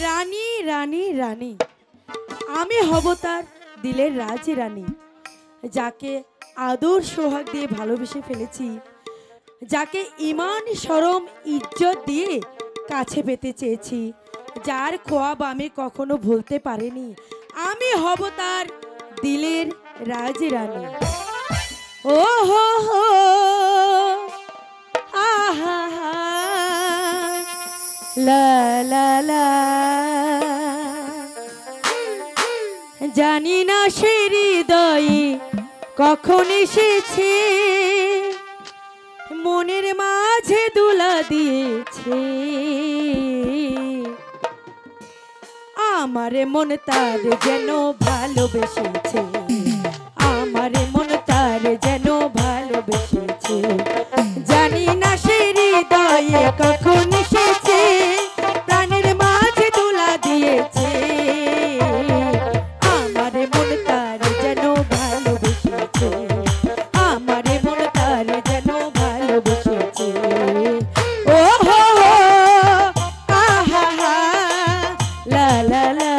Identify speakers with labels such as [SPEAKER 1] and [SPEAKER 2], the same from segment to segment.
[SPEAKER 1] রানী রানী রানী আমি হব তার দিলের রাজ রানী, যাকে আদর সোহাগ দিয়ে ভালোবেসে ফেলেছি, যাকে ইমান শরম ইজ্জত দিয়ে কাছে পেতে চেয়েছি, যার খোয়াব আমি কখনো ভুলতে পারিনি। আমি হব তার দিলের রাজ রানী। ও হো হো আহা হা লা লা লা, জানি না সে হৃদয়ে কখন এসেছে, মনের মাঝে দুলা দিয়েছে, আমারে মন তার যেন ভালোবেসেছে, আমারে মন তার যেন ভালোবেসেছে, জানি না সে হৃদয়ে কখন এসেছে, প্রাণের মাঝে দুলা দিয়েছে, আমারে মন তার যেন ভালোবেসেছে, আমারে মন তার যেন ভালোবেসেছে। ও হো হো আহা হা লা লা লা।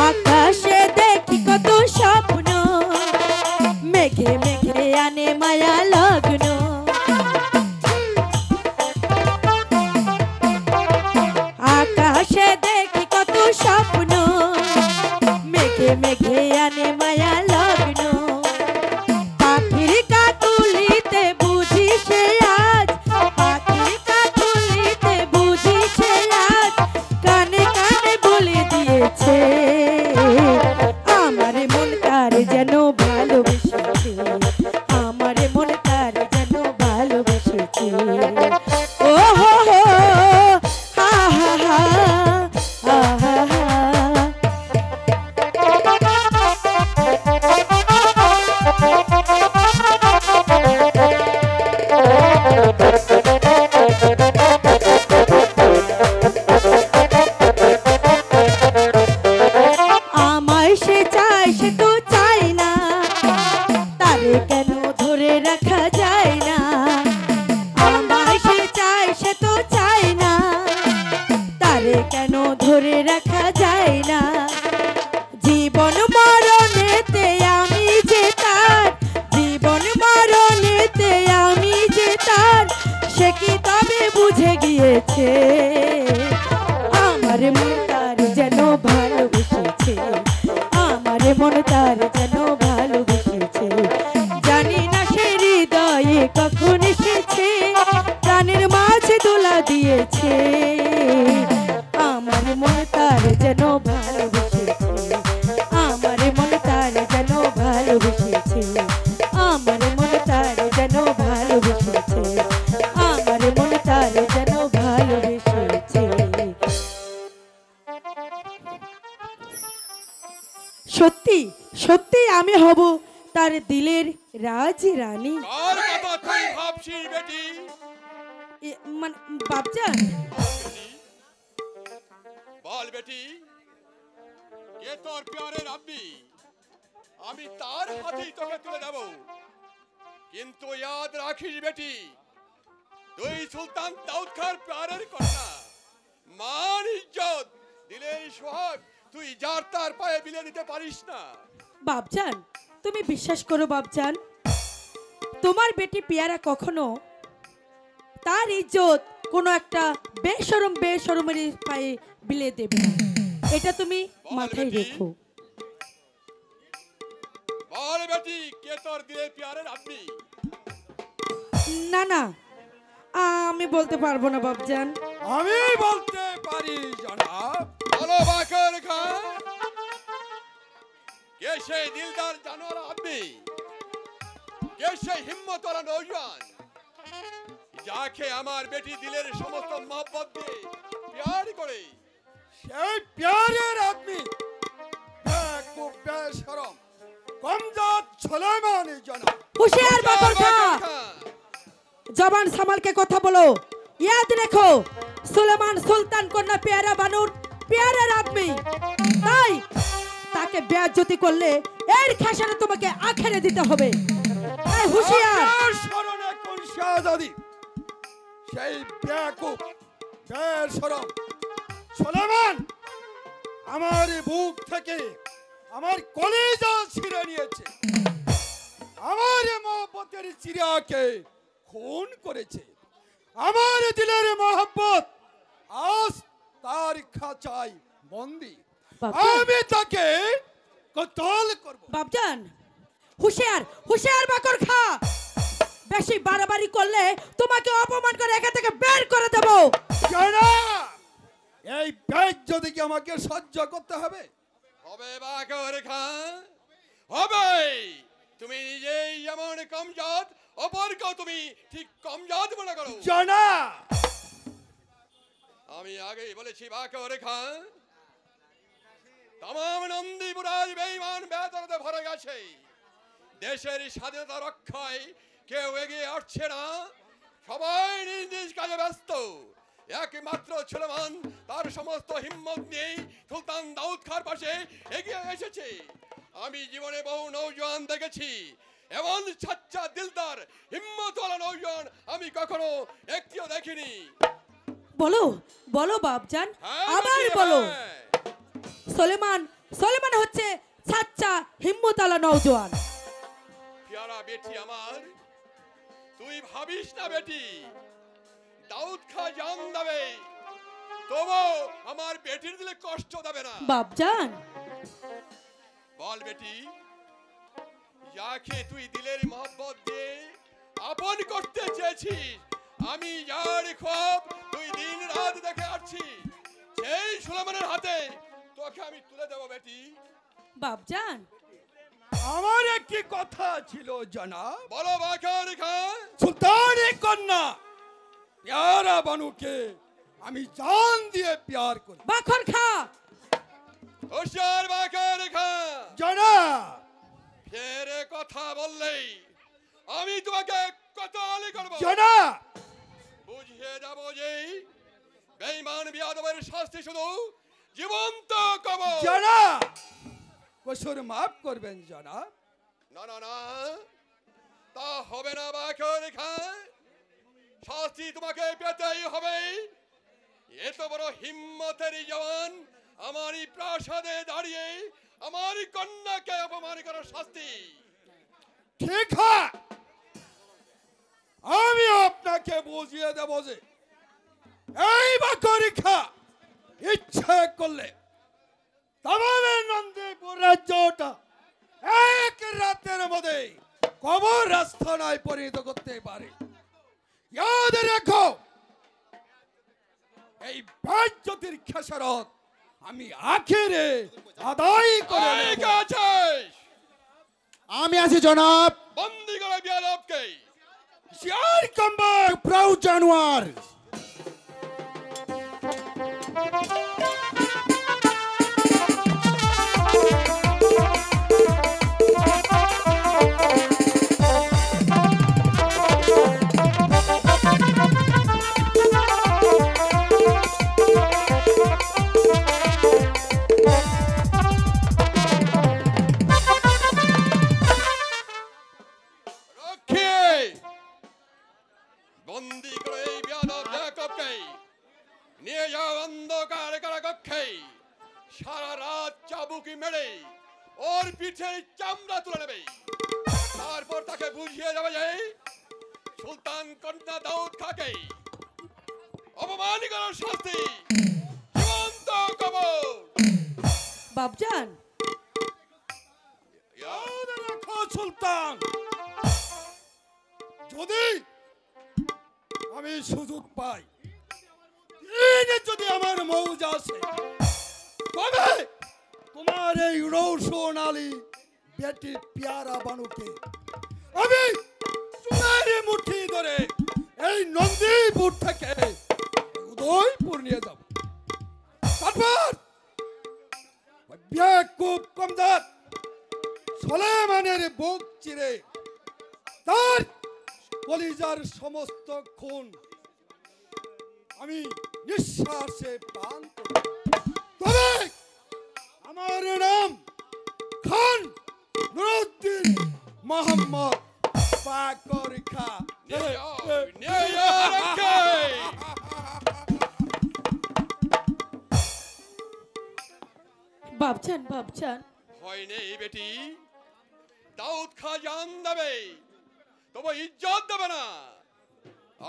[SPEAKER 1] আকাশে দেখি কত স্বপ্ন, মেঘে মেঘে আনে মায়া লগ্ন, আকাশে দেখি কত স্বপ্ন, মেঘে মেঘে আনে মায়া লগ্ন, পাখির কাকুলিতে বুঝি সে আজ, পাখির কাকুলিতে বুঝি সে আজ, কানে কানে বলে দিয়েছে, আমারে মন তার যেন ভালোবেসেছে, আমারে মন তার যেন ভালোবেসেছে। ও হো হো হা হা হা আহা হা। আমায় সে চায় সে তো চায় না, তারে কেন ধরে রাখা যায় না, আমায় সে চায় সে তো চায় না, তারে কেন ধরে রাখা যায় না, জীবন মরণেতে আমি যে তার, জীবন মরণেতে আমি যে তার, সে কি তবে বুঝে গিয়েছে, আমার মন তার যেন ভালোবেসেছে, আমার মন তার যেন ভালোবেসেছে, জানি না সে হৃদয়ে কখন এসেছে, প্রাণের মাঝে দোলা দিয়েছে, আমার মন তার যেন ভালোবেসেছে, আমার মন তার যেন ভালোবেসেছে, আমার মন তার যেন ভালোবেসেছে, আমার মন তার যেন ভালোবেসেছে। সত্যি সত্যি আমি হব তার দিলের রাজ রানী।
[SPEAKER 2] কার কথা তুই ভাবছিস বেটি?
[SPEAKER 1] মানে বাপজান,
[SPEAKER 2] বল বেটি, কে তোর প্যারে রাব্বি? আমি তার হাতেই তোকে তুলে দেব, কিন্তু ইয়াদ রাখিস বেটি, তুই সুলতান দাউদ খার প্যারের কন্যা, মান ইজ্জত দিলের সোহাগ তুই যার তার পায়ে বিলে দিতে পারিস না।
[SPEAKER 1] বাপজান তুমি বিশ্বাস করো বাপজান, তোমার বেটি পিয়ারা কখনো তার ইজ্জত কোনো একটা বেশরমের পায়ে বিলে দেবে না, এটা তুমি মাথায় রেখো।
[SPEAKER 2] বল বেটি, কে তোর দিলের প্যারে রাব্বি?
[SPEAKER 1] না না আমি বলতে পারবো না বাপজান।
[SPEAKER 2] আমি বলতে পারি জনাব। বলো বাকর খান, কে সেই দিলদার জানোয়ার আদমি, কে সেই হিম্মতওয়ালা নৌজওয়ান, যাকে আমার বেটি দিলের সমস্ত মহব্বত দিয়ে প্যার করে? সেই প্যারের আদমি বেকুব বেশরম কমজাত সুলাইমানি জনাব।
[SPEAKER 1] হুঁশিয়ার বাকর খান, জবান সামাল কে কথা বলো, ইয়াদ রেখো সুলেমান সুলতান কন্যা পেয়ারা বানুর পেয়ারা রাখবি, তাই তাকে বেয়াজ্জতি করলে এর খেসারে তোমাকে আখেরে দিতে হবে। এই হুঁশিয়ার।
[SPEAKER 3] আপনার স্মরণে কোন শাহজাদি সেই বেয়াকুব বেশরম সুলেমান আমার বুক থেকে আমার কলিজা ছিঁড়ে নিয়েছে, আমার মহব্বতের চিরাকে খুন করেছে, আমার দিলের মহব্বত আজ তার খাঁচায় বন্দি। আমি তাকে কতল করব।
[SPEAKER 1] বাপজান হুঁশিয়ার, হুঁশিয়ার বাকর খা, বেশি বাড়াবাড়ি করলে তোমাকে অপমান করে এখান থেকে বের করে দেব।
[SPEAKER 3] জানা এই বেজ্জতি কি আমাকে সহ্য করতে হবে?
[SPEAKER 2] হবে বাকর খান, হবে। তুমি নিজেই যেমন কমজাত, অপরকেও তুমি ঠিক কমজাত মনে করো।
[SPEAKER 3] জানা
[SPEAKER 2] আমি আগেই বলেছি বাকর খান, তাম নন্দীপুরাজ বেঈমান বেতনতে ভরে গেছে। দেশের স্বাধীনতা রক্ষায় কেউ এগিয়ে আসছে না, সবাই নিজ নিজ কাজে ব্যস্ত। একমাত্র সুলেমান তার সমস্ত হিম্মত নিয়ে সুলতান দাউদ খাঁর পাশে এগিয়ে এসেছে। আমি জীবনে বহু নৌজওয়ান দেখেছি, এমন সাচ্চা দিলদার হিম্মতওয়ালা নৌজওয়ান আমি কখনো একটিও দেখিনি।
[SPEAKER 1] বলো বলো বাপজান,
[SPEAKER 2] হ্যাঁ,
[SPEAKER 1] আবার
[SPEAKER 2] বেটি,
[SPEAKER 1] বলো।
[SPEAKER 2] হ্যাঁ।
[SPEAKER 1] সুলেমান, সুলেমান হচ্ছে সাচ্চা হিম্মতওয়ালা নওজোয়ান।
[SPEAKER 2] প্যারা বেটি আমার, তুই ভাবিস না বেটি দাউদ খা জান দেবে, তবু আমার বেটির দিলে কষ্ট দেবে না।
[SPEAKER 1] বাপজান
[SPEAKER 2] বল বেটি, যাকে তুই দিলের মহব্বত দিয়ে আপন করতে চেয়েছিস, আমি যার খোপ তুই দিন রাত দেখে আসছি, সেই সুলেমানের হাতে তোকে আমি তুলে দেবো বেটি।
[SPEAKER 1] বাপজান
[SPEAKER 3] আমার একটি কথা ছিল জনাব।
[SPEAKER 2] বলো বাকর খান।
[SPEAKER 3] সুলতানের কন্যা পেয়ারা বানুকে আমি জান দিয়ে প্যার করি।
[SPEAKER 1] বাখর খা।
[SPEAKER 2] হুঁশিয়ার বাকর খান,
[SPEAKER 3] জনাব
[SPEAKER 2] ফের কথা বললেই আমি তোমাকে কতল করব।
[SPEAKER 3] জনাব
[SPEAKER 2] বুঝিয়ে দেব যে বেঈমান বিয়াদবের শাস্তি শুধু জীবন্ত কবর।
[SPEAKER 3] জনাব কসুর মাফ করবেন জনাব।
[SPEAKER 2] না না না, তা হবে না বাকর খান, শাস্তি তোমাকে পেতেই হবে। এত বড় হিম্মতের জওয়ান আমারই প্রাসাদে দাঁড়িয়ে আমারই কন্যাকে অপমান করার শাস্তি।
[SPEAKER 3] ঠিক হয়, আমি আপনাকে বুঝিয়ে দেব যে এই বাকরিখা ইচ্ছে করলে তামামের নন্দীপুর রাজ্যটা এক রাতের মধ্যে কবর আস্থানায় পরিণত করতে পারে। ইয়াদ রেখো, এই বেজ্জতির খেসারত আমি আখেরে আদায় করে
[SPEAKER 2] এই
[SPEAKER 3] নেব।
[SPEAKER 2] কাছিস,
[SPEAKER 4] আমি আছি জনাব।
[SPEAKER 2] বন্দি করে বিয়াদবকে।
[SPEAKER 3] শিয়ার কম্বার
[SPEAKER 4] প্রাউড জানোয়ার।
[SPEAKER 2] রক্ষী, বন্দি করে এই বিয়াদব জাকবকে নিয়ে যাও অন্ধকার কারাকক্ষে। সারা রাত চাবুকি মেরে ওর পিঠে চামড়া তুলে নেবে, তারপর তাকে বুঝিয়ে যাবে যে সুলতান কন্যা দাউদ খাকে অপমান করার শাস্তি জীবন্ত কবর।
[SPEAKER 1] বাপজান
[SPEAKER 3] ইয়াদ রাখো সুলতান, যদি আমি সুযোগ পাই, যদি আমার মৌজ আসে, তবে তোমার এই রৌশনালী বেটি পেয়ারা বানুকে আমি চুলের মুঠি ধরে এই নন্দীপুর থেকে উদয়পুর নিয়ে যাব। তারপর বেকুব কমদার সুলেমানের বুক চিরে তার কলিজার সমস্ত খুন আমি নিঃশ্বাসে প্রাণ তুলি। তবে আমার নাম খান নুরুদ্দিন মোহাম্মদ বাকর খা।
[SPEAKER 2] নিয়ে যাও, নিয়ে যাও রক্ষে।
[SPEAKER 1] বাবজান বাবজান,
[SPEAKER 2] ভয় নেই বেটি, দাউদ খা জান দেবে, তবু ইজ্জত দেবে না।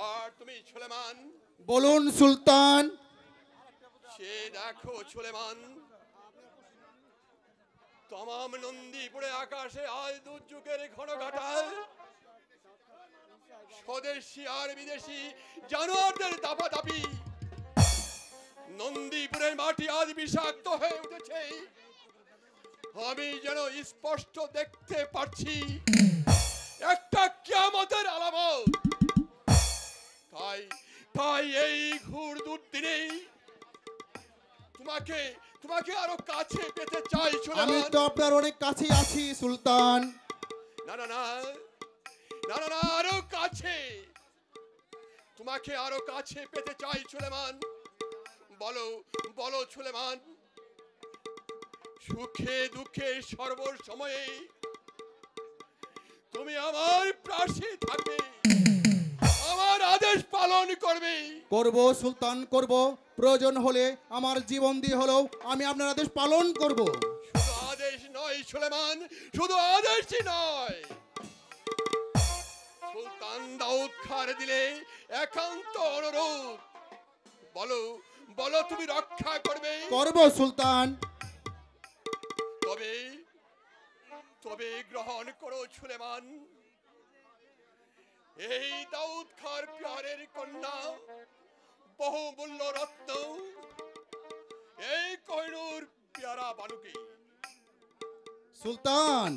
[SPEAKER 2] আর তুমি সুলেমান,
[SPEAKER 4] বলুন সুলতান।
[SPEAKER 2] সে দেখো সুলেমান, তমাম নন্দীপুরে আকাশে আজ দুর্যোগের ঘন ঘটায় স্বদেশী আর বিদেশি জানোয়ারদের দাপাদাপি। নন্দীপুরের মাটি আজ বিষাক্ত হয়ে উঠেছে। আমি যেন স্পষ্ট দেখতে পাচ্ছি একটা কিয়ামতের আলামত। তাই তাই এই ঘোর দুর্দিনে তোমাকে তোমাকে আরো কাছে পেতে চাই
[SPEAKER 4] আমি
[SPEAKER 2] সুলেমান।
[SPEAKER 4] তো আপনার অনেক কাছেই আছি সুলতান।
[SPEAKER 2] না না না না না না, আরো কাছে, তোমাকে আরো কাছে পেতে চাই সুলেমান। বলো বলো সুলেমান, সুখে দুঃখে সর্বসময়ে তুমি আমার পাশে থাকবে, আমার আদেশ পালন করবে।
[SPEAKER 4] করব সুলতান, করব। প্রয়োজন হলে আমার জীবন দিয়ে হলেও আমি আপনার আদেশ পালন করব।
[SPEAKER 2] শুধু আদেশ নয় সুলেমান, শুধু আদেশই নয়, সুলতান দাউদ খার দিলে একান্ত অনুরোধ। বলো বলো তুমি রক্ষা করবে।
[SPEAKER 4] করব সুলতান।
[SPEAKER 2] তবে তবে গ্রহণ করো সুলেমান, এই দাউদ খার প্যারের কন্যা বহুমূল্য রত্ন, এই কোহিনূর পেয়ারা বানুকে।
[SPEAKER 4] সুলতান,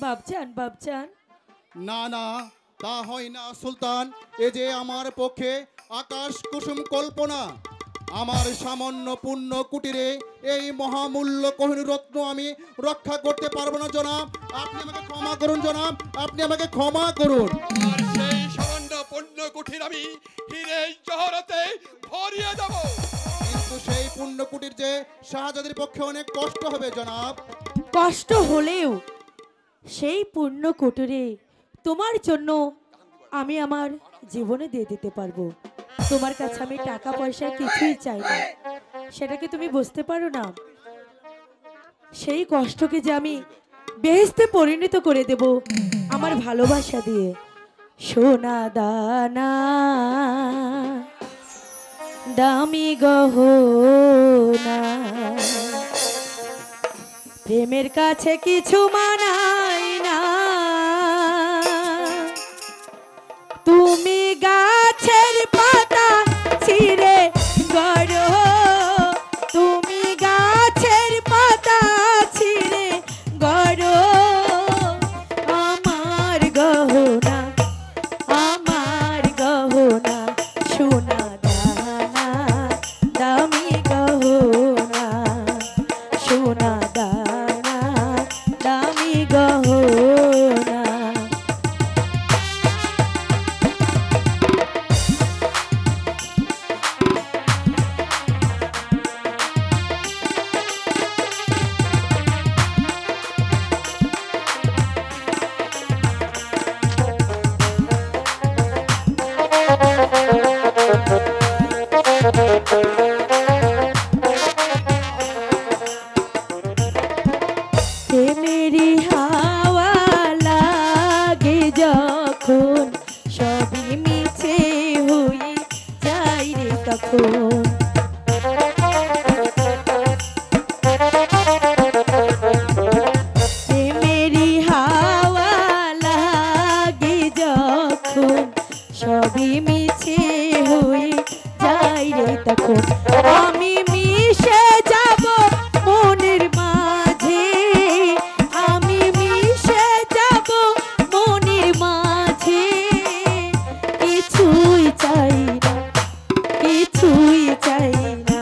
[SPEAKER 1] বাবজান বাবজান,
[SPEAKER 4] না না, তা হয় না সুলতান। এ যে আমার পক্ষে আকাশ কুসুম কল্পনা। আমার সামান্য পুণ্য কুটিরে এই মহামূল্য কোহিনূর রত্ন আমি রক্ষা করতে পারবো না জনাব। আপনি আমাকে ক্ষমা করুন জনাব, আপনি আমাকে ক্ষমা করুন।
[SPEAKER 2] আর সেই সামান্য পণ্য কুঠির আমি হিরে জহরতে ভরিয়ে দেব।
[SPEAKER 4] কিন্তু সেই পুণ্য কুটির যে শাহজাদির পক্ষে অনেক কষ্ট হবে জনাব।
[SPEAKER 1] কষ্ট হলেও সেই পূর্ণ কুটিরে তোমার জন্য আমি আমার জীবনে দিয়ে দিতে পারবো। তোমার কাছে আমি টাকা পয়সা কিছুই চাই না, সেটা কি তুমি বুঝতে পারো না? সেই কষ্টকে যে আমি বেহেশতে পরিণত করে দেব আমার ভালোবাসা দিয়ে। সোনা দানা দামি গহনা, প্রেমের কাছে কিছু মানাই না। তুমি গাছের পাতা ছিঁড়ে গড়ো, তুমি গাছের পাতা ছিঁড়ে গড়ো, আমার গহনা সোনা দানা দামি গহনা, সোনা দানা দামি গহনা। প্রেমেরই হাওয়া লাগে যখন, সবই মিছে হয়ে যাই রে তখন। প্রেমেরই হাওয়া লাগে যখন, সবই মিছে হয়ে যাই রে তখন। আমি মিশে যাব মনের মাঝে, আমি মিশে যাব মনের মাঝে, কিছুই চাই না, কিছুই চাই না।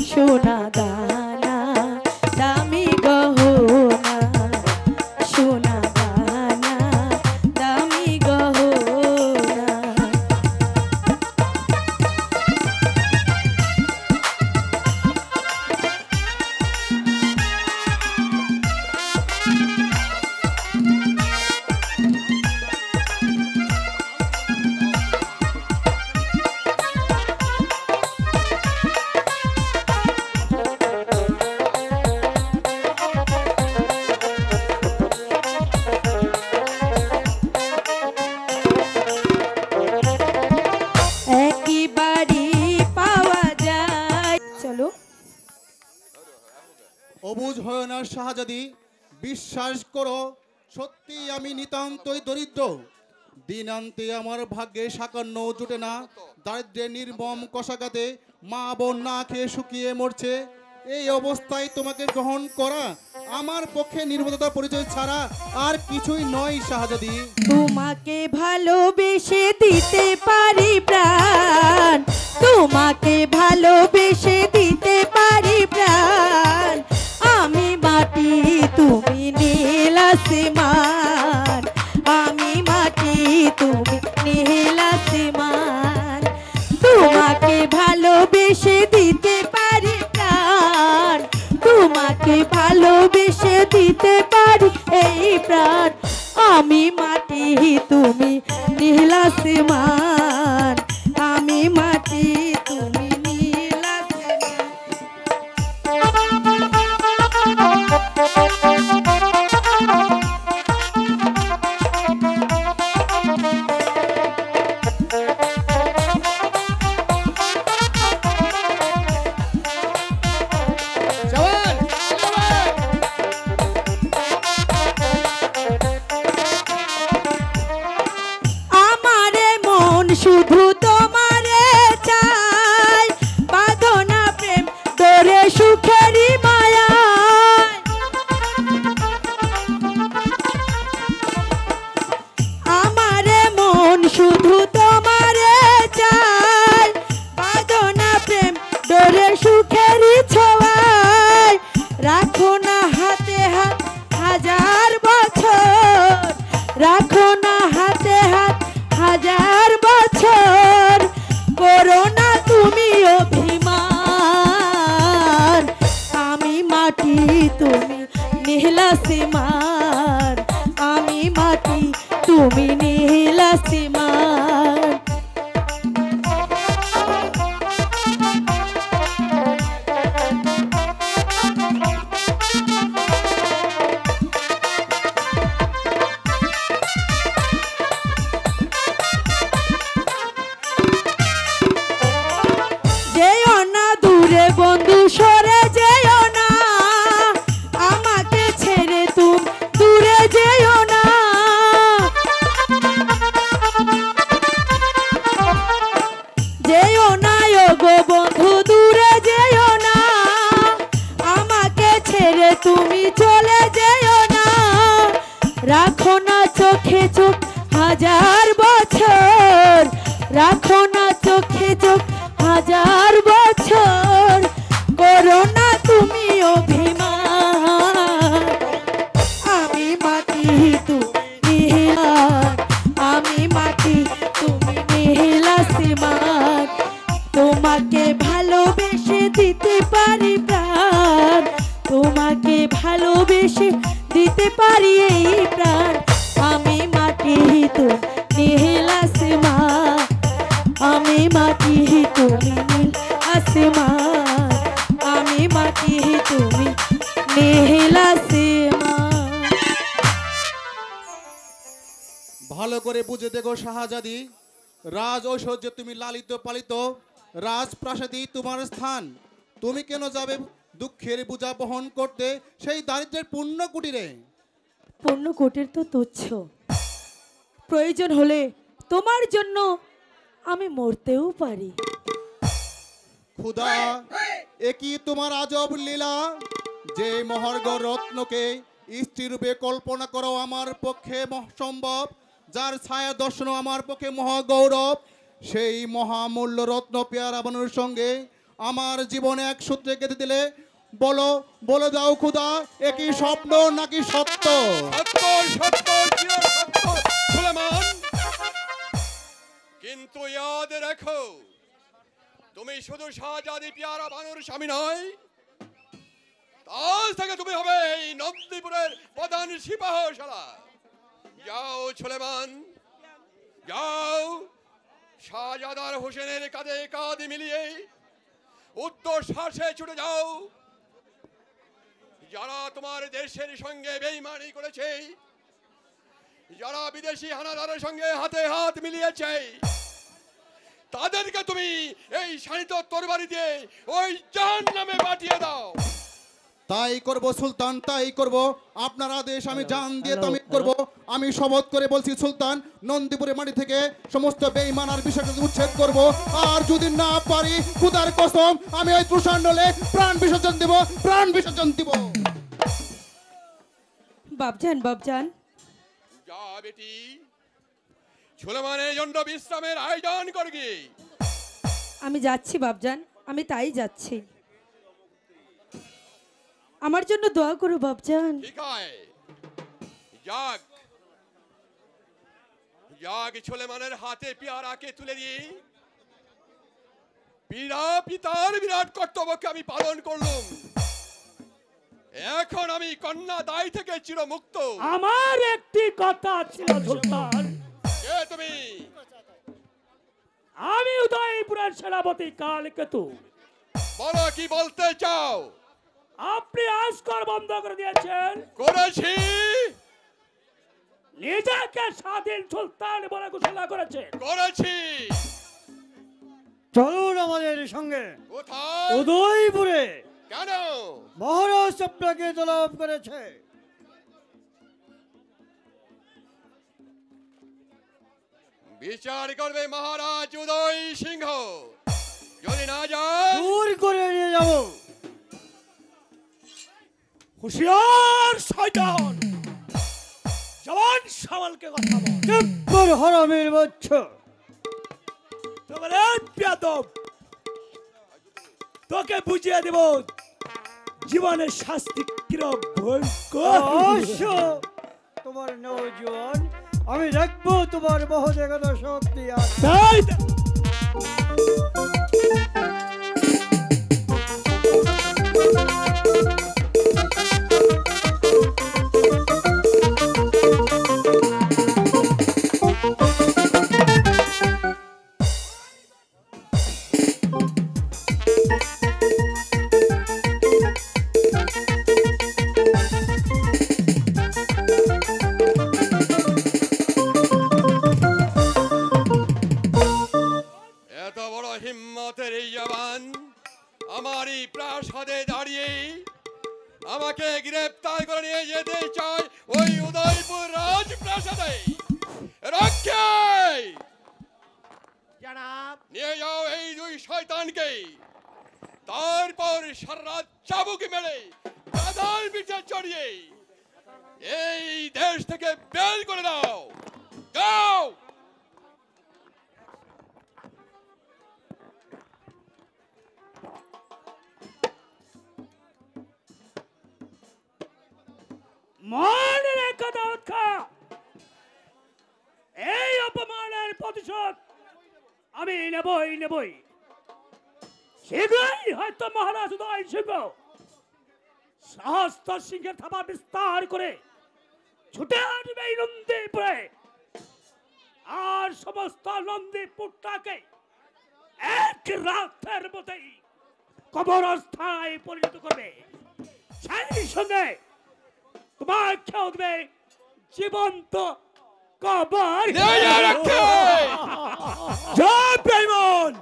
[SPEAKER 1] সোনা দানা দামি গহনা, সোনা দানা দামি গহনা।
[SPEAKER 4] হয় না শাহজাদি, বিশ্বাস করো, সত্যি আমি নিতান্তই দরিদ্র। দিনান্তে আমার ভাগ্যে সাকান্ন জুটে না, দারিদ্র্যের নির্মম কষাঘাতে মা বোন না খেয়ে শুকিয়ে মরছে। এই অবস্থায় তোমাকে গ্রহণ করা আমার পক্ষে নির্বোধতা পরিচয় ছাড়া আর কিছুই নয় শাহজাদি।
[SPEAKER 1] তোমাকে ভালোবেসে দিতে পারি প্রাণ, তোমাকে ভালোবেসে দিতে পারি প্রাণ। আমি মাটি তুমি নীল আসমান, আমি মাটি তুমি নীল আসমান। তোমাকে ভালোবেসে দিতে পারি প্রাণ, তোমাকে ভালোবেসে দিতে পারি এই প্রাণ। আমি মাটি তুমি নীল আসমান, আমি মাটি তুমি নীল
[SPEAKER 2] জওয়ান, জওয়ান!
[SPEAKER 1] আমারে মন শুধু তোমারে চাই, বাঁধনা প্রেম তোরে সুখেরই মায়ায়। আমারে মন শুধু তোমারে চাই, বাঁধনা প্রেম তোরে সুখেরই ছোঁয়ায়। রাখো না হাতে হাত হাজার বছর, রাখো না হাতে হাত হাজার বছর। করো না তুমি অভিমান, আমি মাটি তুমি নীল আসমান, আমি মাটি তুমি নীল আসমান। যেও না দূরে বন্ধু সরে যেও না, আমাকে ছেড়ে তুমি দূরে যেও না। যেও না ওগো বন্ধু দূরে যেও না, আমাকে ছেড়ে তুমি চলে যেও না। রাখো না চোখে চোখ হাজার বছর, রাখো না চোখে চোখ হাজার বছর। করো না তুমি অভিমান, আমি মাটি তুমি নীল, আমি মাটি তুমি নীল আসমান। তোমাকে ভালোবেসে দিতে পারি প্রাণ, তোমাকে ভালোবেসে দিতে পারি এই প্রাণ। আমি মাটি তুমি নীল আসমান, আমি মাটি তুমি নীল আসমান, আমি মাটি তুমি নীল আসমান।
[SPEAKER 4] ভালো করে বুঝে দেখো শাহজাদি, রাজ ঐশ্বর্যে তুমি লালিত পালিত, রাজপ্রাসাদী তোমার স্থান। তুমি কেন যাবে দুঃখের বোঝা বহন করতে সেই দারিদ্র্যের পুণ্য কুটিরে?
[SPEAKER 1] পূর্ণ কোটের তো তুচ্ছ, প্রয়োজন হলে তোমার জন্য আমি মরতেও পারি।
[SPEAKER 4] খুদা, এ কি তোমার আজব লীলা, যে মহার্ঘ রত্নকে স্ত্রী রূপে কল্পনা করো আমার পক্ষে সম্ভব, যার ছায়া দর্শন আমার পক্ষে মহাগৌরব। সেই মহামূল্য রত্ন পেয়ারা বানুর সঙ্গে আমার জীবনে এক সূত্রে গেঁথে দিলে, বলো বলে দাও খুদা, এ কি স্বপ্ন নাকি সত্য?
[SPEAKER 2] সত্য, সত্য, চির সত্য, সুলেমান। কিন্তু ইয়াদ রাখো, তুমি শুধু শাহজাদি পেয়ারা বানুর স্বামী নয়, আজ থেকে তুমি হবে এই নন্দীপুরের প্রধান সিপাহশালা। যাও সুলেমান, যাও শাহজাদার হোসেনের কাঁধে কাঁধ মিলিয়ে উত্তর শ্বাসে ছুটে যাও। যারা তোমার দেশের সঙ্গে বেঈমানি করেছে, যারা বিদেশি হানাদারের সঙ্গে হাতে হাত মিলিয়েছে, তাদেরকে তুমি এই শানিত তরবারি দিয়ে ওই জাহান্নামে পাঠিয়ে দাও।
[SPEAKER 4] তাই করব সুলতান, তাই করব। আপনার আদেশ আমি জান দিয়ে তামিল করব। আমি শপথ করে বলছি সুলতান, নন্দীপুরের মাটি থেকে সমস্ত বেঈমান আর বিষয়টা উচ্ছেদ করব। আর যদি না পারি খুদার কসম আমি ওই তুষারনলে প্রাণ বিসর্জন দেব, প্রাণ বিসর্জন দিব।
[SPEAKER 1] বাপজান বাপজান,
[SPEAKER 2] যা বেটি, সুলেমানের জন্য বিশ্রামের আয়োজন করবি।
[SPEAKER 1] আমি যাচ্ছি বাপজান, আমি তাই যাচ্ছি। আমার জন্য দোয়া করো বাপজান।
[SPEAKER 2] ঠিক আছে, যাক যাক, সুলেমানের হাতে পেয়ারাকে তুলে দিই। পিতার বিরাট কর্তব্যকে আমি পালন করলাম। এখন আমি কন্যা দায় থেকে চিরমুক্ত।
[SPEAKER 5] আমার একটি কথা ছিল সুলতান।
[SPEAKER 2] কে তুমি?
[SPEAKER 5] আমি উদয়পুরের সেনাপতি কালকেতু।
[SPEAKER 2] বলো কি বলতে চাও?
[SPEAKER 5] আপনি আজকর বন্ধ করে দিয়েছেন,
[SPEAKER 2] করেছি।
[SPEAKER 5] নিজেকে স্বাধীন সুলতান বলে ঘোষণা করেছেন।
[SPEAKER 2] করেছি।
[SPEAKER 6] চলুন আমাদের সঙ্গে
[SPEAKER 2] কোথায়?
[SPEAKER 6] উদয়পুরে।
[SPEAKER 2] কেন?
[SPEAKER 6] মহারাজ আপনাকে তলব করেছে।
[SPEAKER 2] বিচার করবে মহারাজ উদয় সিংহ। যদি না যায়
[SPEAKER 6] দূর করে নিয়ে যাব।
[SPEAKER 5] হুঁশিয়ার শয়তান, জওয়ান সামালকে কথা বল।
[SPEAKER 6] চুপ হরামের বচ্চ।
[SPEAKER 5] তোমার বেয়াদব, তোকে বুঝিয়ে দেব জীবনের শাস্তি কিরম ভয়ঙ্কর।
[SPEAKER 6] অবশ্য তোমার নৌজওয়ান, আমি দেখবো তোমার মহোজাগত শক্তি আছে।
[SPEAKER 5] তাই
[SPEAKER 2] এত বড় হিম্মতের এই জওয়ান আমারই প্রাসাদে দাঁড়িয়ে আমাকে গ্রেফতার করে নিয়ে যেতে চায় ওই উদয়পুর রাজপ্রাসাদে। রক্ষে
[SPEAKER 5] জনাব,
[SPEAKER 2] নিয়ে যাও এই দুই শয়তানকে। তারপর সারা রাত চাবুকে মেরে গাধার পিঠে চড়িয়ে এই দেশ থেকে বের করে দাও। দাও।
[SPEAKER 5] মনে রেখে দাও, এই অপমানের প্রতিশোধ আমি নেবই। শীঘ্রই হয়তো মহারাজ উদয় সিংহ সহস্র সিংহের থাবা বিস্তার করে ছুটে আসবে এই নন্দীপুরে, আর সমস্ত নন্দীপুরটাকে এক রাতের মধ্যেই কবরস্থায় পরিণত করবে। সেই সঙ্গে তোমার খেয়ে উঠবে জীবন্ত কবর। জয় বেঈমান!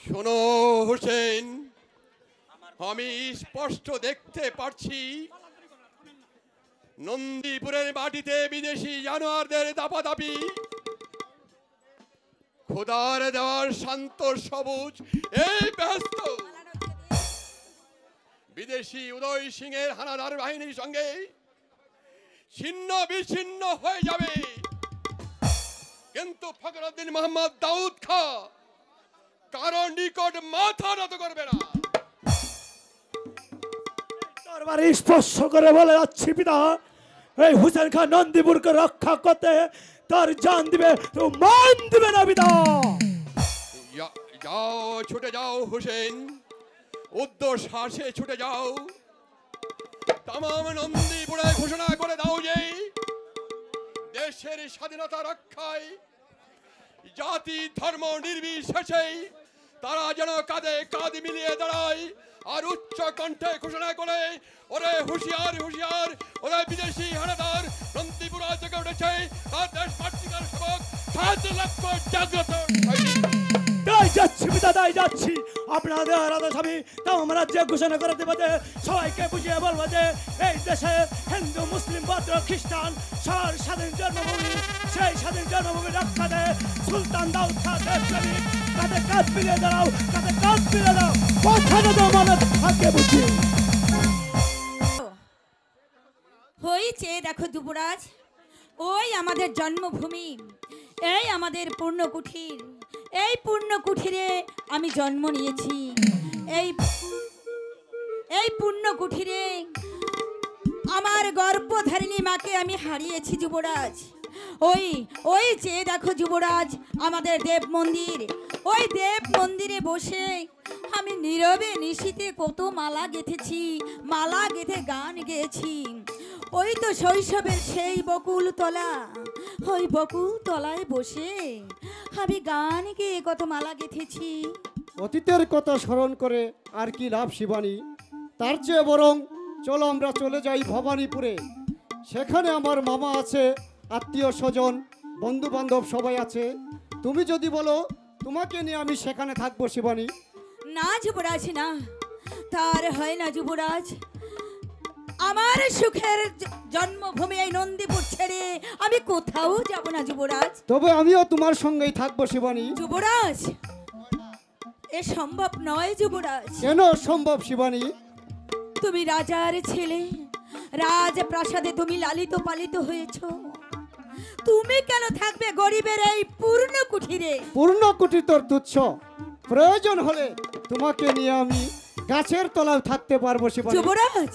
[SPEAKER 2] শোনো হোসেন, আমি স্পষ্ট দেখতে পারছি নন্দীপুরের মাটিতে বিদেশি জানোয়ারদের দাপাদাপি। খোদার দেওয়ার শান্ত সবুজ এই ব্যস্ত বিদেশি উদয় সিংহের হানাদার বাহিনীর সঙ্গে ছিন্ন বিচ্ছিন্ন হয়ে যাবে, কিন্তু ফখরুদ্দিন মোহাম্মদ দাউদ খাঁ কারো নিকট মাথা নত করবে না।
[SPEAKER 5] দরবারে স্পর্শ করে বলে যাচ্ছি পিতা, এই হুসেন খান নন্দীপুরকে রক্ষা করতে তার জান দিবে, তো মান দিবে না পিতা।
[SPEAKER 2] যাও, ছুটে যাও হোসেন, উদ্দর শ্বাসে ছুটে যাও। তাম নন্দীপুরে ঘোষণা করে দাও যে দেশের স্বাধীনতা রক্ষায় জাতি ধর্ম নির্বিশেষে তারা যেন কাঁধে কাঁধ মিলিয়ে দাঁড়ায়, আর উচ্চ কণ্ঠে ঘোষণা করে, ওরে হুঁশিয়ার হুঁশিয়ার, ওরে বিদেশি হানাদার নন্দীপুর থেকে উঠেছে, তার দেশ মাতৃকার সেবক 7 লক্ষ জাগ্রত।
[SPEAKER 5] তাই যাচ্ছি পিতা, তাই যাচ্ছি। আপনাদের আদেশ আমি তাও আমরা যে ঘোষণা করে দেবো যে সবাইকে বুঝিয়ে বলবো যে এই দেশে হিন্দু মুসলিম বৌদ্ধ খ্রিস্টান সবার স্বাধীন জন্মভূমি, সেই স্বাধীন জন্মভূমি রক্ষা দেয় সুলতান দাউদ খান দেশপ্রেমী। কাঁধে কাঁধ মিলিয়ে দাঁড়াও, কাঁধে কাঁধ মিলিয়ে দাও, কোথায় তো মানে থাকে বুঝি।
[SPEAKER 1] ওই চেয়ে দেখো যুবরাজ, ওই আমাদের জন্মভূমি, এই আমাদের পূর্ণকুঠির, এই পূর্ণকুঠিরে আমি জন্ম নিয়েছি। এই পূর্ণকুঠিরে আমার গর্ভধারিণী মাকে আমি হারিয়েছি যুবরাজ। ওই চেয়ে দেখো যুবরাজ আমাদের দেব মন্দির, ওই দেব মন্দিরে বসে আমি নীরবে নিশীতে কত মালা গেঁথেছি, মালা গেঁথে গান গেয়েছি। ওই তো শৈশবের সেই বকুল তলা, ওই বকুল তলায় বসে আমি গান গেয়ে কত মালা গেঁথেছি।
[SPEAKER 6] অতীতের কথা স্মরণ করে আর কি লাভ শিবানী? তার চেয়ে বরং চলো আমরা চলে যাই ভবানীপুরে। সেখানে আমার মামা আছে, আত্মীয় স্বজন বন্ধু বান্ধব সবাই আছে। তুমি যদি বলো তোমাকে নিয়ে আমি সেখানে থাকবো শিবানী।
[SPEAKER 1] না যুবরাজ না, তার হয় না যুবরাজ। আমার সুখের জন্মভূমি এই নন্দীপুর ছেড়ে আমি কোথাও যাব না যুবরাজ।
[SPEAKER 6] তবে আমিও তোমার সঙ্গেই থাকবো শিবানী।
[SPEAKER 1] যুবরাজ এ সম্ভব নয় যুবরাজ।
[SPEAKER 6] কেন সম্ভব শিবানী?
[SPEAKER 1] তুমি রাজার ছেলে, রাজপ্রাসাদে তুমি লালিত পালিত হয়েছ, তুমি কেন থাকবে গরিবের এই পূর্ণ কুঠিরে?
[SPEAKER 6] পূর্ণ কুটি তোর তুচ্ছ, প্রয়োজন হলে তোমাকে নিয়ে আমি গাছের তলায় থাকতে পারবো শিবানী।
[SPEAKER 1] যুবরাজ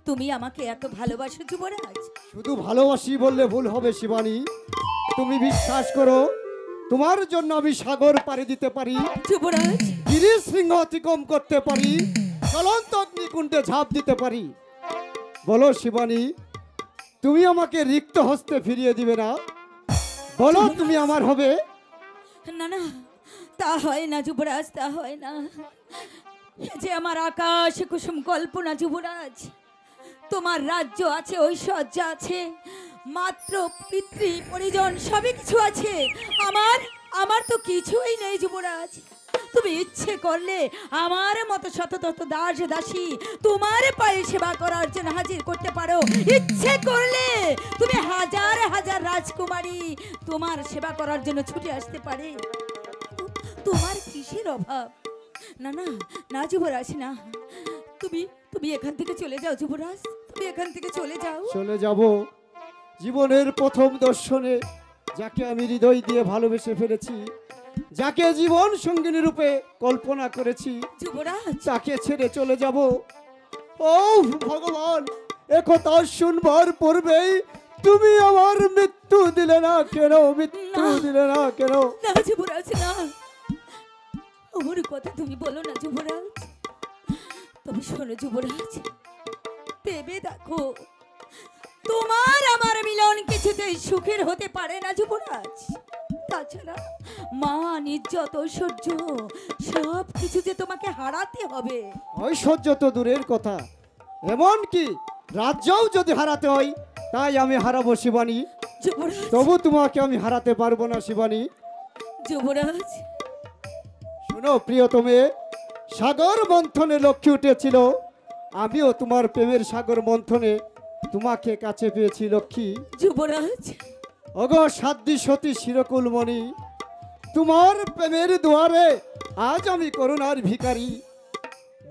[SPEAKER 1] তুমি আমাকে এত ভালোবাসো যুবরাজ?
[SPEAKER 6] শুধু ভালোবাসি বললে ভুল হবে শিবানী। তুমি বিশ্বাস করো, তোমার জন্য আমি সাগর পাড়ি দিতে পারি,
[SPEAKER 1] যুবরাজ
[SPEAKER 6] গিরিশ সিংহ অতিক্রম করতে পারি, চলন্ত অগ্নিকুণ্ডে ঝাঁপ দিতে পারি। বলো শিবানী, তুমি আমাকে রিক্ত হস্তে ফিরিয়ে দিবে না? বলো তুমি আমার হবে?
[SPEAKER 1] না না, তা হয় না যুবরাজ, তা হয় না। এ যে আমার আকাশ কুসুম কল্পনা যুবরাজ। তোমার রাজ্য আছে, ঐশ্বর্য আছে, মাত্র পিতৃ পরিজন সবই কিছু আছে। আমার তো কিছুই নেই যুবরাজ। তুমি ইচ্ছে করলে আমার মতো শত শত দাস দাসী তোমার পায়ে সেবা করার জন্য হাজির করতে পারো। ইচ্ছে করলে তুমি হাজার হাজার রাজকুমারী তোমার সেবা করার জন্য ছুটে আসতে পারে। তোমার কিসের অভাব? না না না যুবরাজ না, তুমি এখান থেকে চলে যাও যুবরাজ, তুমি এখান থেকে চলে যাও।
[SPEAKER 6] চলে যাব। জীবনের প্রথম দর্শনে যাকে আমি হৃদয় দিয়ে ভালোবেসে ফেলেছি, যাকে জীবন সঙ্গিনী রূপে কল্পনা করেছি,
[SPEAKER 1] যুবরাজ
[SPEAKER 6] তাকে ছেড়ে চলে যাব। ও ভগবান, একথা শুনবার পূর্বেই তুমি আমার মৃত্যু দিলে না কেন? মৃত্যু দিলে না কেন?
[SPEAKER 1] না যুবরাজ না, ওর কথা তুমি বলো না যুবরাজ। তবে শোনো যুবরাজ, ভেবে দেখো, তোমার আমার মিলন কিছুতেই সুখের হতে পারে না যুবরাজ। তাছাড়া মান ইজ্জত ঐশ্বর্য সব কিছু যে তোমাকে হারাতে হবে।
[SPEAKER 6] ঐশ্বর্য তো দূরের কথা, এমন কি রাজ্যও যদি হারাতে হয় তাই আমি হারাবো শিবানী।
[SPEAKER 1] যুবরাজ
[SPEAKER 6] তবু তোমাকে আমি হারাতে পারবো না শিবানী।
[SPEAKER 1] যুবরাজ
[SPEAKER 6] শোনো প্রিয়তমে, সাগর মন্থনে লক্ষ্মী উঠেছিল, আমিও তোমার প্রেমের সাগর মন্থনে তোমাকে কাছে পেয়েছি লক্ষ্মী।
[SPEAKER 1] যুবরাজ
[SPEAKER 6] অগো সাধ্বী সতী শিরকুলমণি, তোমার প্রেমের দুয়ারে আজ আমি করুণার ভিখারি।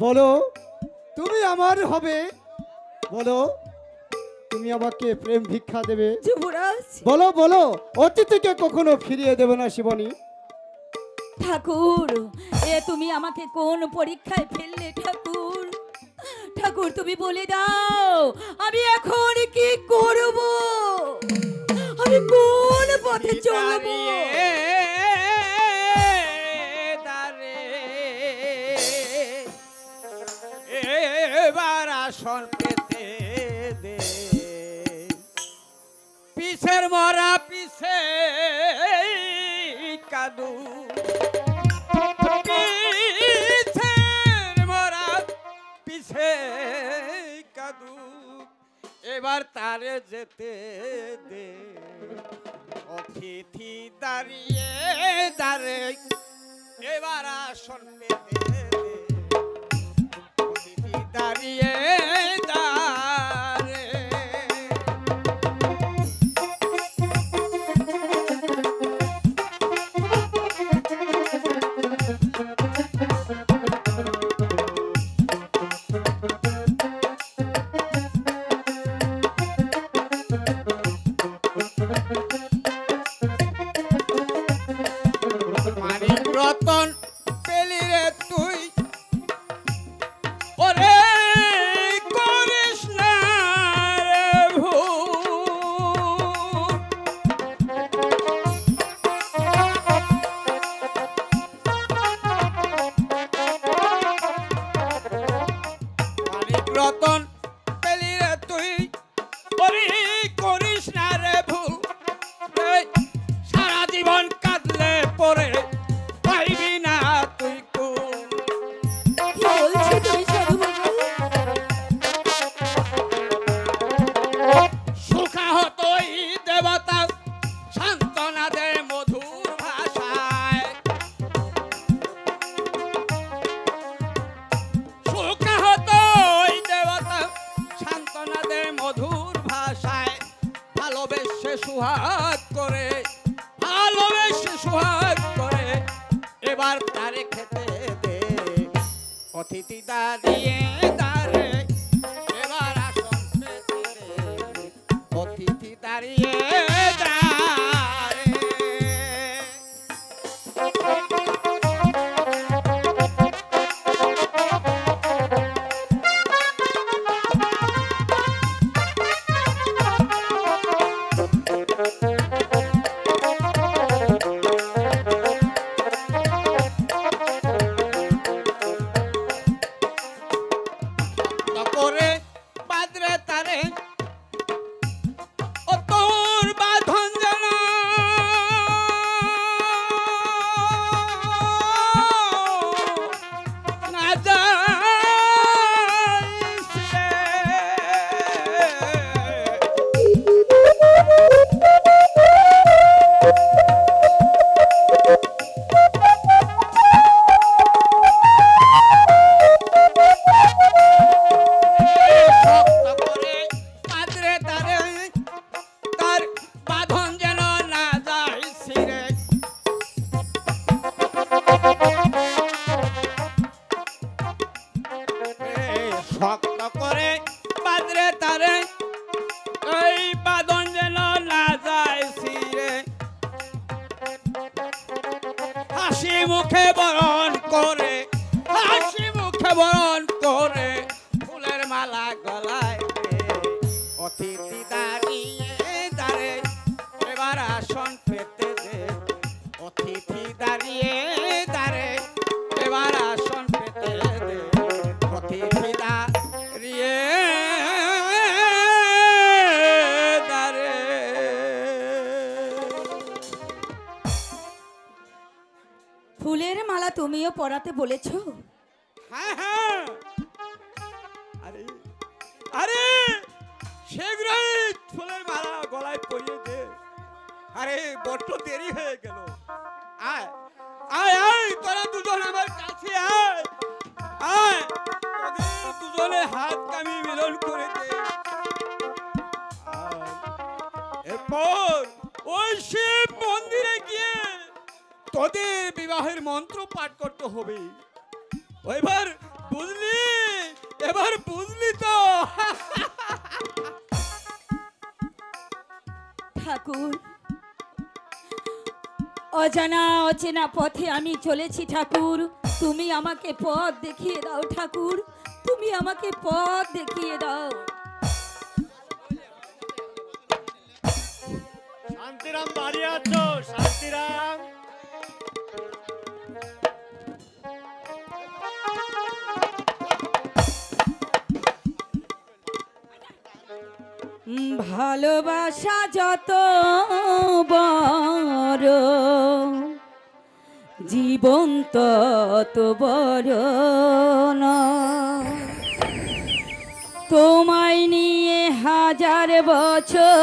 [SPEAKER 6] বলো তুমি আমার হবে? বলো তুমি আমাকে প্রেম ভিক্ষা দেবে?
[SPEAKER 1] যুবরাজ
[SPEAKER 6] বলো বলো, অতিথিকে কখনো ফিরিয়ে দেবে না শিবানী?
[SPEAKER 1] ঠাকুর, এ তুমি আমাকে কোন পরীক্ষায় ফেললে ঠাকুর? ঠাকুর তুমি বলে দাও, আমি এখন কি করব? আমি কোন পথে চলব?
[SPEAKER 7] এবার আসন পেতে দে, পিছের মরা পিছে কাদু, পিছের মরা পিছে কাদু, এবার তারে যেতে দে। অতিথি দাঁড়িয়ে দাঁড়ে এবার আসন পেতে দে অতিথি দাঁড়িয়ে দাঁড়ে মানিক রতন পেলি রে তুই ওরে করিস না রে ভুল মানিক রতন পেলি রে তুই ওরে করিস না রে ভুল এই সারা জীবন কাঁদলে পরে পাইবি না তুই কুল
[SPEAKER 1] কি বলছো তুমি সাধু বাবা?
[SPEAKER 7] সুখাহতই দেবতা সান্ত্বনা দে মধুর ভাষায় সুখাহতই দেবতা সান্ত্বনা দে মধুর ভাষায় ভালোবেসে সুহাগ করে ভালোবেসে সুহাগ করে এবার তারে খেতে দে অতিথি দাঁড়িয়ে দাঁড়ে এবার আসন পেতে দে অতিথি দাঁড়িয়ে দাঁড়ে করে বাদরে তারে ও তোর বাঁধন যেন না যাইস রে। শক্ত করে কাঁদরে তারে তার বাঁধন যেন না যায় ছিঁড়ে শক্ত করে বাঁধরে তারে এই বাঁধন যেন না যায় ছিঁড়ে হাসি মুখে বরণ করে হাসি মুখে বরণ করে ফুলের মালা গলায় দে অতিথি দাঁড়িয়ে দাঁড়ে এবার আসন পেতে দে অতিথি দাঁড়িয়ে দাঁড়ে এবার আসন পেতে দে অতিথি দাঁড়িয়ে দাঁড়ে
[SPEAKER 1] ফুলের মালা তুমিও পরাতে বলেছো?
[SPEAKER 7] হ্যাঁ হ্যাঁ আরে আরে শীঘ্রই ফুলের মালা গলায় পরিয়ে দে আরে বড্ড দেরি হয়ে গেল আয় আয় আয় তোরা দুজন আমার কাছে আয় আয় তোদের দুজনে হাত কামি মিলন করে দে আয়। এরপর ওই শিব মন্দিরে গিয়ে তোদের বিবাহের মন্ত্র পাঠ করতে হবে এবার বুঝলি এবার বুঝলি তো
[SPEAKER 1] ঠাকুর, অজানা অচেনা পথে আমি চলেছি ঠাকুর, তুমি আমাকে পথ দেখিয়ে দাও ঠাকুর, তুমি আমাকে পথ দেখিয়ে দাও।
[SPEAKER 5] শান্তিরাম বাড়ি আছো? শান্তিরাম
[SPEAKER 1] ভালোবাসা যত বড়, জীবন তত বড় নয়। তোমায় নিয়ে হাজার বছর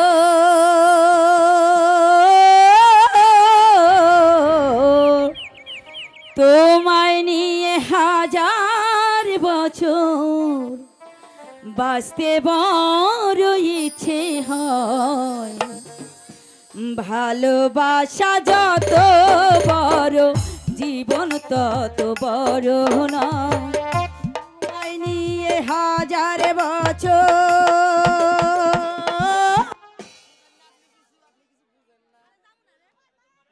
[SPEAKER 1] তোমার বাঁচতে বড় ইচ্ছে হয়, ভালোবাসা যত বড় জীবন তত বড় নয়। তোমায় নিয়ে হাজার বছর,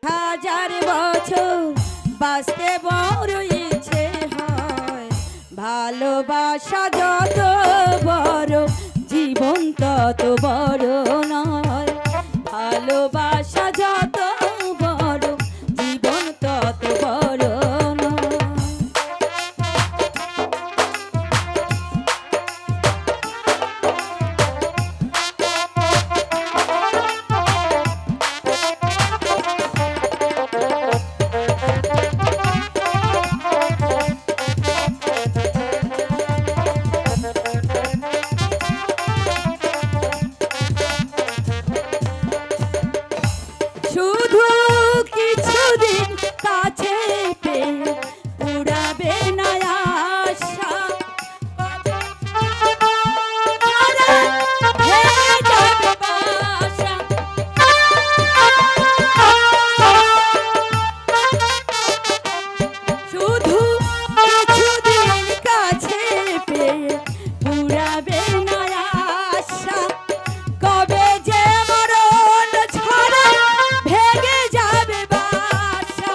[SPEAKER 1] হাজার বছর বাঁচতে বড় ইচ্ছে হয়, ভালোবাসা যত বড় জীবন তত বড় নয়। ভালোবাসা যত বড় জীবন তত বড় নয়। শুধু কিছুদিন কাছে পেয়ে উড়াবে না আশা, ভেঙে যাবে বাসা। শুধু কিছুদিন কাছে পেয়ে উড়াবে না আশা, কবে যে মরণ ঝড়ে ভেঙে যাবে বাসা।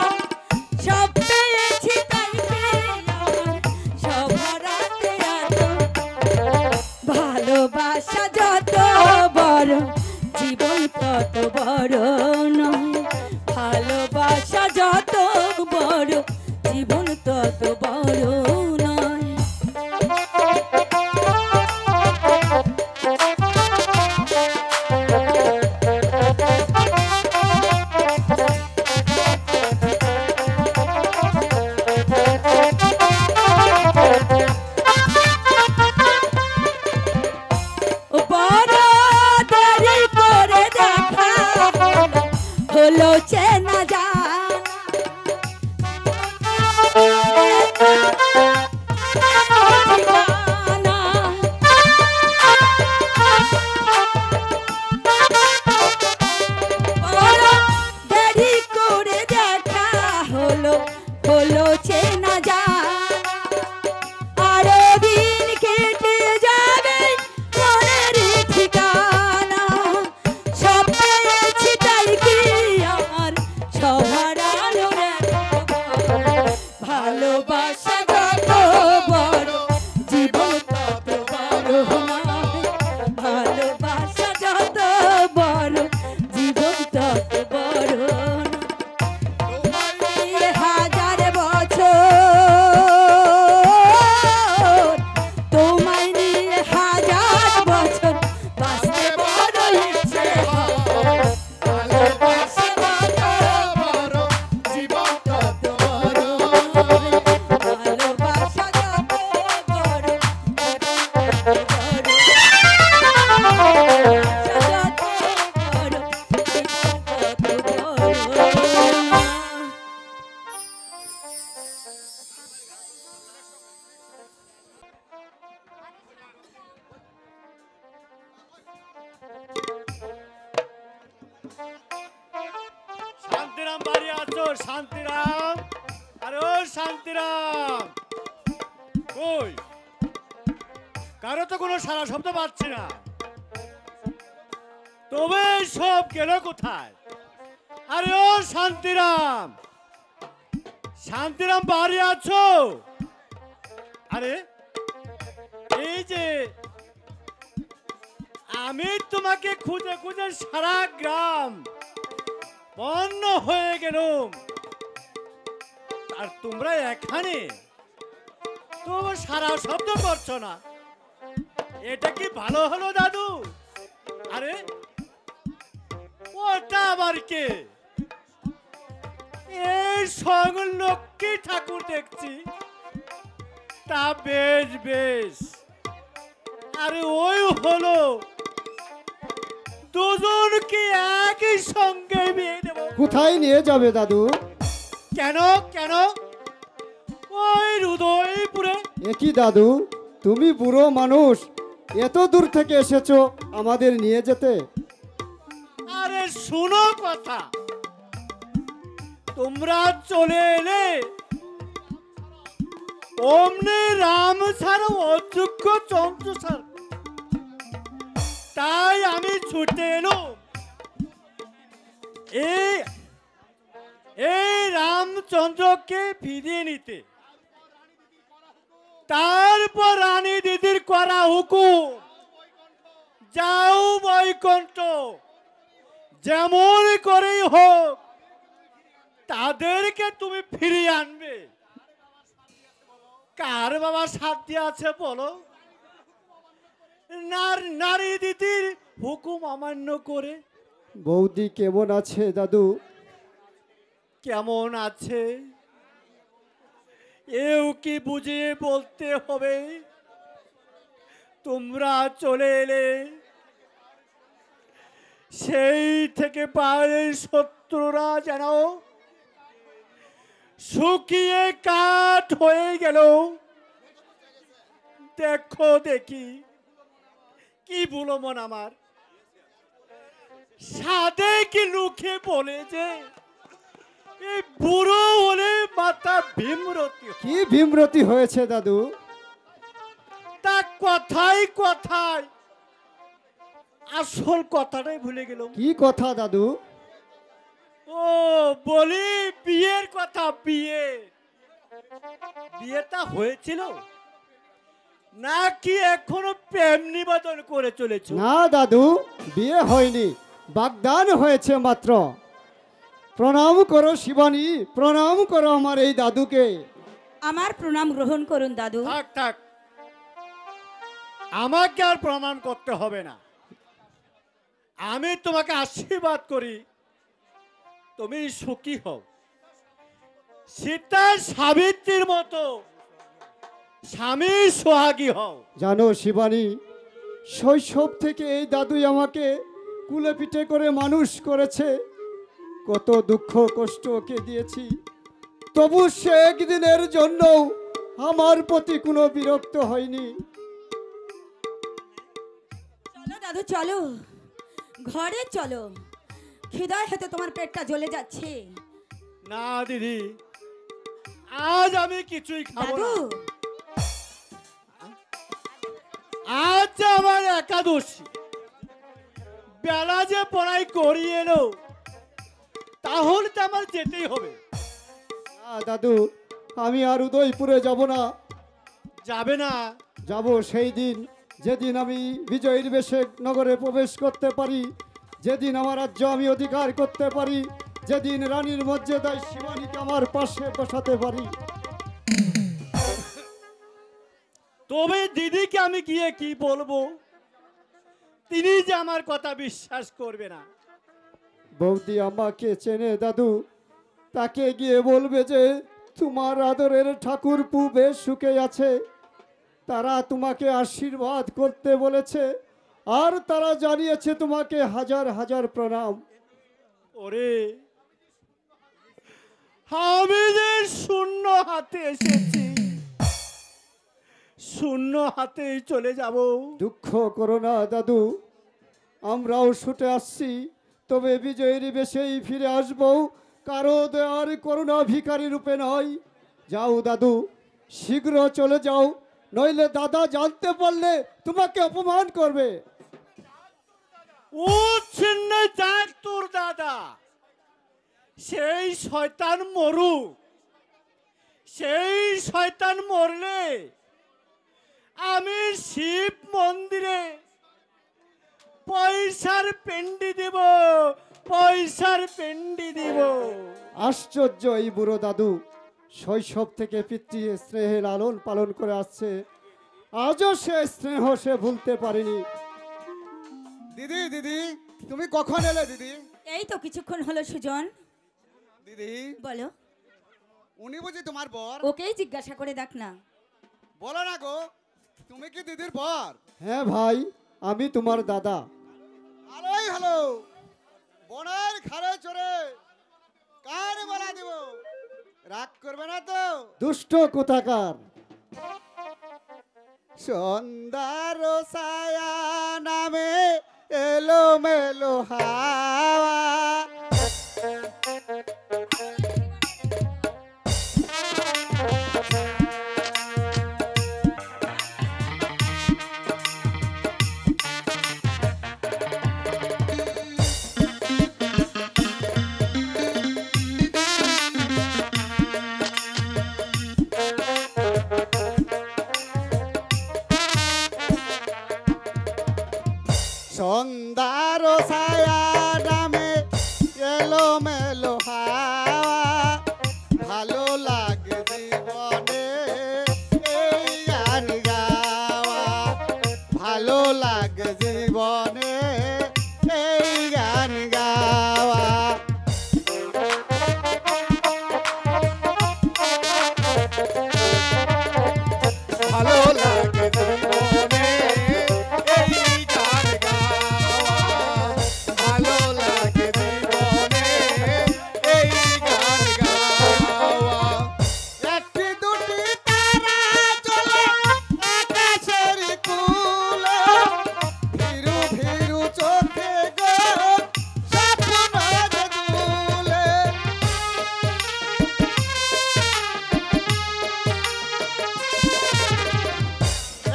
[SPEAKER 1] সব পেয়েছি তাই পেলাম, সব হারাতে এত ভালোবাসা যত বড় জীবন তত বড় নয়। ভালোবাসা যত বড় জীবন তত বড় নয়। বড় দেরি করে দেখা হলো চেনা জানা। বড় দেরি করে দেখা হলো চেনা জানা। আরো দিন কেটে যাবে মনের ঠিকানা, সব পেয়েছি তাই কি আমার সব হারালো রে। ভালোবাসা যত বড় জীবন তত বড় নয়। ভালোবাসা যত বড় জীবন তত বড় নয়। হাজার বছর তোমায় নিয়ে হাজার বছর বাঁচতে বড় ইচ্ছে হয়, ভালোবাসা যত বড় জীবন তত বড় নয়। ভালোবাসা যত বড় জীবন তত বড়, ভালোবাসা যত বড় জীবন তত বড়।
[SPEAKER 5] শান্তিরাম বাড়ি আছো? শান্তিরাম, আরে ও শান্তিরাম, কই? কারো তো কোনো সারা শব্দ পাচ্ছি না। তবে সব গেল কোথায়? আরে ও শান্তিরাম, শান্তিরাম বাড়ি আছো? আরে এই যে আমি তোমাকে খুঁজে খুঁজে সারা গ্রাম বন্য হয়ে গেলাম, আর তোমরা এখানে তো সারা শব্দ করছো না। এটা কি ভালো হলো দাদু? আরে ওটা আবার কে? এই স্বয়ং লক্ষ্মী ঠাকুর দেখছি। তা বেশ বেশ, আরে ওই হলো দুজনকে একই সঙ্গে বিয়ে দেব।
[SPEAKER 6] কোথায় নিয়ে যাবে দাদু?
[SPEAKER 5] কেন কেন? ওই উদয়পুরে।
[SPEAKER 6] একই দাদু, তুমি বুড়ো মানুষ, এত দূর থেকে এসেছো আমাদের নিয়ে যেতে?
[SPEAKER 5] আরে শুনো কথা, তোমরা চলে এলে অমনি রাম ছাড়া অযোগ্য চন্দ্র ছাড়, তাই আমি ছুটে এলো এই এই রামচন্দ্রকে ফিরিয়ে নিতে। তারপর রানী দিদির করা হুকুম, যাও বৈকুণ্ঠ, যেমন করেই হোক তাদেরকে তুমি ফিরিয়ে আনবে। কার বাবা সাধ্যে আছে বলো নারী দিদির হুকুম অমান্য করে?
[SPEAKER 6] বৌদি কেমন আছে দাদু?
[SPEAKER 5] কেমন আছে এও কি বুঝিয়ে বলতে হবে? তোমরা চলে এলে সেই থেকে পায়ের শত্রুরা যেন শুকিয়ে কাঠ হয়ে গেল। দেখো দেখি কি বলো মন আমার, সাদে কি লুকে বলে যে এই বুড়ো হলে মাথা ভীমরতি।
[SPEAKER 6] কি ভীমরতি হয়েছে দাদু?
[SPEAKER 5] তা কথাই কথায় আসল কথাটাই ভুলে গেল।
[SPEAKER 6] কি কথা দাদু?
[SPEAKER 5] ও বলি বিয়ের কথা। বিয়েটা হয়েছিল নাকি এখনো প্রেম নিবেদন করে চলেছ?
[SPEAKER 6] না দাদু, বিয়ে হয়নি, বাগদান হয়েছে মাত্র। প্রণাম করো শিবানী, প্রণাম করো আমার এই দাদুকে।
[SPEAKER 1] আমার প্রণাম গ্রহণ করুন দাদু।
[SPEAKER 5] থাক থাক, আমাকে আর প্রমাণ করতে হবে না। আমি তোমাকে আশীর্বাদ করি তুমি সুখী হও, সীতা সাবিত্রীর মতো স্বামী সোহাগী হও।
[SPEAKER 6] জানো শিবানী, শৈশব থেকে এই দাদুই আমাকে কুলে পিঠে করে মানুষ করেছে। কত দুঃখ কষ্ট ওকে দিয়েছি, তবু সে একদিনের জন্য আমার প্রতি কোনো বিরক্ত হয়নি।
[SPEAKER 1] চলো দাদু চলো, ঘরে চলো, খিদায় হতে তোমার পেটটা জ্বলে যাচ্ছে।
[SPEAKER 5] না দিদি, আজ আমি কিছুই খাবো
[SPEAKER 1] দাদু
[SPEAKER 5] না। আজ আমার একাদশী, বেলা যে পড়াই করিয়ে এলো, তাহলে তো আমার যেতেই হবে।
[SPEAKER 6] না দাদু, আমি আর উদয়পুরে যাব না।
[SPEAKER 5] যাবে না?
[SPEAKER 6] যাব সেই দিন যেদিন আমি বিজয়ীর বেশে নগরে প্রবেশ করতে পারি, যেদিন আমার রাজ্য আমি অধিকার করতে পারি, যেদিন রানীর মর্যাদায় শিবানীকে আমার পাশে বসাতে পারি।
[SPEAKER 5] তবে দিদিকে আমি গিয়ে কি বলবো? তিনি যে আমার কথা বিশ্বাস করবে না।
[SPEAKER 6] বৌদি আমাকে চেনে দাদু, তাকে গিয়ে বলবে যে তোমার আদরের ঠাকুরপু বেশ সুখে আছে, তারা তোমাকে আশীর্বাদ করতে বলেছে, আর তারা জানিয়েছে তোমাকে হাজার হাজার প্রণাম।
[SPEAKER 5] ওরে, আমি যে শূন্য হাতে এসেছি, শূন্য হাতেই চলে যাব।
[SPEAKER 6] দুঃখ করো না দাদু, আমরাও ছুটে আসছি, তবে বিজয়ীর বেশেই ফিরে আসবো, কারো দেওয়ার করুণা ভিখারি রূপে নয়। যাও দাদু, শীঘ্র চলে যাও, নইলে দাদা জানতে পারলে তোমাকে অপমান করবে।
[SPEAKER 5] ও চিন্নে যাক তোর দাদা, সেই শয়তান মরুক। সেই শয়তান মরলে আমি শিব মন্দিরে পয়সার পেন্ডি দেব, পয়সার পেন্ডি দেব।
[SPEAKER 6] আশ্চর্য এই বুড়ো দাদু, শৈশব থেকে পিতৃ স্নেহে লালন পালন করে আসছে, আজও সে স্নেহ সে ভুলতে পারেনি।
[SPEAKER 3] দিদি দিদি, তুমি কখন এলে দিদি?
[SPEAKER 1] এই তো কিছুক্ষণ হলো সুজন।
[SPEAKER 3] দিদি,
[SPEAKER 1] বলো,
[SPEAKER 3] উনি বুঝি তোমার বর?
[SPEAKER 1] ওকেই জিজ্ঞাসা করে দেখ না।
[SPEAKER 3] বলো না গো, তুমি কি দিদির বর?
[SPEAKER 6] হ্যাঁ ভাই, আমি তোমার দাদা।
[SPEAKER 3] ভালোই হলো, বনের খারে চড়ে কার বলা দেব, রাগ করবে না তো?
[SPEAKER 6] দুষ্ট কোথাকার, সন্ধ্যার ছায়া নামে এলো মেলো হাওয়া। সন্ধ্যার ছায়া নামে এলো মেলো হাওয়া, ভালো লাগে জীবনে এই গান গাওয়া, ভালো লাগে জীবনে এই গান গাওয়া। ভালো লাগে জীবনে এই গান গাওয়া, ভালো লাগে জীবনে এই গান গাওয়া। একটি দুটি তারা জ্বলে আকাশের কুলে, ভিরু ভিরু চোখে গো স্বপ্ন যে দুলে।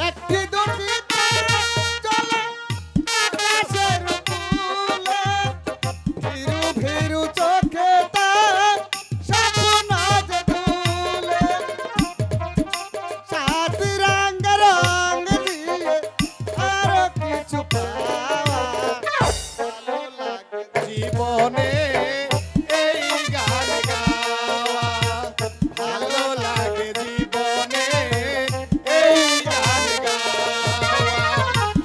[SPEAKER 6] একটি দুটি তারা জ্বলে আকাশের কুলে, ভিরু ভিরু চোখে তার স্বপ্ন যে দুলে। সাত রঙ রঙ দিয়ে আরো কিছু পাওয়া, ভালো লাগে জীবনে এই গান গাওয়া, ভালো লাগে জীবনে এই গান গাওয়া।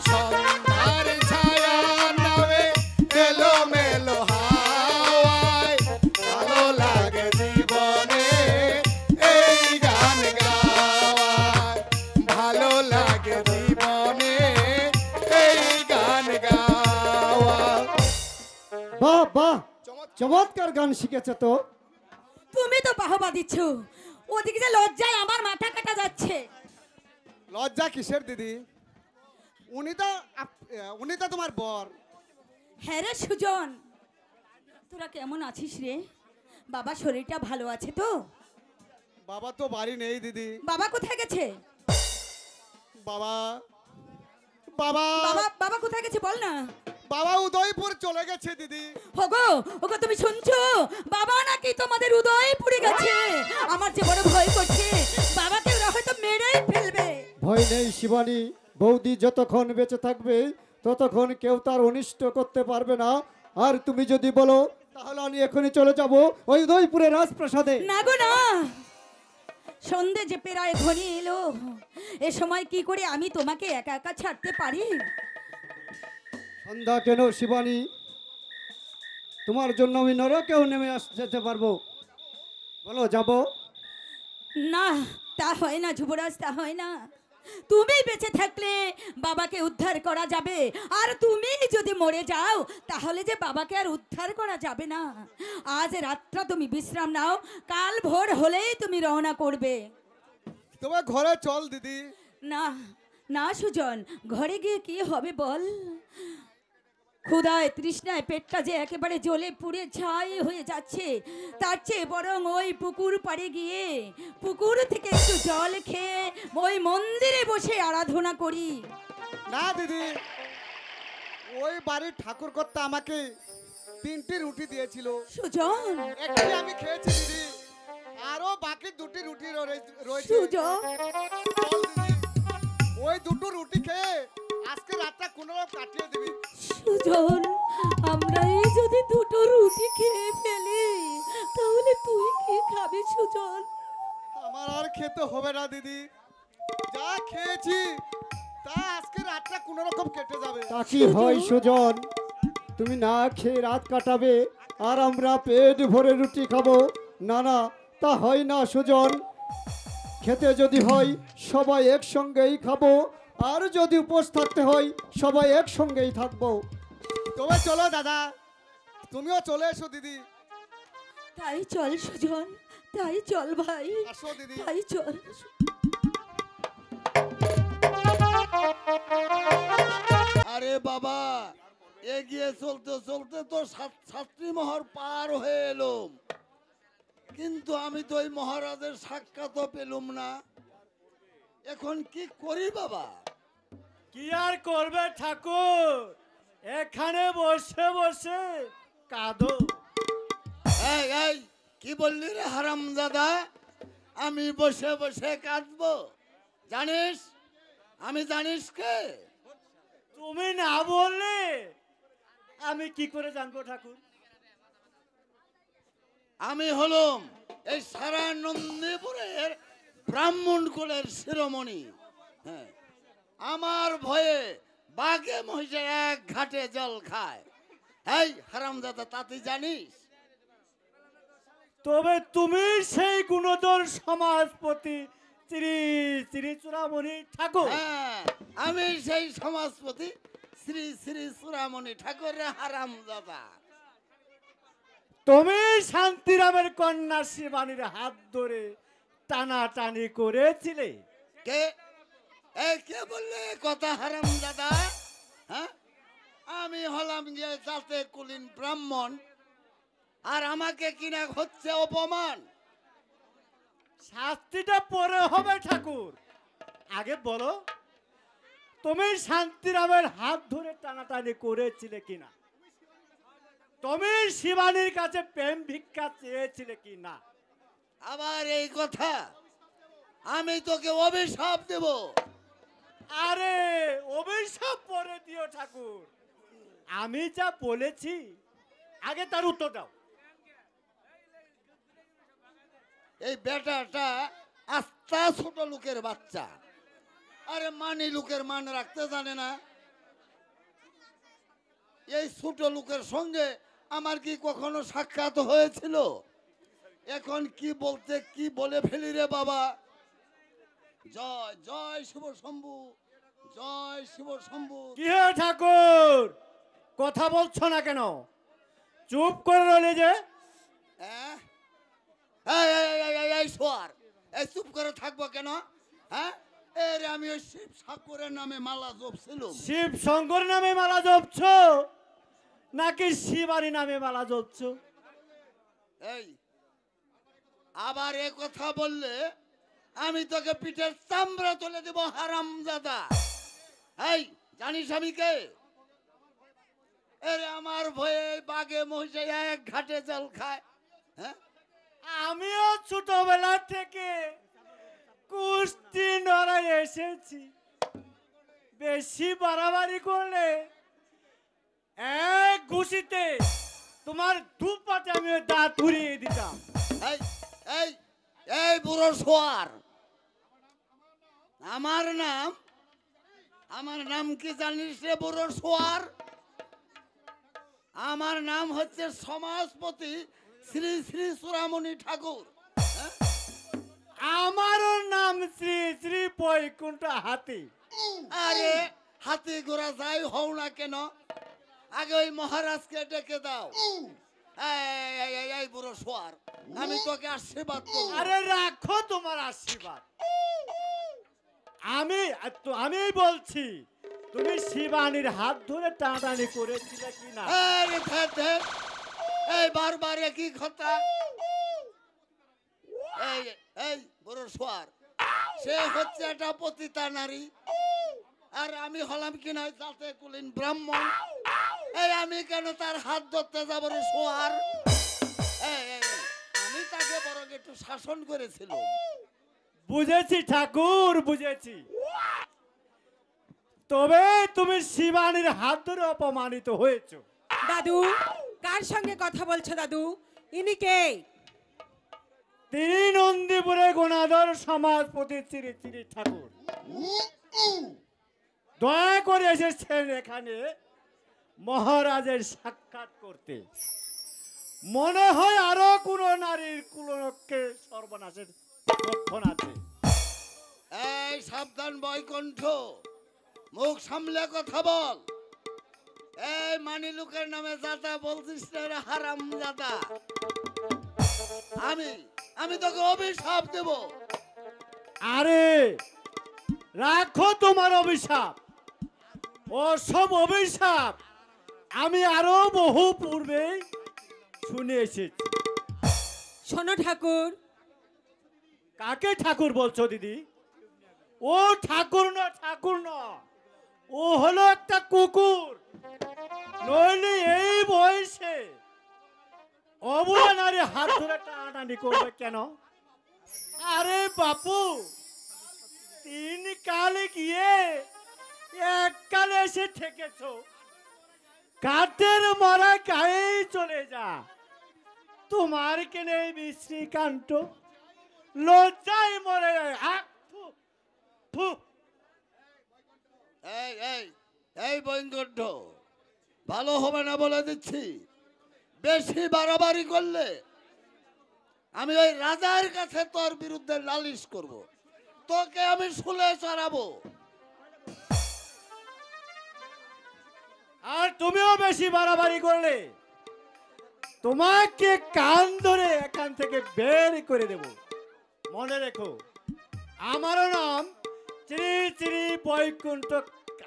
[SPEAKER 6] সন্ধ্যার ছায়া নামে এলো মেলো হাওয়ায়, ভালো লাগে জীবনে এই গান গাওয়া, ভালো লাগে জীবনে এই গান গাওয়া। বাহ বাহ, চমৎকার গান শিখেছে তো।
[SPEAKER 1] তুমি তো বাহবা দিচ্ছ, ওদিকে যে লজ্জায় আমার মাথা কাটা যাচ্ছে।
[SPEAKER 6] লজ্জা কিসের দিদি? উনি তো তোমার বর।
[SPEAKER 1] হ্যাঁ রে সুজন, তোরা কেমন আছিস রে? বাবা শরীরটা ভালো আছে তো?
[SPEAKER 6] বাবা তো বাড়ি নেই দিদি।
[SPEAKER 1] বাবা কোথায় গেছে?
[SPEAKER 6] বাবা বাবা
[SPEAKER 1] বাবা বাবা কোথায় গেছে বল না।
[SPEAKER 6] বাবা উদয়পুর চলে গেছে দিদি।
[SPEAKER 1] ওগো ওগো, তুমি শুনছো? বাবা নাকি তোমাদের উদয়পুরে গেছে। আমার যে বড় ভয় করছে, বাবাকে ওরা হয়তো মেরেই ফেলবে।
[SPEAKER 6] ভয় নেই শিবানী, বৌদি যতক্ষণ বেঁচে থাকবে ততক্ষণ কেউ তার অনিষ্ট করতে পারবে না। আর তুমি যদি বলো তাহলে আমি এখনই চলে যাব ওই উদয়পুরের রাজপ্রাসাদে।
[SPEAKER 1] না গো না, সন্ধে যে প্রায় ঘনিয়ে এলো, এ সময় কি করে আমি তোমাকে একা একা ছাড়তে পারি?
[SPEAKER 6] সন্ধ্যা কেন শিবানী, তোমার জন্য আমি নরকেও নেমে যেতে পারবো। বলো যাব?
[SPEAKER 1] না, তা হয় না যুবরাজ, তা হয় না। তুমি বেঁচে থাকলে বাবাকে উদ্ধার করা যাবে, আর তুমি যদি মরে যাও তাহলে যে বাবাকে আর উদ্ধার করা যাবে না। আজ রাতটা তুমি বিশ্রাম নাও, কাল ভোর হলেই তুমি রওনা করবে।
[SPEAKER 6] তোমার ঘরে চল দিদি।
[SPEAKER 1] না না সুজন, ঘরে গিয়ে কি হবে বল? ক্ষুধায় তৃষ্ণায় পেটটা যে একেবারে জ্বলে পুড়ে ছাই হয়ে যাচ্ছে। তার চেয়ে বরং ওই পুকুর পাড়ে গিয়ে পুকুর থেকে একটু জল খেয়ে ওই মন্দিরে বসে আরাধনা করি।
[SPEAKER 6] না দিদি, ওই বাড়ির ঠাকুর কর্তা আমাকে 3টি রুটি দিয়েছিল।
[SPEAKER 1] সুজন,
[SPEAKER 6] একটি আমি খেয়েছি দিদি, আরো বাকি 2টি রুটি রয়েছে।
[SPEAKER 1] সুজন,
[SPEAKER 6] চল দিদি, ওই 2টো রুটি খেয়ে আজকে রাতটা কোনোরকম কাটিয়ে দিবি।
[SPEAKER 1] সুজন, আমরা এই যদি 2টো রুটি খেয়ে ফেলি তাহলে তুই কি খাবি সুজন?
[SPEAKER 6] আমার আর খেতে হবে না দিদি, যা খেয়েছি তা আজকে রাতটা কোনোরকম কেটে যাবে। তা কি হয় সুজন, তুমি না খেয়ে রাত কাটাবে আর আমরা পেট ভরে রুটি খাবো? না না, তা হয় না সুজন। খেতে যদি হয় সবাই একসঙ্গেই খাবো, আর যদি উপোস থাকতে হয় সবাই একসঙ্গেই থাকবো। তবে চলো দাদা, তুমিও চলে এসো দিদি।
[SPEAKER 1] তাই চল সুজন, তাই চল ভাই,
[SPEAKER 6] আসো দিদি।
[SPEAKER 1] তাই চল।
[SPEAKER 8] আরে বাবা, এগিয়ে চলতে চলতে তো ছাত্রী মহর পার হয়ে এলাম, কিন্তু আমি তো ওই মহারাজের সাক্ষাৎও পেলুম না। এখন কি করি বাবা?
[SPEAKER 5] কি আর করবে ঠাকুর, এখানে বসে বসে কাঁদো।
[SPEAKER 8] এই এই কি বললি রে হারামজাদা? আমি বসে বসে কাঁদবো? জানিস আমি জানিস কে?
[SPEAKER 5] তুমি না বললে আমি কি করে জানবো ঠাকুর?
[SPEAKER 8] আমি হলাম এই সারা নন্দীপুরের ব্রাহ্মণ কুলের শিরোমণি। হ্যাঁ, আমার ভয়ে বাঘে মহিষে এক ঘাটে জল খায়। এই হারামজাদা, তা তুই জানিস?
[SPEAKER 5] তবে তুমি সেই গুণধর সমাজপতি শ্রী শ্রী চূড়ামণি ঠাকুর?
[SPEAKER 8] হ্যাঁ, আমি সেই সমাজপতি শ্রী শ্রী চূড়ামণি ঠাকুর রে হারামজাদা।
[SPEAKER 5] তুমি শান্তিরামের কন্যা শিবানীর হাত ধরে টানাটানি করেছিলে?
[SPEAKER 8] কে? এই কে বললে এ কথা হারামজাদা? হ্যাঁ, আমি হলাম যে জাতে কুলীন ব্রাহ্মণ, আর আমাকে কিনা হচ্ছে অপমান।
[SPEAKER 5] শাস্তিটা পরে হবে ঠাকুর, আগে বলো তুমি শান্তিরামের হাত ধরে টানাটানি করেছিলে কিনা? তুমি শিবানীর কাছে প্রেম ভিক্ষা চেয়েছিলে কিনা?
[SPEAKER 8] আবার এই কথা? আমি তোকে অভিশাপ দেব।
[SPEAKER 5] আরে অভিশাপ পরে দিও ঠাকুর, আমি যা বলেছি আগে তার উত্তর দাও।
[SPEAKER 8] এই বেটাটা আস্তা ছোট লোকের বাচ্চা, আরে মানি লোকের মান রাখতে জানে না। এই ছোট লোকের সঙ্গে আমার কি কখনো সাক্ষাৎ হয়েছিল? এখন কি বলতে কি বলে ফেলি রে বাবা। জয় জয় শিব শম্ভু, জয় শিব শম্ভু।
[SPEAKER 5] কি হে ঠাকুর, কথা বলছো না কেন? চুপ করে রইলে যে?
[SPEAKER 8] হ্যাঁ, এই এই এই এই এই সোয়ার, এই চুপ করে থাকবো কেন? হ্যাঁ, এর আমি ওই শিব ঠাকুরের নামে মালা জপছিলাম।
[SPEAKER 5] শিব শঙ্কর নামে মালা জপছো নাকি শিবানী নামে মালা জপছো?
[SPEAKER 8] এই আবার এ কথা বললে আমি তোকে পিঠের চামড়া তুলে দেব হারামজাদা। এই জানিস আমি কে? এরে আমার ভয়ে বাঘে মহিষে এক ঘাটে জল খায়। হ্যাঁ,
[SPEAKER 5] আমিও ছোটবেলা থেকে কুস্তি লড়াই এসেছি, বেশি বাড়াবাড়ি করলে এক ঘুষিতে তোমার দুপাটে আমি দাঁত উড়িয়ে দিতাম।
[SPEAKER 8] এই এই এই বুড়ো সোয়ার, আমার নাম কি জানিস রে বুড়ো সোয়ার? আমার নাম হচ্ছে সমাজপতি শ্রী শ্রী চূড়ামণি ঠাকুর। হ্যাঁ?
[SPEAKER 5] আমারও নাম শ্রী শ্রী বৈকুণ্ঠ হাতি।
[SPEAKER 8] আরে হাতি ঘোড়া যাই হও না কেন, আগে ওই মহারাজকে ডেকে দাও। এই বুড়ো সোয়ার, আমি তোকে আশীর্বাদ করব।
[SPEAKER 5] আরে রাখো তোমার আশীর্বাদ, আমি বলছি তুমি শিবানীর হাত ধরে টানাটানি করেছিলে কিনা?
[SPEAKER 8] আরে ধ্যাৎ, এই বারবার একই কথা। এই এই বুড়ো সোয়ার, সে হচ্ছে একটা পতিতা নারী, আর আমি হলাম কিনা জাতে কুলীন ব্রাহ্মণ। এই আমি কেন তার হাত ধরতে যাবো রে সোয়ার? আমি তাকে বরং একটু শাসন করেছিলাম।
[SPEAKER 5] বুঝেছি ঠাকুর, বুঝেছি। তবে তুমি শিবানীর হাত ধরে অপমানিত হয়েছো।
[SPEAKER 1] দাদু, কার সঙ্গে কথা বলছো দাদু? ইনি কে?
[SPEAKER 5] তিনি নন্দীপুরে গুণাধর সমাজপতি শ্রী শ্রী ঠাকুর। দয়া করে এসেছেন এখানে মহারাজের সাক্ষাৎ করতে। মনে হয় আরো কোন নারীর কুলরক্ষে সর্বনাশের লক্ষণ আছে।
[SPEAKER 8] এই সাবধান বৈকুণ্ঠ, মুখ সামলে কথা বল। এই মানি লোকের নামে যাতা বলছিস রে হারামজাদা। আমি তোকে অভিশাপ দেব।
[SPEAKER 5] আরে
[SPEAKER 6] রাখো তোমার অভিশাপ। ও সব অভিশাপ আমি আরো বহু পূর্বে শুনে এসেছি।
[SPEAKER 1] শোনো ঠাকুর,
[SPEAKER 6] কাকে ঠাকুর বলছো দিদি? ও ঠাকুর না, ঠাকুর না, ও হলো একটা কুকুর। নইলে এই বয়সে অবলা নারী হাত ধরে টানাটানি করবে কেন? আরে বাপু, 3 কালে গিয়ে 1 কালে এসে ঠেকেছো। কাঠের মারা গায়ে চলে যা। তোমার কেনে এই বিশ্রী কাণ্ড, লজ্জায় মরে যায়। ফু, ফু।
[SPEAKER 8] এই এই এই বৈঙ্কণ্ঠ, ভালো হবে না বলে দিচ্ছি। বেশি বাড়াবাড়ি করলে আমি ওই রাজার কাছে তোর বিরুদ্ধে নালিশ করব, তোকে আমি শুলে চড়াবো।
[SPEAKER 6] আর তুমিও বেশি বাড়াবাড়ি করলে তোমাকে কান ধরে এখান থেকে বের করে দেব। মনে রেখো, আমারও নাম শ্রী শ্রী বৈকুণ্ঠ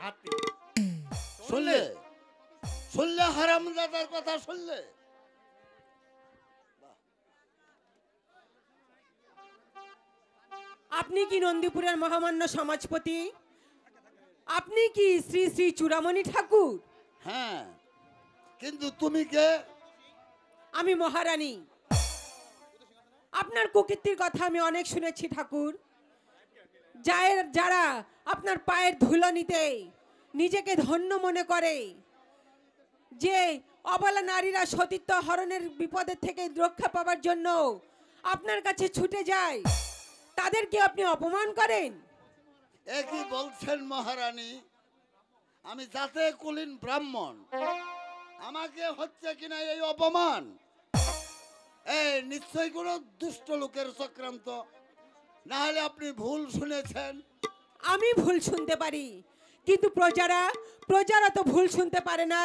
[SPEAKER 6] হাতি।
[SPEAKER 8] শুনলে শুনলে হারামজাদার কথা শুনলে?
[SPEAKER 1] আপনি কি নন্দীপুরের মহামান্য সমাজপতি? আপনি কি শ্রী শ্রী চূড়ামণি ঠাকুর?
[SPEAKER 8] হ্যাঁ, কিন্তু তুমি কে?
[SPEAKER 1] আমি মহারানী। আপনার কুকীর্তির কথা আমি অনেক শুনেছি ঠাকুর। যারা আপনার পায়ের ধুলো নিতে নিজেকে ধন্য মনে করে, যে অবলা নারীরা সতীত্ব হরণের বিপদের থেকে রক্ষা পাওয়ার জন্য আপনার কাছে ছুটে যায়, তাদেরকে আপনি অপমান করেন।
[SPEAKER 8] এ কি বলছেন মহারানী? আমি জাতে কুলীন ব্রাহ্মণ, আমাকে হচ্ছে কিনা এই অপমান? এই নিশ্চয়ই কোনো দুষ্ট লোকের চক্রান্ত, না হলে আপনি ভুল শুনেছেন।
[SPEAKER 1] আমি ভুল শুনতে পারি, কিন্তু প্রজারা তো ভুল শুনতে পারে না।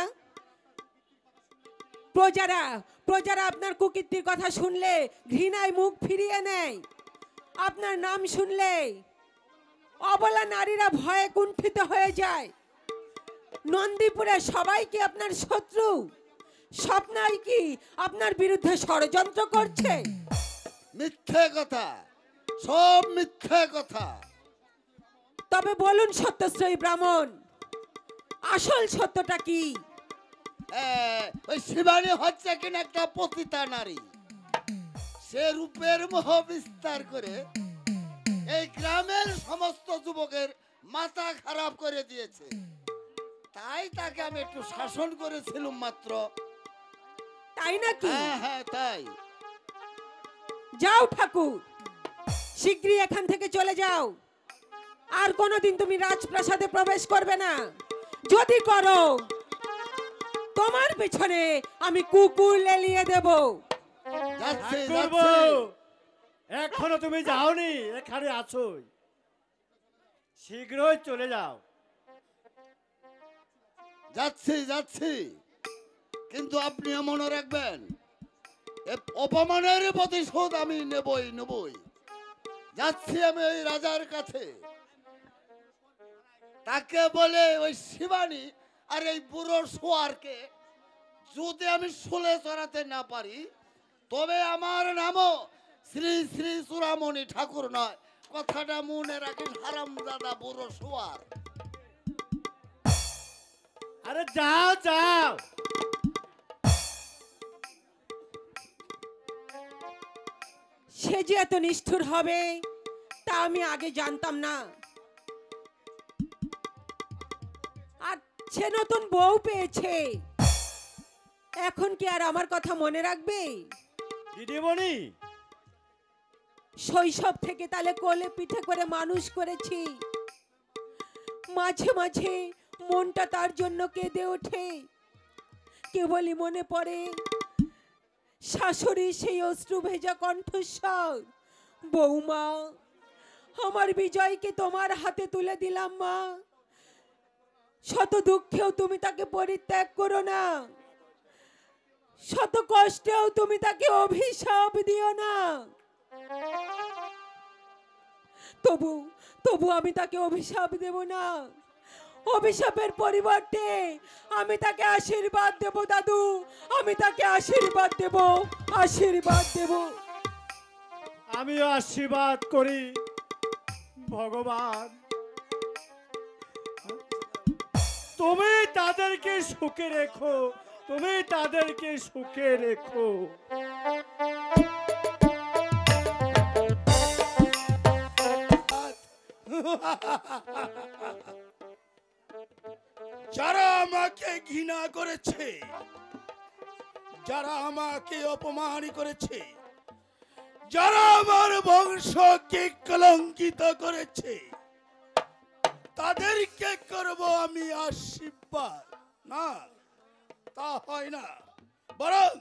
[SPEAKER 1] প্রজারা আপনার কুকীর্তির কথা শুনলে ঘৃণায় মুখ ফিরিয়ে নেয়। আপনার নাম শুনলে অবলা নারীরা ভয়ে কুণ্ঠিত হয়ে যায়। নন্দীপুরে সবাই কি আপনার শত্রু? স্বপ্নাই কি আপনার বিরুদ্ধে ষড়যন্ত্র করছে?
[SPEAKER 8] মিথ্যে কথা, সব মিথ্যে কথা।
[SPEAKER 1] তবে বলুন সত্যশ্রয়ী ব্রাহ্মণ, আসল সত্যটা কি?
[SPEAKER 8] ওই শিবানী হচ্ছে কিনা একটা পতিতা নারী। সে রূপের মোহ বিস্তার করে এই গ্রামের সমস্ত যুবকের মাথা খারাপ করে দিয়েছে। তাই তাকে আমি একটু শাসন করেছিলাম মাত্র।
[SPEAKER 1] তাই নাকি?
[SPEAKER 8] হ্যাঁ হ্যাঁ তাই।
[SPEAKER 1] যাও ঠাকুর, শীঘ্রই এখান থেকে চলে যাও। আর কোনোদিন তুমি রাজপ্রাসাদে প্রবেশ করবে না। যদি করো, তোমার পিছনে আমি কুকুর লেলিয়ে দেব।
[SPEAKER 8] যাচ্ছি
[SPEAKER 6] করবো।
[SPEAKER 8] যাচ্ছি।
[SPEAKER 6] এখনো তুমি যাওনি, এখানে আছোই। শীঘ্রই চলে যাও।
[SPEAKER 8] যাচ্ছি যাচ্ছি, কিন্তু আপনিও মনে রাখবেন, এ অপমানের প্রতিশোধ আমি নেবই। যাচ্ছি আমি ওই রাজার কাছে। তাকে বলে ওই শিবানী আর এই বুড়ো সোয়ারকে যদি আমি শুলে চড়াতে না পারি, তবে আমার নামও শ্রী শ্রী চূড়ামণি ঠাকুর নয়। কথাটা মনে রাখিস হারামজাদা বুড়ো সোয়ার।
[SPEAKER 6] আরে যাও যাও।
[SPEAKER 1] সে যে এত নিষ্ঠুর হবে তা আমি আগে জানতাম না। আর সে নতুন বউ পেয়েছে, এখন কি আর আমার কথা মনে রাখবে?
[SPEAKER 6] দিদিমণি,
[SPEAKER 1] শৈশব থেকে তালে কোলে পিঠে করে মানুষ করেছি। মাঝে মাঝে মনটা তার জন্য কেঁদে ওঠে। কেবলই মনে পড়ে শাশুড়ি সেই অশ্রু ভেজা কণ্ঠস্বর, বৌমা আমার বিজয়কে তোমার হাতে তুলে দিলাম মা, শত দুঃখেও তুমি তাকে পরিত্যাগ করো না, শত কষ্টেও তুমি তাকে অভিশাপ দিও না।
[SPEAKER 9] তবু তবু আমি তাকে অভিশাপ দেব না। অভিশাপের পরিবর্তে আমি তাকে আশীর্বাদ দেব দাদু, আমি তাকে আশীর্বাদ দেব, আশীর্বাদ দেব।
[SPEAKER 5] আমিও আশীর্বাদ করি ভগবান, তুমি তাদেরকে সুখে রেখো, তুমি তাদেরকে সুখে রেখো।
[SPEAKER 3] যারা আমাকে ঘৃণা করেছে, যারা আমাকে অপমান করেছে, যারা আমার বংশকে কলঙ্কিত করেছে, তাদেরকে করব আমি আশীর্বাদ। না, তা হয় না, বরং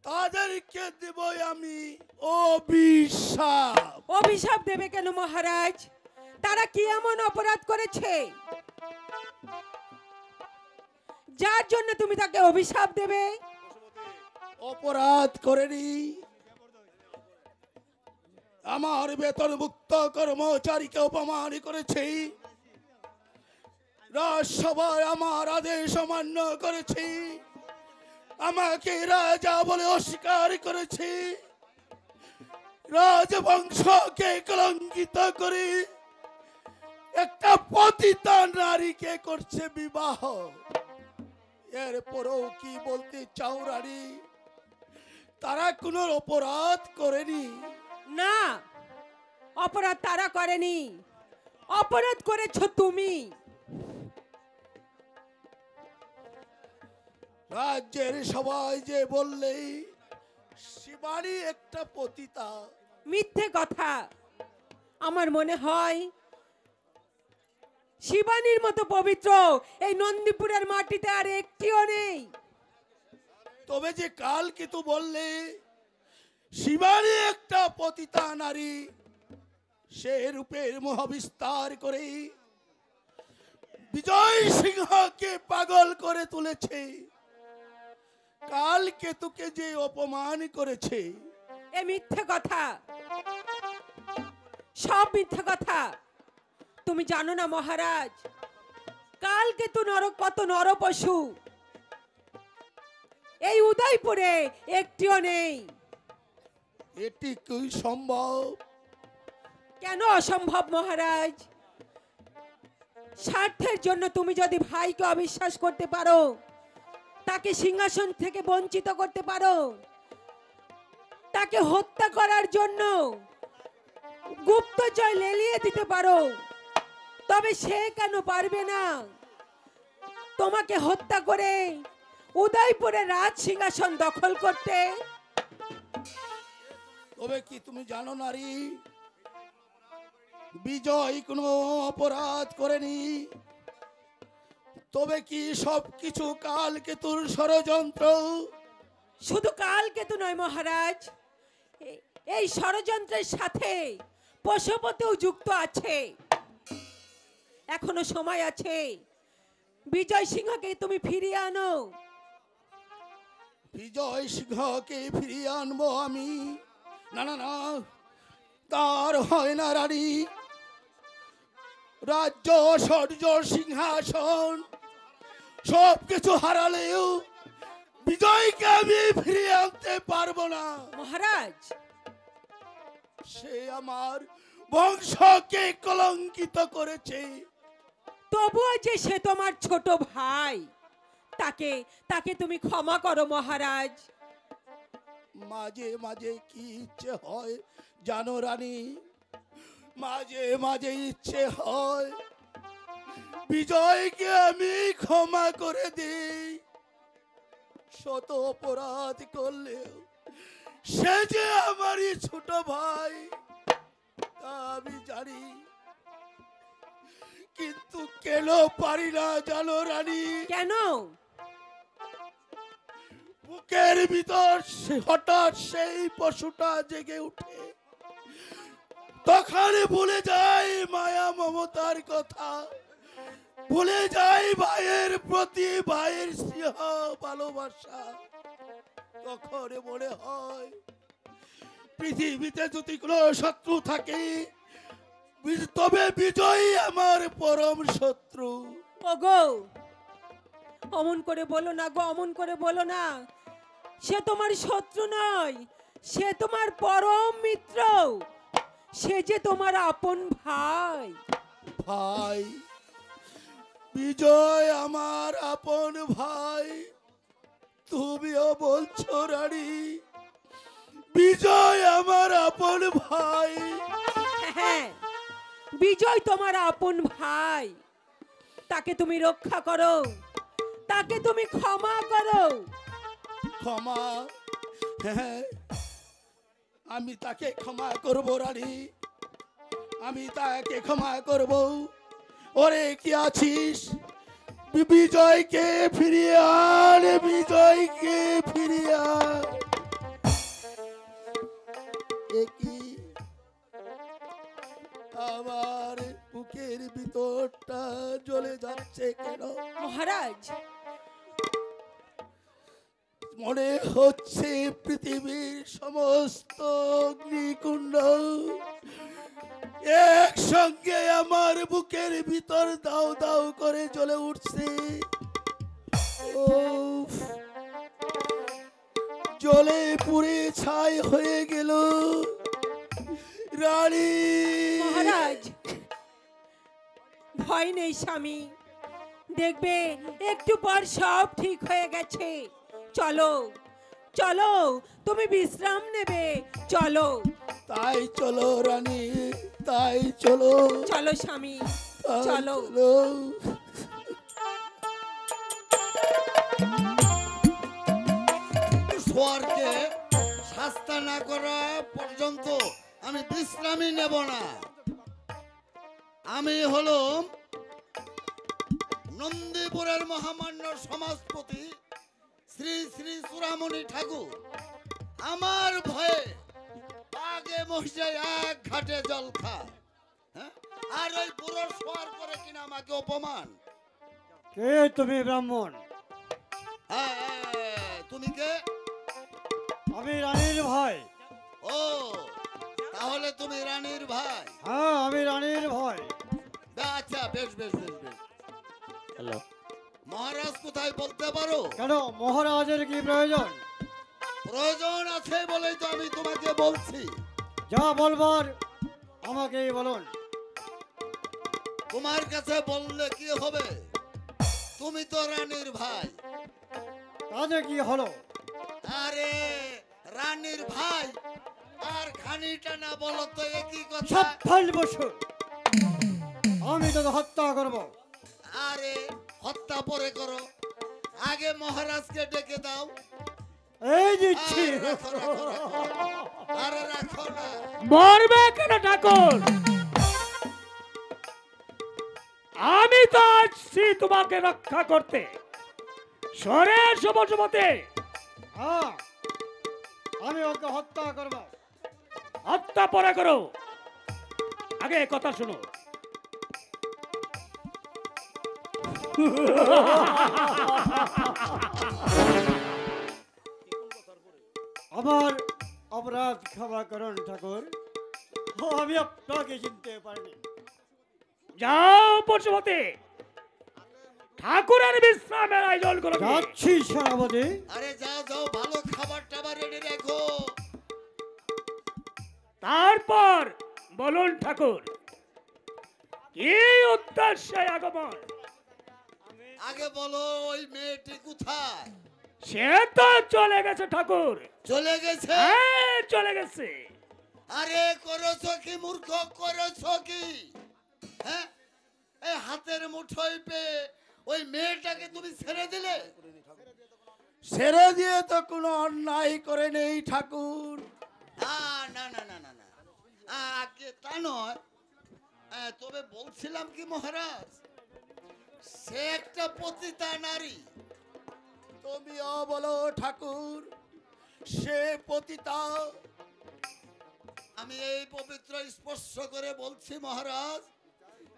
[SPEAKER 3] তাদেরকে দেব আমি অভিশাপ।
[SPEAKER 9] অভিশাপ দেবে কেন মহারাজ? তারা কি এমন অপরাধ করেছে যার জন্য তুমি তাকে অভিশাপ দেবে?
[SPEAKER 3] অপরাধ করেনি, আমার বেতনভুক্ত কর্মচারীকে অপমান করেছে, রাজসভায় আমার আদেশ অমান্য করেছে, আমাকে রাজা বলে অস্বীকার করেছে, রাজবংশকে কলঙ্কিত করে একটা পতিতা নারীকে করছে বিবাহ। এরপরও কি বলতে চাও রানী, তারা কোনো অপরাধ করেনি?
[SPEAKER 9] না, অপরাধ তারা করেনি, অপরাধ করেছো তুমি।
[SPEAKER 3] রাজ্যের সবাই যে বললে শিবানী একটা পতিতা,
[SPEAKER 9] মিথ্যে কথা। আমার মনে হয় শিবানীর মতো পবিত্র এই নন্দীপুরের মাটিতে আর একটিও নেই।
[SPEAKER 3] তবে যে কালকে তো বললে শিবানী একটা পতিতা নারী, সে রূপের মোহ বিস্তার করে বিজয় সিংহকে পাগল করে তুলেছে, কালকে তোকে যে অপমান করেছে।
[SPEAKER 9] এ মিথ্যে কথা, সব মিথ্যে কথা। তুমি জানো না মহারাজ, কালকে তো কত নরপশু এই উদয়পুরে একটিও নেই।
[SPEAKER 3] এটি কি সম্ভব?
[SPEAKER 9] কেন অসম্ভব মহারাজ? স্বার্থের জন্য তুমি যদি ভাইকে অবিশ্বাস করতে পারো, তাকে সিংহাসন থেকে বঞ্চিত করতে পারো, তাকে হত্যা করার জন্য গুপ্তচর লেলিয়ে দিতে পারো, তবে সে কেন পারবে না তোমাকে হত্যা করে উদয়পুরের রাজ সিংহাসন দখল করতে?
[SPEAKER 3] তবে কি তুমি জানো নারী, বিজয় কোনো অপরাধ করেনি? তবে কি সবকিছু কালকেতুর ষড়যন্ত্র?
[SPEAKER 9] শুধু কালকেতু নয় মহারাজ, এই ষড়যন্ত্রের সাথে পশুপতিও যুক্ত আছে। এখনো সময় আছে, বিজয় সিংহকে তুমি ফিরিয়ে আনো।
[SPEAKER 3] বিজয় সিংহকে ফিরিয়ে আনবো আমি? না না না, তার হয় না রানী। রাজ্য, শৌর্য, সিংহাসন সবকিছু হারালেও বিজয়কে আমি ফিরিয়ে আনতে পারবো না
[SPEAKER 9] মহারাজ।
[SPEAKER 3] সে আমার বংশকে কলঙ্কিত করেছে।
[SPEAKER 9] তবুও যে সে তোমার ছোট ভাই, তাকে তাকে তুমি ক্ষমা করো মহারাজ।
[SPEAKER 3] মাঝে মাঝে কি ইচ্ছে হয় জানো রানী, মাঝে মাঝে ইচ্ছে হয় বিজয়কে আমি ক্ষমা করে দিই। শত অপরাধ করলেও সে যে আমারই ছোট ভাই তা আমি জানি, কিন্তু কেন পারি না জানো রানী?
[SPEAKER 9] কেন?
[SPEAKER 3] বুকের ভিতর হঠাৎ সেই পশুটা জেগে উঠে, তখন ভুলে যাই মায়া মমতার কথা, ভুলে যাই ভাইয়ের প্রতি ভাইয়ের স্নেহ ভালোবাসা। তখন মনে হয় পৃথিবীতে যদি কোনো শত্রু থাকে তবে বিজয় আমার পরম শত্রু।
[SPEAKER 9] ওগো অমন করে বলো না গো, অমন করে বলো না। সে তোমার শত্রু নয়, সে তোমার পরম মিত্র, সে যে তোমার আপন ভাই।
[SPEAKER 3] ভাই, বিজয় আমার আপন ভাই, তুমিও বলছো রানী বিজয় আমার আপন ভাই?
[SPEAKER 9] হ্যাঁ, বিজয় তোমার আপন ভাই। তাকে তুমি রক্ষা করো, তাকে তুমি ক্ষমা করো।
[SPEAKER 3] ক্ষমা? হ্যাঁ, আমি তাকে ক্ষমা করব রানী, আমি তাকে ক্ষমা করব। ওরে কি আছিস, বিজয়কে ফিরিয়ে আন, বিজয়কে ফিরিয়ে আন। কি আমার বুকের ভিতরটা জ্বলে যাচ্ছে কেন
[SPEAKER 9] মহারাজ?
[SPEAKER 3] মনে হচ্ছে পৃথিবীর সমস্ত অগ্নিকুণ্ড একসঙ্গে আমার বুকের ভিতর দাও দাও করে জ্বলে উঠছে। উফ, জ্বলে পুড়ে ছাই হয়ে গেল রানী।
[SPEAKER 9] মহারাজ ভয় নেই স্বামী, দেখবে একটু পর সব ঠিক হয়ে গেছে। চলো চলো, তুমি বিশ্রাম নেবে, চলো।
[SPEAKER 3] তাই চলো রানী, তাই চলো,
[SPEAKER 9] চলো স্বামী,
[SPEAKER 3] তাই
[SPEAKER 9] চলো।
[SPEAKER 3] চলো।
[SPEAKER 8] সোয়ারকে শাস্তা না করা পর্যন্ত আমি বিশ্রামই নেব না। আমি হলাম নন্দীপুরের মহামান্য সমাজপতি শ্রী শ্রী চূড়ামণি ঠাকুর। আমার ভয়ে আগে মহিষে এক ঘাটে জল খায়, হ্যাঁ? আর ওই বুড়ো সোয়ার করে কিনা আমাকে অপমান।
[SPEAKER 6] কে তুমি ব্রাহ্মণ?
[SPEAKER 8] তুমি কে?
[SPEAKER 6] আমি রানীর ভাই।
[SPEAKER 8] ও, তাহলে তুমি রানীর ভাই?
[SPEAKER 6] হ্যাঁ, আমি রানীর ভাই।
[SPEAKER 8] আচ্ছা, বেশ বেশ বেশ বেশ। হ্যালো, মহারাজ কোথায় বলতে পারো?
[SPEAKER 6] কেন, মহারাজের কি প্রয়োজন?
[SPEAKER 8] প্রয়োজন আছে বলেই তো আমি তোমাকে বলছি।
[SPEAKER 6] যা বলবার আমাকেই বলুন।
[SPEAKER 8] তোমার কাছে বললে কি হবে? তুমি তো রানীর ভাই।
[SPEAKER 6] তাতে কি হলো?
[SPEAKER 8] আরে রানীর ভাই আর খানিটা না বলো তো একই কথা।
[SPEAKER 6] সাবধান বসু, আমি তোকে হত্যা করব।
[SPEAKER 8] আরে হত্যা পরে করো, আগে মহারাজকে ডেকে দাও।
[SPEAKER 6] এই দিচ্ছি।
[SPEAKER 8] আরে রাখো না।
[SPEAKER 5] মরবে কেন ঠাকুর? আমি তো আসছি তোমাকে রক্ষা করতে। সরে সমতে
[SPEAKER 6] হ্যাঁ, আমি ওকে হত্যা করব।
[SPEAKER 5] হত্যা পরে করো, আগে কথা শোনো।
[SPEAKER 6] আমার অপরাধ ক্ষমা করুন ঠাকুর, আমি আপনাকে চিনতে পারিনি।
[SPEAKER 5] যাও পশুপতি, ঠাকুরের বিশ্রামের আয়োজন করো।
[SPEAKER 6] যাচ্ছি সেনাপতি।
[SPEAKER 8] আরে যাও যাও, ভালো খাবার টাবার রেডি রেখো।
[SPEAKER 5] তারপর বলুন ঠাকুর, কি উদ্দেশ্যে আগমন?
[SPEAKER 8] আগে বলো ওই মেয়েটি কোথায়?
[SPEAKER 5] সে তো চলে গেছে ঠাকুর।
[SPEAKER 8] চলে গেছে?
[SPEAKER 5] হ্যাঁ, চলে গেছে।
[SPEAKER 8] আরে করেছো কি মূর্খ, করেছো কি? হ্যাঁ, এই হাতের মুঠোয় পেয়ে ওই মেয়েটাকে তুমি ছেড়ে দিলে?
[SPEAKER 3] ছেড়ে দিয়ে তো কোনো অন্যায় করে নেই ঠাকুর।
[SPEAKER 8] না না না না না না, আগে তা নয়। তবে বলছিলাম কি মহারাজ, সে একটা পতিতা নারী।
[SPEAKER 3] তুমিও বলো ঠাকুর, সে পতিতা।
[SPEAKER 8] আমি এই পবিত্র স্পর্শ করে বলছি মহারাজ,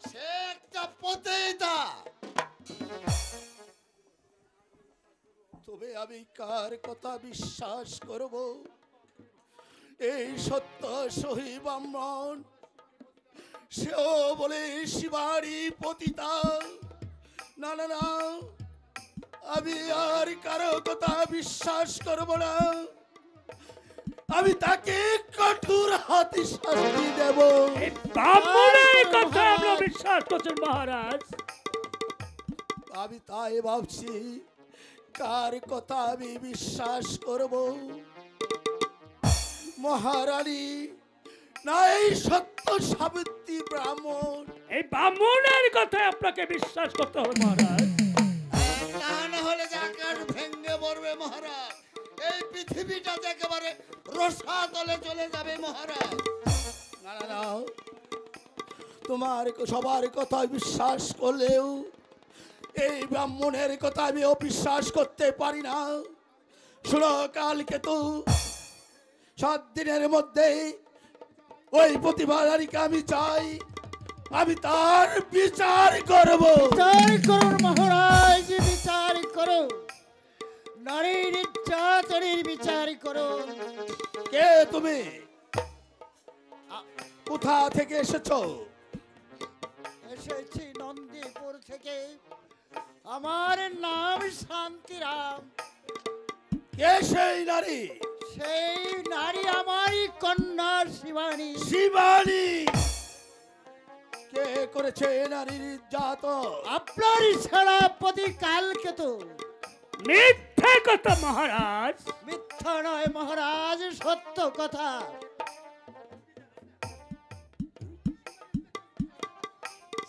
[SPEAKER 8] সে একটা পতিতা।
[SPEAKER 3] তবে আমি কার কথা বিশ্বাস করব? এই সত্য সহি ব্রাহ্মণ, সেও বলে শিবারই পতিতা। না না না, আমি আর কারো কথা বিশ্বাস করব না। আমি তাকে কঠোর হাতে শাস্তি দেব।
[SPEAKER 5] ব্রাহ্মণের কথা আমরা বিশ্বাস করছেন মহারাজ?
[SPEAKER 3] আমি তাই ভাবছি, কার কথা আমি বিশ্বাস করব? মহারানী না এই সত্য সাবিত্রী ব্রাহ্মণ?
[SPEAKER 5] এই ব্রাহ্মণের কথা আপনাকে বিশ্বাস করতে হবে মহারাজ।
[SPEAKER 8] তা না হলে জাকার ভেঙে পড়বে মহারাজ। এই পৃথিবীটা একেবারে রসাতলে চলে যাবে মহারাজ।
[SPEAKER 3] না না না, তোমার সবার কথা বিশ্বাস করলেও এই ব্রাহ্মণের কথা আমি অবিশ্বাস করতে পারি না। শোনো, কালকে তো 7 দিনের মধ্যে ওই প্রতিভাধারীকে আমি চাই, আমি তার বিচার করব।
[SPEAKER 6] বিচার করুন মহারাজ, বিচার করুন, নারী নির্যাতনের বিচার করুন।
[SPEAKER 3] কে তুমি? কোথা থেকে এসেছো?
[SPEAKER 6] এসেছি নন্দীপুর থেকে। আমার নাম শান্তিরাম।
[SPEAKER 3] কে সেই নারী?
[SPEAKER 6] সেই নারী আমারই কন্যা শিবানী।
[SPEAKER 3] শিবানী? কে করেছে নারীর নির্যাতন?
[SPEAKER 6] আপনার সেনাপতি কালকেতু।
[SPEAKER 5] মিথ্যে কথা মহারাজ।
[SPEAKER 6] মিথ্যা নয় মহারাজ, সত্য কথা।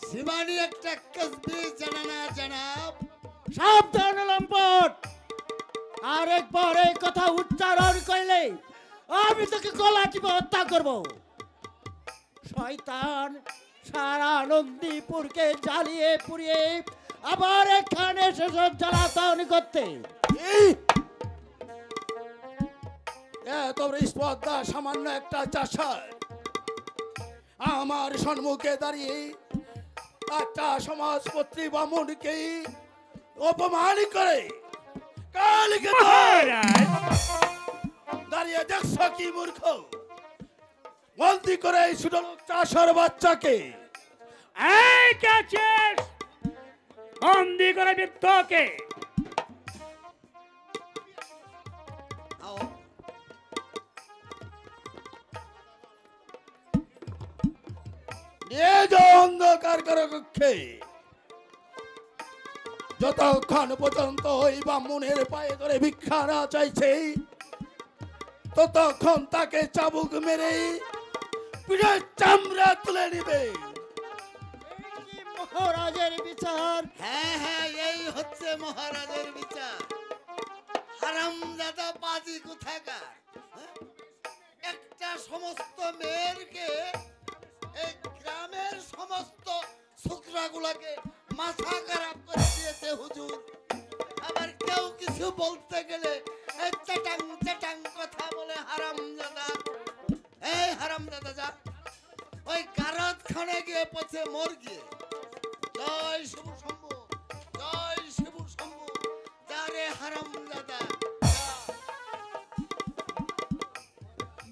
[SPEAKER 8] শিবানী একটা কসবি জানা না জানাব।
[SPEAKER 6] সাবধান লম্পট, আরেকবার এই কথা উচ্চারণ করলে আমি তোকে গলা টিপে হত্যা করব। শয়তান, সারা নন্দীপুরকে জ্বালিয়ে পুড়িয়ে আবার এখানে এসেছ জ্বালাতন করতে।
[SPEAKER 3] এত স্পর্ধা সামান্য একটা চাষার আমার সম্মুখে দাঁড়িয়ে একটা সমাজপত্রী ব্রাহ্মণকে অপমান করে কালকে দাঁড়িয়ে দেখছ কি মূর্খ? বন্দি করে এই ছোট লোক চাষার বাচ্চাকে
[SPEAKER 5] এই কাছের বন্দি করে বৃদ্ধকে।
[SPEAKER 3] নিয়ে যাও অন্ধকার কক্ষে। যতক্ষণ পর্যন্ত ওই ব্রাহ্মণের পায়ে ধরে ভিক্ষা না চাইছে, ততক্ষণ তাকে চাবুক মেরে পিঠের চামড়া তুলে নিবে।
[SPEAKER 6] মহারাজের বিচার।
[SPEAKER 8] হ্যাঁ হ্যাঁ, এই হচ্ছে মহারাজের বিচার। হারামজাদা পাজি কোথাকার, হ্যাঁ? একটা সমস্ত মেয়েরকে, এই গ্রামের সমস্ত ছোকরাগুলাকে মাথা খারাপ করে দিয়েছে হুজুর। আবার কেউ কিছু বলতে গেলে এই চেটাং চেটাং কথা বলে হারামজাদা। এই হারামজাদা যা, ওই গারদ খানে গিয়ে পছে মর গিয়ে। জয় শিবু শম্ভু, জয় শিবু শম্ভু, যা রে হারামজাদা যা।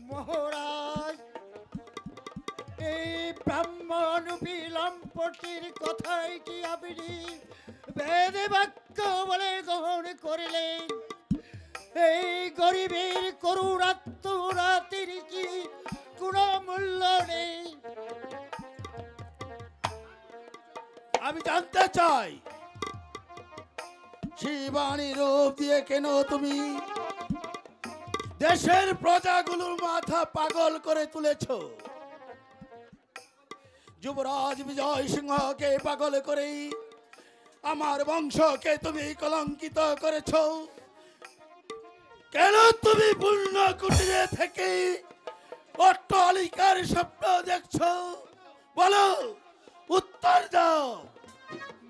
[SPEAKER 6] মহারাজ, এই ব্রাহ্মণ বিলম্পটির কথাই কি আপনি বেদে বাক্য বলে গ্রহণ করিলেন? এই গরিবের করুণাত্মরাতির কি কোনো মূল্য নেই?
[SPEAKER 3] আমি জানতে চাই, শিবানী রূপ দিয়ে কেন তুমি দেশের প্রজাগুলোর মাথা পাগল করে তুলেছ? যুবরাজ বিজয় সিংহকে পাগল করে আমার বংশকে তুমি কলঙ্কিত করেছ। কেন তুমি পূর্ণ কুটিরে থেকে অট্টালিকার স্বপ্ন দেখছো? বলো, উত্তর দাও।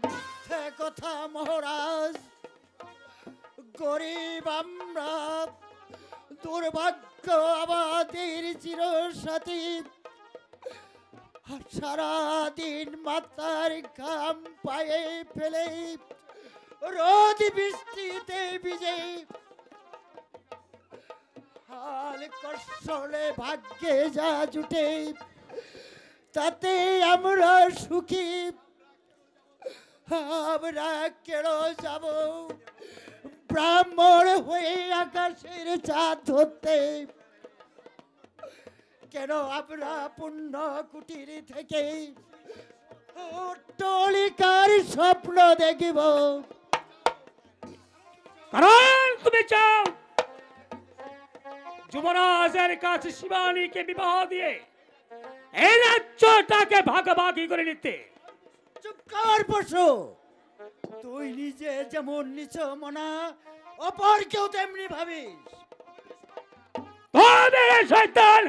[SPEAKER 6] মিথ্যে কথা মহারাজ। গরিব আমরা, দুর্ভাগ্য আমাদের চিরসাথী। সারাদিন মাথার ঘাম পায়ে ফেলে রোদ বৃষ্টিতে ভিজে হাল কষ্টে ভাগ্যে যা জুটে তাতে আমরা সুখী। আমরা কেন যাব ব্রাহ্মণ হয়ে আকাশের চাঁদ ধরতে? কেন আমরা পুণ্য কুটির থেকে অট্টালিকার স্বপ্ন দেখিব?
[SPEAKER 5] কারণ তুমি চাও যুবরাজের কাছে শিবানীকে বিবাহ দিয়ে এই রাজ্যটাকে ভাগাভাগি করে নিতে।
[SPEAKER 6] চুপ কর পশু, তুই নিজে যেমন নিচ মনা অপর কেউ তেমনি ভাবিস।
[SPEAKER 5] তবে রে শয়তান,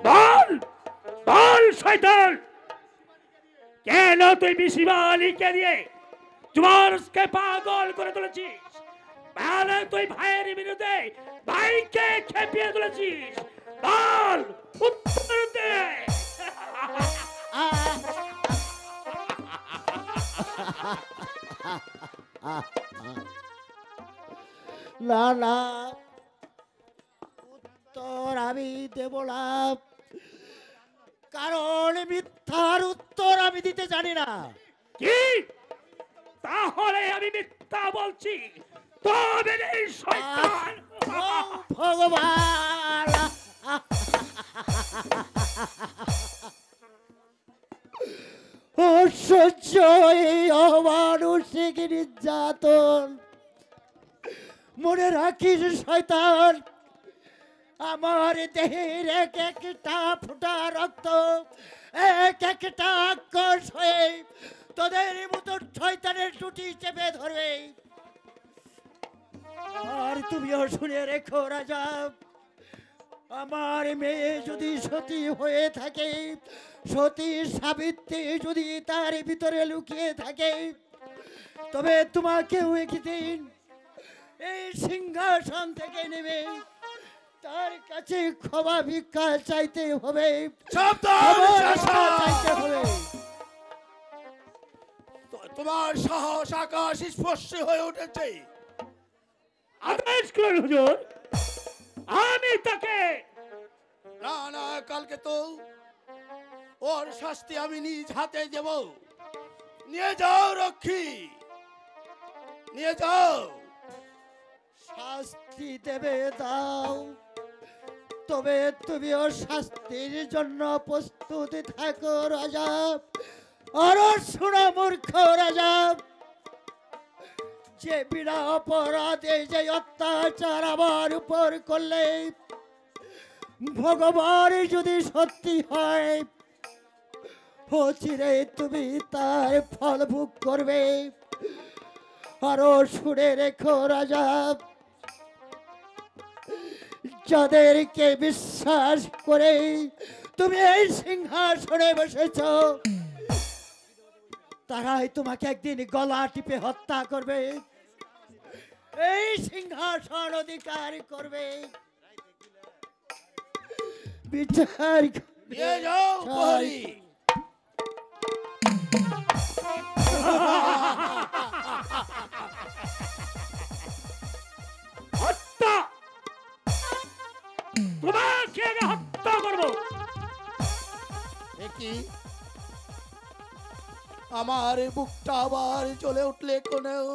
[SPEAKER 5] বল বল শয়তান, কেন তুই শিবানীকে দিয়ে যুবরাজকে পাগল করে তুলেছিস? তাহলে তুই ভাইয়ের বিরুদ্ধে ভাইকে খেপিয়ে তুলেছিস। বল, উত্তর দে।
[SPEAKER 6] না না, উত্তর আমি দেব না, কারণ মিথ্যার উত্তর আমি দিতে জানি না।
[SPEAKER 5] কি? তাহলে আমি মিথ্যা বলছি? তবে এই শয়তান,
[SPEAKER 6] ভগবান, অসহ্য এই অমানুষিক নির্যাতন। মনে রাখিস শয়তান, আমার দেহের এক একটা ফোঁটা রক্ত, এক একটা আক্রোশ হয়ে তোদের মতো শয়তানের টুটি চেপে ধরবে। আর তুমিও শুনে রেখো রাজা, আমার মেয়ে যদি সতী হয়ে থাকে, সতী সাবিত্রী যদি তার ভিতরে লুকিয়ে থাকে, তবে তোমাকেও একদিন এই সিংহাসন থেকে নেবে তার কাছে ক্ষমা ভিক্ষা চাইতে হবে। চাইতে হবে।
[SPEAKER 3] তোমার সাহস আকাশ স্পর্শ হয়ে উঠেছে।
[SPEAKER 5] আদেশ করুন হুজুর, আমি তাকে।
[SPEAKER 3] না না, কালকে তো ওর শাস্তি আমি নিজ হাতে দেব। নিয়ে যাও রক্ষী, নিয়ে যাও।
[SPEAKER 6] শাস্তি দেবে দাও, তবে তুমিও শাস্তির জন্য প্রস্তুত থাকো রাজা। আর শোনো মূর্খ রাজা, যে বিনা অপরাধে যে অত্যাচার আমার উপর করলে, ভগবান যদি সত্যি হয়, অচিরে তুমি তার ফল ভোগ করবে। আরো শুনে রেখো রাজা, যাদেরকে বিশ্বাস করে তুমি এই সিংহাসনে বসেছ, তারাই তোমাকে একদিন গলা টিপে হত্যা করবে, এই সিংহাসন অধিকার করবে। বিচার
[SPEAKER 3] নিয়ে যাও প্রহরী।
[SPEAKER 5] হত্যা, তোমাকে আগে হত্যা করবো।
[SPEAKER 3] কি আমার বুকটা আবার জ্বলে উঠলে কোনেও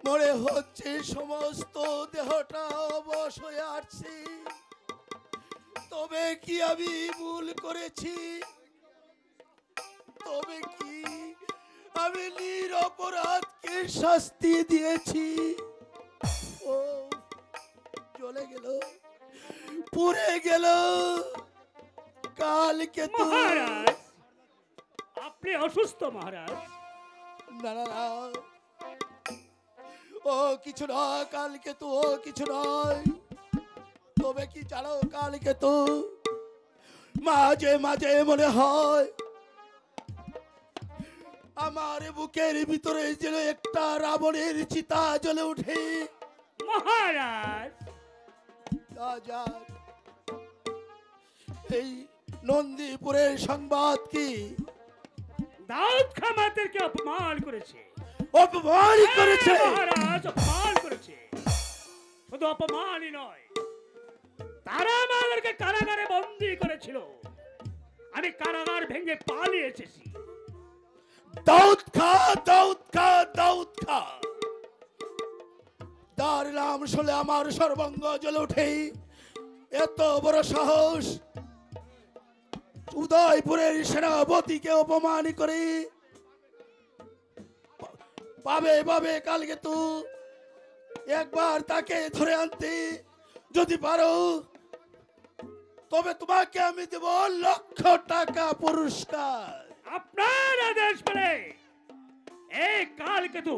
[SPEAKER 3] মনে হচ্ছে সমস্ত দেহটা অবশ হয়ে আসছে। তবে কি আমি ভুল করেছি? তবে কি আমি নিরপরাধকে শাস্তি দিয়েছি? ও জ্বলে গেল, পুড়ে গেল। কালকে তো
[SPEAKER 5] মহারাজ, আপনি অসুস্থ মহারাজ।
[SPEAKER 3] না না না, ও কিছু না, কালকে তো ও কিছু নয়। তবে কি জানো, কালকে তো মাঝে মাঝে মনে হয় আমার বুকের ভিতরে যেন একটা রাবণের চিতা জ্বলে ওঠে।
[SPEAKER 5] মহারাজ,
[SPEAKER 3] তা যাক, এই নন্দীপুরের সংবাদ কি?
[SPEAKER 5] দাউদ খাঁ আমাদেরকে অপমান করেছে।
[SPEAKER 3] অপমান করেছে?
[SPEAKER 5] মহারাজ অপমান করেছে। শুধু অপমানই নয়, তারা আমাদেরকে কারাগারে বন্দী করেছিল। আমি কারাগার ভেঙে পালিয়ে এসেছি।
[SPEAKER 3] দাউদ খাঁ, দাউদ খাঁ, দাউদ খাঁ, তার নাম শুনলে আমার সর্বাঙ্গ জ্বলে ওঠে। এত বড় সাহস! উদয়পুরের সেনাপতিকে অপমান করে পাবে পাবে কালকে তো একবার তাকে ধরে আনতে যদি পারো, তবে তোমাকে আমি দেব ₹1,00,000 পুরস্কার।
[SPEAKER 5] আপনার আদেশ পেলে এই কালকেতু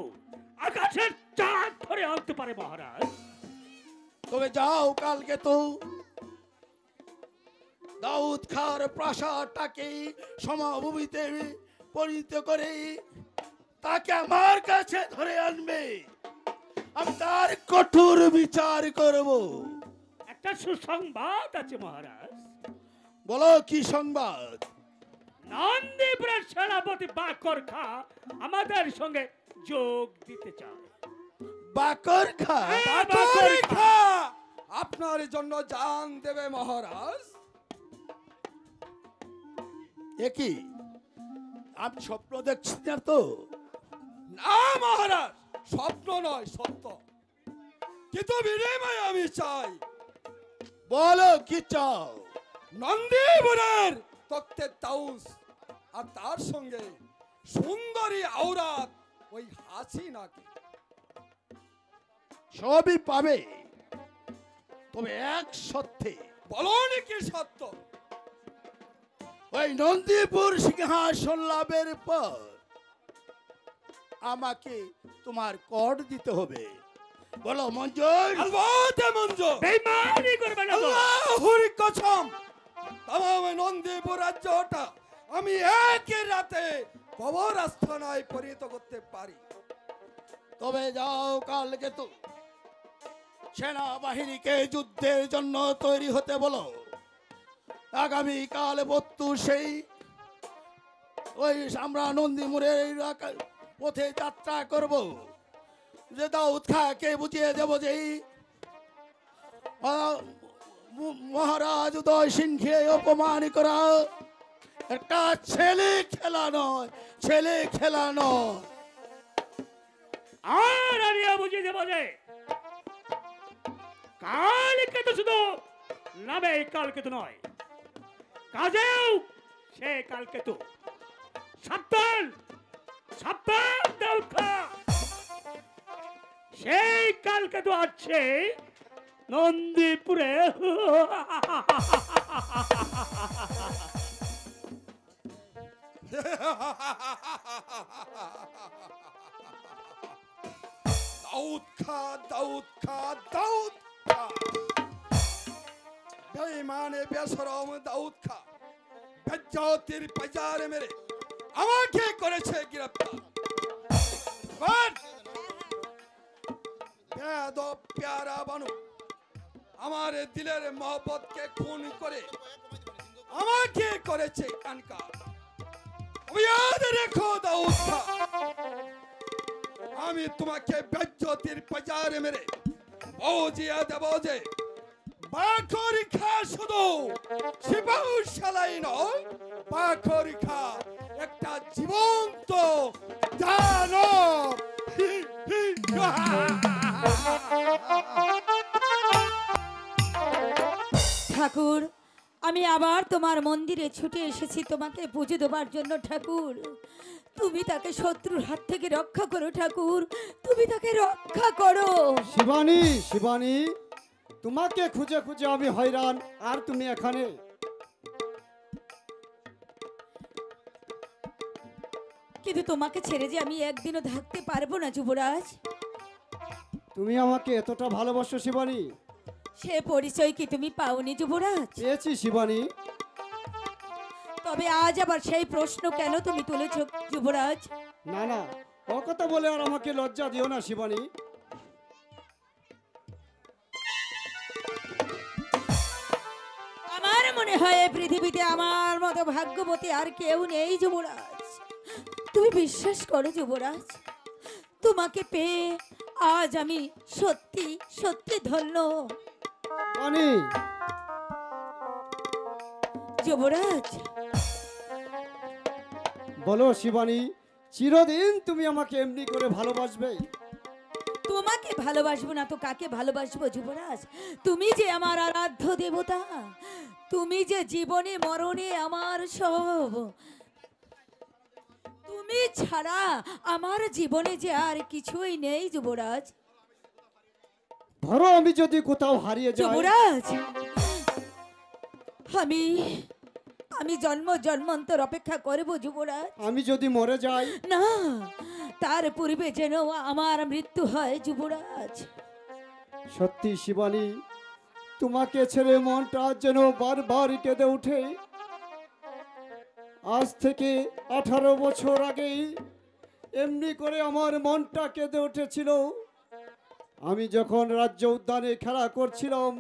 [SPEAKER 5] আকাশের চাঁদ ধরে আনতে পারে মহারাজ।
[SPEAKER 3] তবে যাও কালকে তো দাউদ খাঁর প্রাসাদটাকে সমভূমিতে পরিণত করে তাকে আমার কাছে ধরে আনবে। আমি তার কঠোর বিচার করব।
[SPEAKER 5] একটা সুসংবাদ আছে মহারাজ।
[SPEAKER 3] বলো কি সংবাদ?
[SPEAKER 5] নন্দীপুরের সেনাপতি বাকর খাঁ আমাদের সঙ্গে যোগ দিতে চায়।
[SPEAKER 3] বাকর খাঁ?
[SPEAKER 5] বাকর খাঁ
[SPEAKER 7] আপনার জন্য জান দেবে মহারাজ।
[SPEAKER 3] একই আমি স্বপ্ন দেখছি না তো?
[SPEAKER 7] না মহারাজ, স্বপ্ন নয়, সত্য। কিন্তু বিনিময়ে আমি চাই,
[SPEAKER 3] বলো কি চাও?
[SPEAKER 7] নন্দীপুরের তক্তে তাউস আর তার সঙ্গে সুন্দরী আওরাত ওই হাসিনাকে।
[SPEAKER 3] সবই পাবে, তবে এক সত্যি।
[SPEAKER 7] বলুন কি সত্য?
[SPEAKER 3] ওই নন্দীপুর সিংহাসন লাভের পর আমাকে তোমার কর দিতে হবে। বলো মঞ্জুর?
[SPEAKER 7] আলবতে মঞ্জুর।
[SPEAKER 5] বেঈমানি করবে না তো?
[SPEAKER 7] আল্লাহর কসম, তামাম নন্দীপুর রাজ্যটা আমি একই রাতে কবর আস্থানায় পরিণত করতে পারি।
[SPEAKER 3] তবে যাও কালকে তো সেনাবাহিনীকে যুদ্ধের জন্য তৈরি হতে বলো। আগামী কাল 32 সেই ওই আমরা নন্দীপুরের পথে যাত্রা করব। যে দাউদ খাঁকে বুঝিয়ে দেব যে মহারাজ উদয় সিংকে অপমান করা একটা ছেলে খেলা নয়, ছেলে খেলা নয়।
[SPEAKER 5] আর আরিয়া বুঝিয়ে দেব যে কালকেতু শুধু নামে কালকেতু নয়, কাজেও সে কালকেতু। সাবধান, সাবধান দাউদ খাঁ, সেই কালকেতু আছে নন্দীপুরে।
[SPEAKER 7] দাউদ খাঁ, দাউদ খাঁ, দাউদ খাঁ, বেঈমানে বেশরম দাউদ খাঁ বেজ্জতির বাজারে মেরে আমাকে করেছে গ্রেফতার। বেয়াদব প্যারা বানু আমার দিলের মহব্বতকে খুন করে আমাকে করেছে কানকার। ইয়াদ রেখো দাউদ খাঁ, আমি তোমাকে বেজ্জতির বাজারে মেরে বুঝিয়ে দেব যে বাকর খাঁ শুধু সিপাহশালাই নয়, বাকর খাঁ একটা জীবন্ত দানব।
[SPEAKER 1] ঠাকুর, আমি আবার তোমার মন্দিরে ছুটে এসেছি তোমাকে পুজো দেবার জন্য। ঠাকুর, তুমি তাকে শত্রুর হাত থেকে রক্ষা করো। ঠাকুর, তুমি তাকে রক্ষা করো।
[SPEAKER 6] শিবানী, শিবানী, তোমাকে খুঁজে খুঁজে আমি হয়রান, আর তুমি এখানে?
[SPEAKER 1] কিন্তু তোমাকে ছেড়ে যে আমি একদিনও থাকতে পারবো না যুবরাজ।
[SPEAKER 6] তুমি আমাকে এতটা ভালোবাসো শিবানী?
[SPEAKER 1] সে পরিচয় কি তুমি পাওনি যুবরাজ?
[SPEAKER 6] পেয়েছি শিবানী।
[SPEAKER 1] তবে আজ আবার সেই প্রশ্ন কেন তুমি তুলেছ যুবরাজ?
[SPEAKER 6] না না, ও কথা বলে আর আমাকে লজ্জা দিও না শিবানী।
[SPEAKER 1] আমার মনে মনে হয় এই পৃথিবীতে আমার মতো ভাগ্যবতী আর কেউ নেই যুবরাজ। তুমি বিশ্বাস করো যুবরাজ, তোমাকে পেয়ে আজ আমি সত্যি সত্যি ধন্য।
[SPEAKER 6] পানি
[SPEAKER 1] যুবরাজ,
[SPEAKER 6] বলো শিবানী, চিরদিন তুমি আমাকে এমনি করে ভালোবাসবে?
[SPEAKER 1] তোমাকে ভালোবাসবো না তো কাকে ভালোবাসবো যুবরাজ? তুমি যে আমার আরাধ্য দেবতা, তুমি যে জীবনে মরণে আমার সব, তুমি ছাড়া আমার জীবনে যে আর কিছুই নেই যুবরাজ।
[SPEAKER 6] ধরো আমি যদি কোথাও হারিয়ে যাই?
[SPEAKER 1] যুবরাজ, আমি আমি জন্ম জন্মান্তর অপেক্ষা করব যুবরাজ।
[SPEAKER 6] আমি যদি মরে যাই?
[SPEAKER 1] না, তার পূর্বে যেন আমার মৃত্যু হয় যুবরাজ।
[SPEAKER 6] সত্যি শিবানী, তোমাকে ছেড়ে মনটা যেন বারবার কেঁদে ওঠে। আজ থেকে 18 বছর আগেই এমনি করে আমার মনটা কেঁদে উঠেছিল। আমি যখন রাজ্য উদ্যানে খেলা করছিলাম,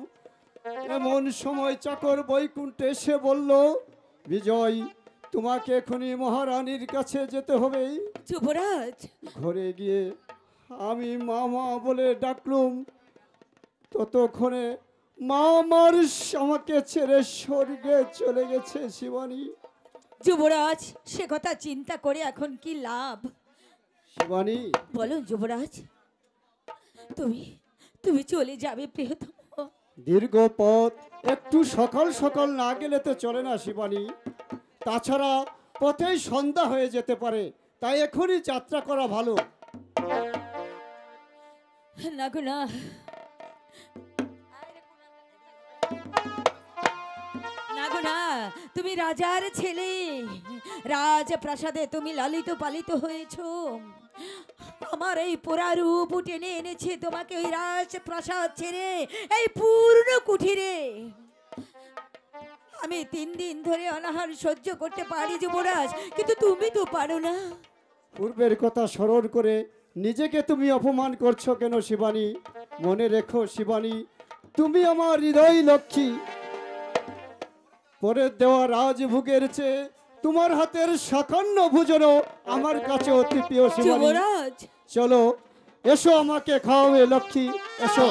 [SPEAKER 6] এমন সময় চাকর বৈকুণ্ঠে এসে বলল, বিজয়, তোমাকে এখনই মহারানীর কাছে যেতে হবে।
[SPEAKER 1] যুবরাজ,
[SPEAKER 6] ঘরে গিয়ে আমি মামা বলে ডাকলুম, ততক্ষণে মা আমার আমাকে ছেড়ে স্বর্গে চলে গেছে শিবানী।
[SPEAKER 1] যুবরাজ, সে কথা চিন্তা করে এখন কি লাভ?
[SPEAKER 6] শিবানী,
[SPEAKER 1] বলো যুবরাজ, তুমি তুমি চলে যাবে প্রিয়তম?
[SPEAKER 6] দীর্ঘ পথ, একটু সকাল সকাল না গেলে তো চলে না শিবানী। তাছাড়া পথেই সন্ধ্যা হয়ে যেতে পারে, তাই এখনই যাত্রা করা ভালো।
[SPEAKER 1] না গো না, না গো না, তুমি রাজার ছেলে, রাজপ্রাসাদে তুমি লালিত পালিত হয়েছো। আমার এই পোড়া রূপ টেনে এনেছে তোমাকে ওই রাজপ্রাসাদ ছেড়ে এই পূর্ণ কুঠিরে। আমি 3 দিন ধরে অনাহার সহ্য করতে পারি যুবরাজ, কিন্তু তুমি তো পারো না।
[SPEAKER 6] পূর্বের কথা স্মরণ করে নিজেকে তুমি অপমান করছো কেন শিবানী? মনে রেখো শিবানী, তুমি আমার হৃদয় লক্ষ্মী। পরের দেওয়া রাজভোগের চেয়ে তোমার হাতের সাকান্ন ভোজনও আমার কাছে অতি প্রিয় শিবানী।
[SPEAKER 1] যুবরাজ,
[SPEAKER 6] চলো, এসো আমাকে খাওয়াবে লক্ষ্মী, এসো।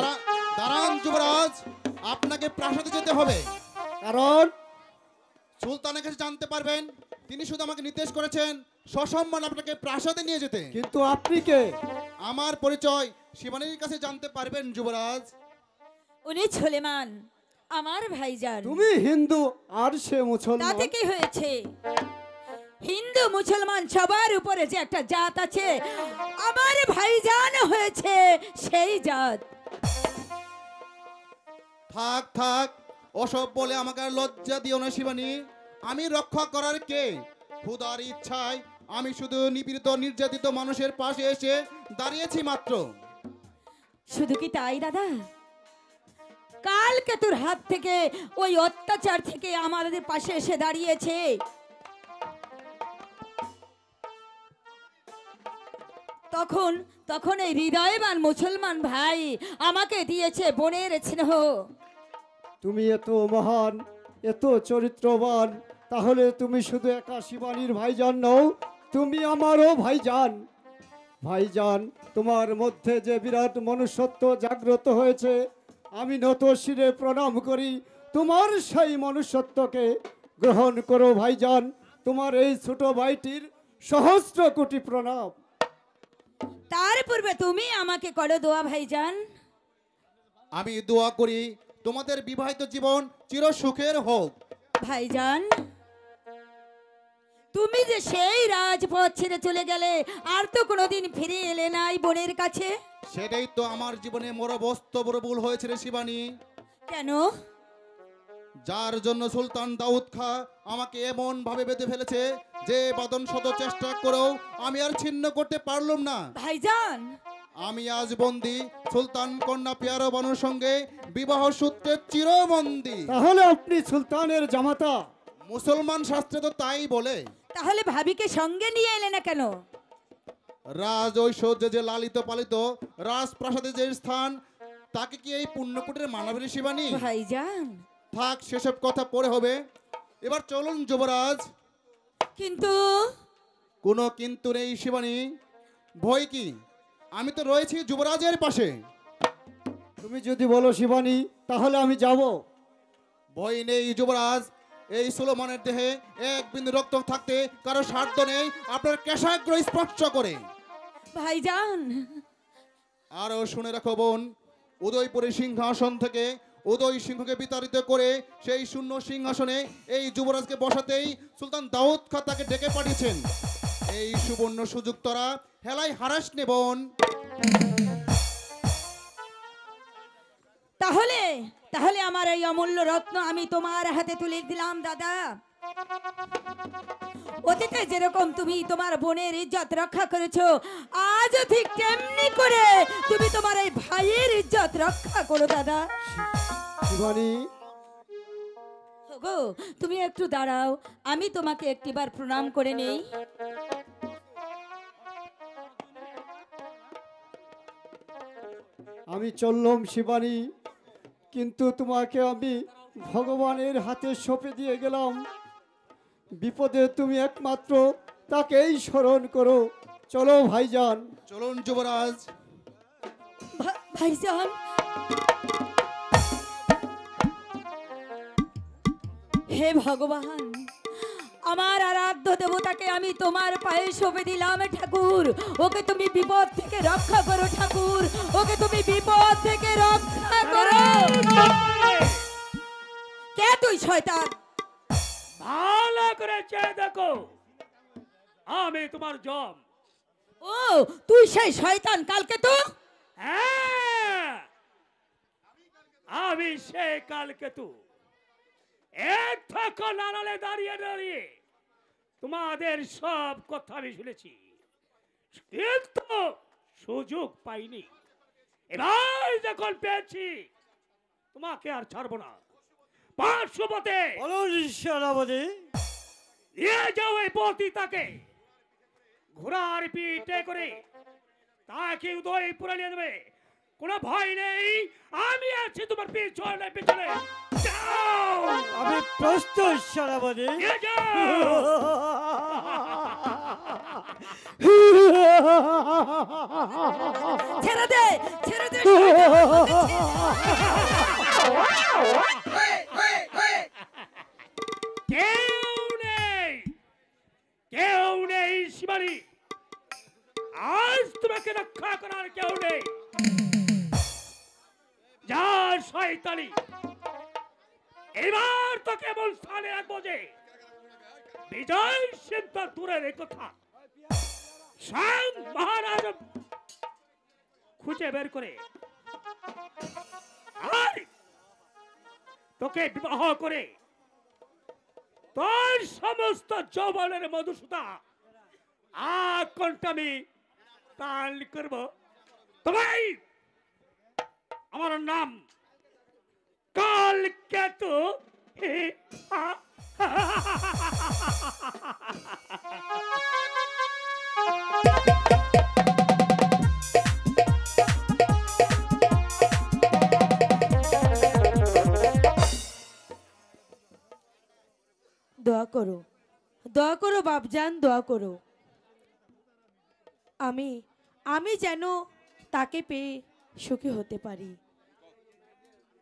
[SPEAKER 4] দাঁড়ান যুবরাজ, আপনাকে প্রাসাদে যেতে হবে।
[SPEAKER 6] কারণ
[SPEAKER 4] সুলতানের কাছে জানতে পারবেন, তিনি শুধু আমাকে নির্দেশ করেছেন সসম্মান আপনাকে প্রাসাদে নিয়ে যেতে।
[SPEAKER 6] কিন্তু আপনি কে?
[SPEAKER 4] আমার পরিচয় শিবানীর কাছে জানতে পারবেন যুবরাজ।
[SPEAKER 1] উনি সুলেমান, আমার ভাইজান।
[SPEAKER 6] তুমি হিন্দু আর সে মুসলমান।
[SPEAKER 1] তাতে কি হয়েছে? হিন্দু মুসলমান সবার উপরে যে একটা জাত আছে, আমার ভাইজান হয়েছে সেই জাত।
[SPEAKER 4] থাক থাক, ওসব বলে আমাকে আর লজ্জা দিও না শিবানী। আমি রক্ষা করার কে? খুদার ইচ্ছায় আমি শুধু নিপীড়িত নির্যাতিত মানুষের পাশে এসে দাঁড়িয়েছি মাত্র।
[SPEAKER 1] শুধু কি তাই দাদা? কালকে তোর হাত থেকে ওই অত্যাচার থেকে আমাদের পাশে এসে দাঁড়িয়েছে। তখন তখন এই হৃদয়বান মুসলমান ভাই আমাকে দিয়েছে বোনের স্নেহ।
[SPEAKER 6] তুমি এত মহান, এত চরিত্রবান, তাহলে তুমি শুধু একা শিবানীর ভাইজান নও, তুমি আমারও ভাইজান। ভাইজান, তোমার মধ্যে যে বিরাট মনুষ্যত্ব জাগ্রত হয়েছে, আমি নত শিরে প্রণাম করি। তোমার সেই মনুষ্যত্বকে গ্রহণ করো ভাইজান। তোমার এই ছোট ভাইটির সহস্র কোটি প্রণাম।
[SPEAKER 1] তার পূর্বে তুমি আমাকে করো দোয়া ভাইজান।
[SPEAKER 4] আমি দোয়া করি তোমাদের বিবাহিত জীবন চির সুখের হোক।
[SPEAKER 1] ভাইজান, তুমি যে সেই রাজপথ ছেড়ে চলে গেলে, আর তো কোনোদিন ফিরে এলে নাই বোনের কাছে।
[SPEAKER 4] সেটাই তো আমার জীবনে মরবস্ত বড় ভুল হয়েছে রে শিবানী।
[SPEAKER 1] কেন?
[SPEAKER 4] যার জন্য সুলতান দাউদ খা আমাকে এমন ভাবে বেঁধে ফেলেছে যে বাদন শত চেষ্টা করেও আমি আর ছিন্ন করতে পারলাম না।
[SPEAKER 1] ভাইজান,
[SPEAKER 4] আমি আজ বন্দি সুলতান কন্যা পেয়ারো বানুর সঙ্গে বিবাহ সূত্রে চিরবন্দি।
[SPEAKER 6] তাহলে আপনি সুলতানের জামাতা?
[SPEAKER 4] মুসলমান শাস্ত্রে তো তাই বলে।
[SPEAKER 1] তাহলে ভাবিকে সঙ্গে নিয়ে এলে না কেন?
[SPEAKER 4] রাজ ঐশ্বর্যে যে লালিত পালিত রাজপ্রাসাদে যে স্থান, তাকে কি এই পুণ্যকুটের মানবের শিবানী?
[SPEAKER 1] ভাইজান,
[SPEAKER 4] থাক, সেসব কথা পরে হবে। এবার চলুন যুবরাজ।
[SPEAKER 1] কিন্তু
[SPEAKER 4] কোনো কিন্তু নেই শিবানী, ভয় কি? আমি তো রয়েছি যুবরাজের পাশে।
[SPEAKER 6] তুমি যদি বলো শিবানী, তাহলে আমি যাব।
[SPEAKER 4] ভয় নেই যুবরাজ, এই সুলোমানের দেহে এক বিন্দু রক্ত থাকতে কারো সাধ্য নেই আপনার কেশাগ্র স্পর্শ করে।
[SPEAKER 1] ভাইজান,
[SPEAKER 4] আরও শুনে রাখো বোন, উদয়পুরের সিংহাসন থেকে উদয় সিংহকে বিতাড়িত করে সেই শূন্য সিংহাসনে এই যুবরাজকে বসাতেই সুলতান দাউদ খাঁ তাকে ডেকে পাঠিয়েছেন। এই সুবর্ণ সুযোগ তোরা হেলাই হারাস নে বোন।
[SPEAKER 1] তাহলে তাহলে আমার এই অমূল্য রত্ন আমি তোমার হাতে তুলে দিলাম দাদা। অতীতে যেরকম তুমি তোমার বোনের ইজ্জত রক্ষা করেছো, আজও ঠিক তেমনি করে তুমি তোমার এই ভাইয়ের ইজ্জত রক্ষা করো দাদা।
[SPEAKER 6] শিবানী,
[SPEAKER 1] গো, তুমি একটু দাঁড়াও, আমি তোমাকে একটিবার প্রণাম করে নেই।
[SPEAKER 6] আমি চললাম শিবানী, কিন্তু তোমাকে আমি ভগবানের হাতে সঁপে দিয়ে গেলাম। বিপদে তুমি একমাত্র তাকেই স্মরণ করো। চলো ভাইজান।
[SPEAKER 4] চলুন যুবরাজ।
[SPEAKER 1] ভাইজান, হে ভগবান, আমার আরাধ্য দেবতাকে আমি তোমার পায়ে সঁপে দিলাম ঠাকুর। ওকে তুমি বিপদ থেকে রক্ষা করো ঠাকুর, ওকে তুমি বিপদ থেকে রক্ষা করো। কে তুই শয়তান?
[SPEAKER 5] ভালো করে চেয়ে দেখো, আমি তোমার জম।
[SPEAKER 1] ও, তুই সেই শয়তান কালকে তো?
[SPEAKER 5] হ্যাঁ, আমি সে কালকে তু এতক্ষণ আড়ালে দাঁড়িয়ে দাঁড়িয়ে তোমাদের সব কথা আমি শুনেছি, কিন্তু সুযোগ পাইনি। এবার যখন পেয়েছি, তোমাকে আর ছাড়বো না। পার্শ্বপথে নিয়ে যাও এই পতিতাকে, ঘোড়ার পিঠে করে তাকে উদয়পুরে নিয়ে দেবে। কোনো ভয় নেই, আমি আছি তোমার পিছনে পিছনে। যাও,
[SPEAKER 10] আমি প্রস্তুত সেনাপতি।
[SPEAKER 5] নিয়ে যাও।
[SPEAKER 1] ছেড়ে দে, ছেড়ে দে।
[SPEAKER 5] কেউ নেই, কেউ নেই শিবানী, আজ তোমাকে রক্ষা করার কেউ নেই। যা শয়তানি, এবার তো কেবল স্থানে রাখবো যে বিজয় সিদ্ধ দূরের কথা, স্বয়ং মহারাজ খুঁজে বের করে আর তোকে বিবাহ করে তোর সমস্ত যৌবনের মধুসূতা আকণ্ঠ আমি পান করব। তোমায় আমার নাম কালকেতু।
[SPEAKER 1] দোয়া করো, দোয়া করো বাপজান, দোয়া করো। আমি আমি যেন তাকে পেয়ে সুখী হতে পারি।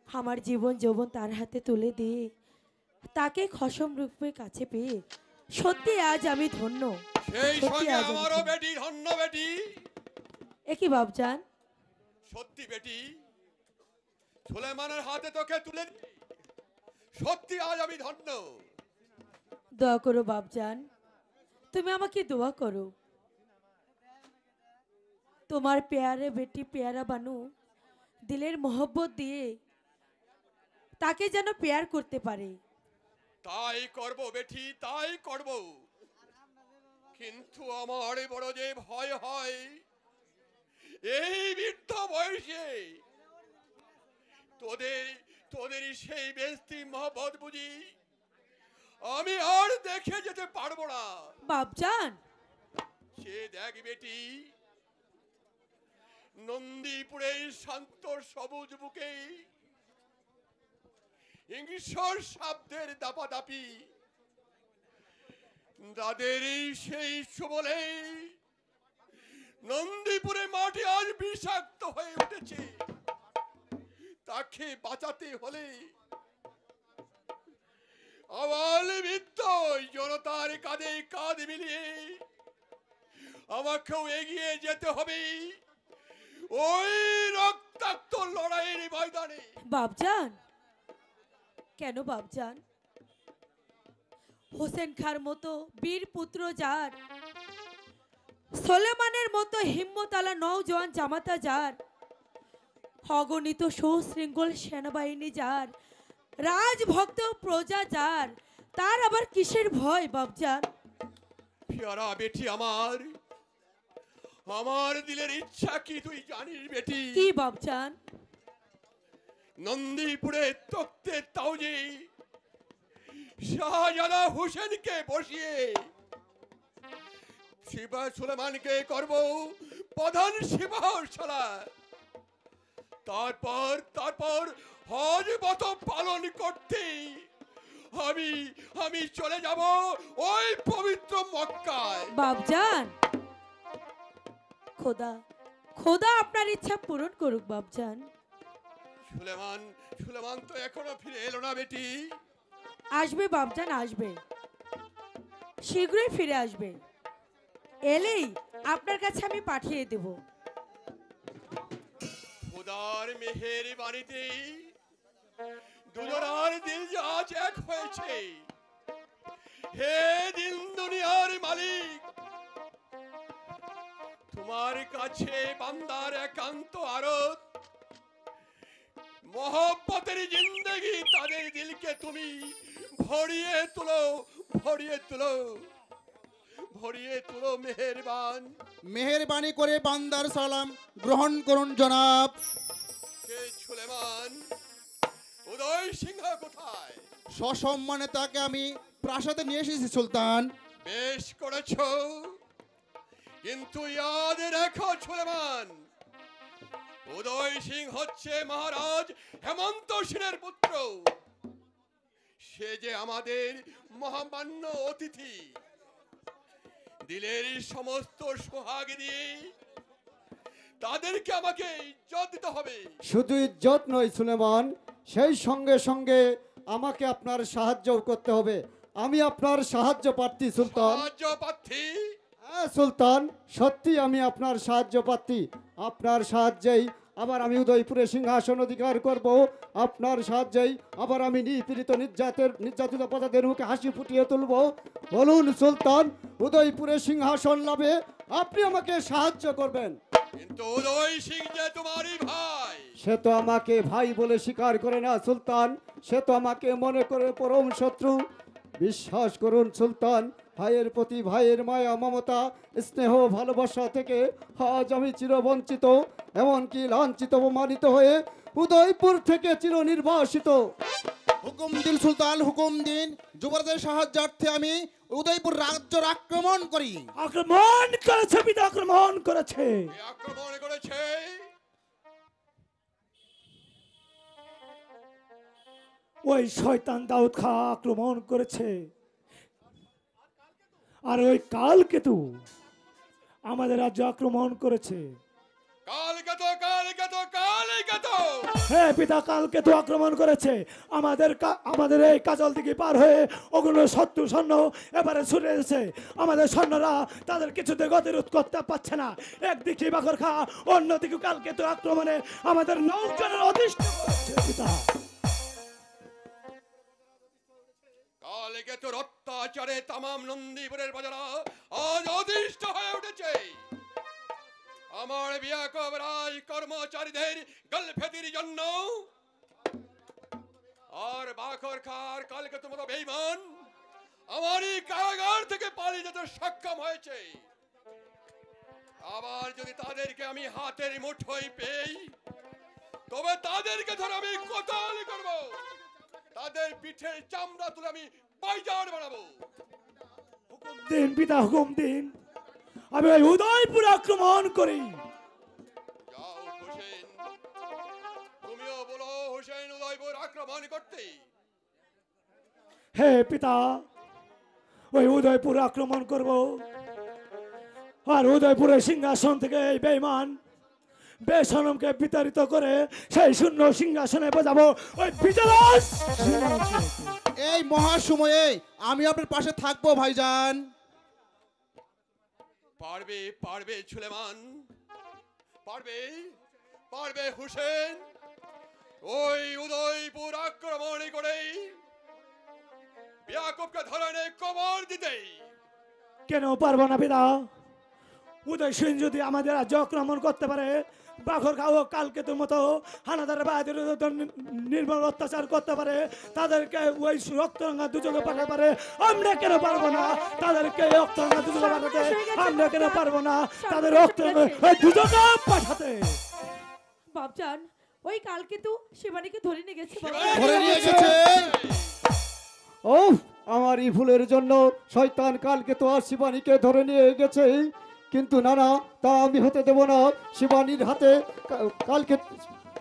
[SPEAKER 1] আমার জীবন যৌবন তার হাতে তুলে দিয়ে তাকে খসম রূপে কাছে পেয়ে সত্যি আজ আমি ধন্য।
[SPEAKER 2] সেই
[SPEAKER 1] সত্যি
[SPEAKER 2] সঙ্গে
[SPEAKER 1] আজ আমি
[SPEAKER 2] আমারও
[SPEAKER 1] ধন্য।
[SPEAKER 2] বেটি ধন্য বেটি।
[SPEAKER 1] একই বাপজান,
[SPEAKER 2] সত্যি বেটি, সুলেমানের হাতে তোকে তুলে দি। সত্যি আজ আমি ধন্য।
[SPEAKER 1] দোয়া করো বাপজান, তুমি আমাকে দোয়া করো। তোমার পেয়ারে বেটি পেয়ারা বানু দিলের মোহব্বত দিয়ে তাকে যেন পেয়ার করতে পারে।
[SPEAKER 2] তাই করব বেটি, তাই করব। কিন্তু আমার বড় যে ভয় হয়, এই বৃদ্ধ বয়সে তোদের সেই বেস্তি মহব্বত বুঝি আমি আর দেখে যেতে পারবো না।
[SPEAKER 1] বাপজান,
[SPEAKER 2] সে দেখ বেটি, নন্দীপুরের শান্ত সবুজ বুকে ইংলিশর শব্দের দাপাদাপি তাদেরই সেই সুবলে নন্দীপুরে মাটি আজ বিষাক্ত হয়ে উঠেছে। তাকে বাঁচাতে হলে আওয়াল বৃত্ত জনতার কাঁধে কাঁধ মিলিয়ে আমাকেও এগিয়ে যেতে হবে ওই রক্তাক্ত লড়াইয়ের ময়দানে।
[SPEAKER 1] বাপজান, কেন বাপজান? হোসেন খার মতো বীর পুত্র যার, সোলেমানের মতো হিম্মতালা নওজোয়ান জামাতা যার, অগণিত সুশৃঙ্খল সেনাবাহিনী যার, রাজভক্ত প্রজা যার, তার আবার কিসের ভয় বাপজান?
[SPEAKER 2] পিয়ারা বেটি আমার, আমার দিলের ইচ্ছা কি তুই জানিস বেটি?
[SPEAKER 1] কি বাপজান?
[SPEAKER 2] নন্দীপুরে তক্তে তাওজি শাহজাদা হোসেনকে বসিয়ে শিবা সুলেমানকে করব প্রধান সিপাহসালা। তারপর হজ ব্রত পালন করতে আমি চলে যাব ওই পবিত্র মক্কায়।
[SPEAKER 1] বাপজান, খোদা আপনার ইচ্ছা পূরণ করুক বাপজান।
[SPEAKER 2] সুলেমান তো এখনো ফিরে এলো না বেটি।
[SPEAKER 1] আসবে বাপজান, আসবে, শীঘ্রই ফিরে আসবে। এলেই আপনার কাছে আমি পাঠিয়ে দেব।
[SPEAKER 2] খোদার মেহের বাড়িতে দুজনার দিল আজ এক হয়েছে। হে দিন দুনিয়ার মালিক, তোমার কাছে বান্দার একান্ত আরত, মহব্বতের জিন্দগি তাদের দিলকে তুমি ভরিয়ে তুলো, ভরিয়ে তুলো, ভরিয়ে তুলো মেহেরবান।
[SPEAKER 4] মেহেরবানি করে বান্দার সালাম গ্রহণ করুন জনাব।
[SPEAKER 2] কে সুলেমান? উদয় সিংহ কোথায়?
[SPEAKER 4] সসম্মানে তাকে আমি প্রাসাদে নিয়ে এসেছি সুলতান।
[SPEAKER 2] বেশ করেছো, কিন্তু ইয়াদ রেখো সুলেমান, উদয় সিং হচ্ছে মহারাজ হেমন্ত সেনের পুত্র। সে যে আমাদের মহামান্য অতিথি। দিলের সমস্ত সোহাগ দিয়ে তাদেরকে আমাকে ইজ্জত দিতে হবে।
[SPEAKER 6] শুধু ইজ্জত নয় সুলেমান, সেই সঙ্গে সঙ্গে আমাকে আপনার সাহায্য করতে হবে। আমি আপনার সাহায্য প্রার্থী সুলতান।
[SPEAKER 2] সাহায্য প্রার্থী?
[SPEAKER 6] হ্যাঁ সুলতান, সত্যি আমি আপনার সাহায্য প্রার্থী। আপনার সাহায্যেই আবার আমি উদয়পুরে সিংহাসন অধিকার করব। আপনার সাহায্যেই আবার আমি নিপীড়িত নির্যাতিত প্রজাদের মুখে হাসি ফুটিয়ে তুলব। বলুন সুলতান, উদয়পুরে সিংহাসন লাভে আপনি আমাকে সাহায্য করবেন।
[SPEAKER 2] কিন্তু উদয় সিং যে তোমারই ভাই।
[SPEAKER 6] সে তো আমাকে ভাই বলে স্বীকার করে না সুলতান, সে তো আমাকে মনে করে পরম শত্রু। বিশ্বাস করুন সুলতান, ভাইয়ের প্রতি ভাইয়ের মায়া মমতা স্নেহ ভালোবাসা থেকে আজ আমি চিরবঞ্চিত, এমনকি লাঞ্ছিত অপমানিত হয়ে উদয়পুর থেকে চিরনির্বাসিত।
[SPEAKER 4] হুকুম দিন সুলতান, হুকুম দিন। যুবরাজের সাহায্যার্থে আমি উদয়পুর রাজ্যের আক্রমণ করি।
[SPEAKER 5] আক্রমণ করেছে পিতা, আক্রমণ করেছে।
[SPEAKER 2] আক্রমণ করেছে?
[SPEAKER 5] ওই শয়তান দাউদ খা আক্রমণ করেছে। আর ওই কালকেতু আমাদের রাজ্য আক্রমণ করেছে। হ্যাঁ পিতা, কালকেতু আক্রমণ করেছে। আমাদের এই কাজল দিকে পার হয়ে ওগুলো শত্রু সৈন্য এবারে ছুটে এসেছে। আমাদের সৈন্যরা তাদের কিছুতে গতিরোধ করতে পারছে না। একদিকে বাকর খা, অন্যদিকে কালকেতু আক্রমণে আমাদের নৌজনের অদৃষ্ট করেছে পিতা।
[SPEAKER 2] কালকেতুর অত্যাচারে তামাম নন্দীপুরের প্রজারা আজ অদৃষ্ট হয়ে উঠেছে। আমার বিয়াকব রাজ কর্মচারীদের গলফেতির জন্য আর বাকর খার কালকেতুর মতো বেঈমান আমারই কারাগার থেকে পালিয়ে যেতে সক্ষম হয়েছে। আবার যদি তাদেরকে আমি হাতের মুঠোয় পেই, তবে তাদেরকে ধরে আমি কোতাল করব, তাদের পিঠের চামড়া তুলে আমি বাইজার বানাবো।
[SPEAKER 5] হুকুম দিন পিতা, হুকুম দিন। আমি ওই উদয়পুর আক্রমণ করি।
[SPEAKER 2] যাও হোসেন, তুমিও বলো হোসেন উদয়পুর আক্রমণ করতে।
[SPEAKER 5] হে পিতা, ওই উদয়পুর আক্রমণ করব, আর উদয়পুরের সিংহাসন থেকে এই বেঈমান বেসনমকে বিতাড়িত করে সেই শূন্য সিংহাসনে বসাবো ওই বিজলাস।
[SPEAKER 4] এই মহাসময়ে আমি আপনার পাশে থাকবো ভাইজান।
[SPEAKER 2] পারবে পারবে সুলেমান, পারবে পারবে হুসেন, ওই উদয়পুর আক্রমণ করে ইয়াকুবকে ধরে কবর দিতে।
[SPEAKER 5] কেন পারবো না পিতা? উদয় সিং যদি আমাদের রাজ্য আক্রমণ করতে পারে, বাঘর খাও কালকেতুর মতো হানাদার বাহাদুর নির্মল অত্যাচার করতে পারে, তাদেরকে ওই রক্তরঙা দুচোখে পাঠাতে পারে, আমরা কেন পারবো না? তাদেরকে রক্তরঙা দুচোখে পাঠাতে আমরা কেন পারবো না? তাদের রক্তরঙা দুচোখে পাঠাতে।
[SPEAKER 1] বাপজান, ওই কালকেতু শিবানীকে ধরে নিয়ে গেছে।
[SPEAKER 4] ধরে নিয়ে গেছে।
[SPEAKER 6] ও আমার এই ভুলের জন্য শয়তান কালকে তো আর শিবানীকে ধরে নিয়ে গেছে, কিন্তু না না, তা আমি হতে দেব না। শিবানীর হাতে কালকে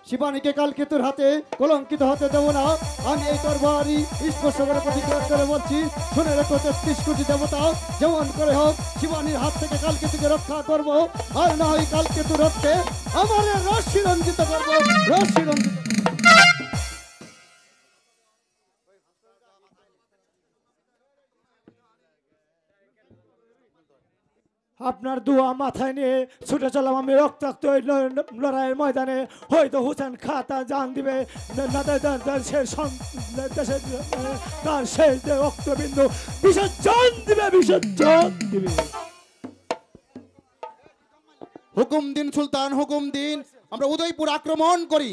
[SPEAKER 6] শিবানীকে কালকেতুর হাতে কলঙ্কিত হতে দেব না। আমি এই তরবারি স্পর্শ করে প্রতিক্রিয়া করে বলছি, শুনে রেখো 33 কোটি দেবতা যেমন করে হোক শিবানীর হাত থেকে কালকেতুকে রক্ষা করব, আর না হয় কালকেতু রক্ষে আমার রশ্মি রঞ্জিত করবো, রশ্মি রঞ্জিত।
[SPEAKER 5] আপনার দোয়া মাথায় নিয়ে ছুটে চলাম আমি রক্তাক্ত লড়াইয়ের ময়দানে। হয়তো হুসেন খা তা জান দিবে, তার শেষ রক্তবিন্দু বিসর্জন দিবে, বিসর্জন দিবে।
[SPEAKER 4] হুকুম দিন সুলতান, হুকুম দিন, আমরা উদয়পুর আক্রমণ করি।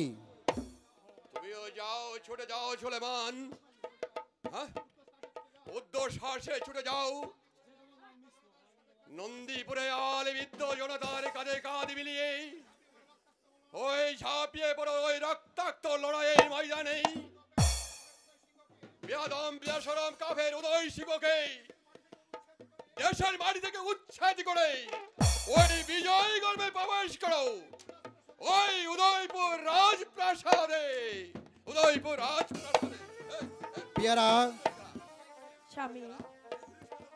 [SPEAKER 2] তুমিও যাও, ছুটে যাও সুলেমান, হ্যাঁ উদ্দসাহসে ছুটে যাও। নন্দীপুরে আলিবিদ্ধ জনতার কাঁধে কাঁধ মিলিয়ে ওই ঝাঁপিয়ে পড়ো ওই রক্তাক্ত লড়াইয়ের ময়দানে। বেয়াদম বেশরম কাফের উদয় সিংহকে দেশের মাটি থেকে উচ্ছেদ করে ওই বিজয় গর্বে প্রবেশ করো ওই উদয়পুর রাজপ্রাসাদে, উদয়পুর রাজপ্রাসাদে।
[SPEAKER 4] পিয়ারা,
[SPEAKER 1] স্বামী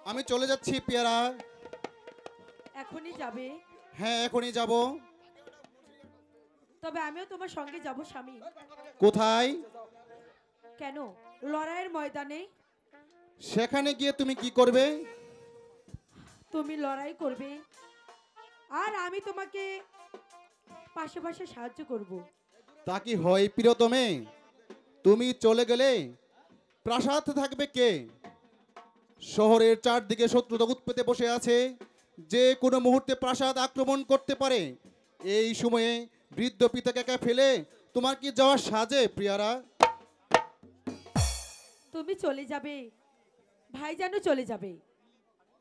[SPEAKER 4] আমি চলে যাচ্ছি পিয়ারা।
[SPEAKER 1] এখনই যাবে?
[SPEAKER 4] হ্যাঁ এখনই যাব।
[SPEAKER 1] তবে আমিও তোমার সঙ্গে যাব স্বামী।
[SPEAKER 4] কোথায়?
[SPEAKER 1] কেন? লড়াইয়ের ময়দানে।
[SPEAKER 4] সেখানে গিয়ে তুমি কি করবে?
[SPEAKER 1] তুমি লড়াই করবে আর আমি তোমাকে পাশে পাশে সাহায্য করব।
[SPEAKER 4] তা কি হয় প্রিয়তমে? তুমি চলে গেলে প্রাসাদে থাকবে কে? শহরের চারদিকে শত্রুতা উৎপেতে বসে আছে, যে কোনো মুহূর্তে প্রাসাদ আক্রমণ করতে পারে। এই সময়ে বৃদ্ধ পিতাকে একা ফেলে তোমার কি যাওয়া সাজে প্রিয়ারা?
[SPEAKER 1] তুমি চলে যাবে, ভাইজানও চলে যাবে,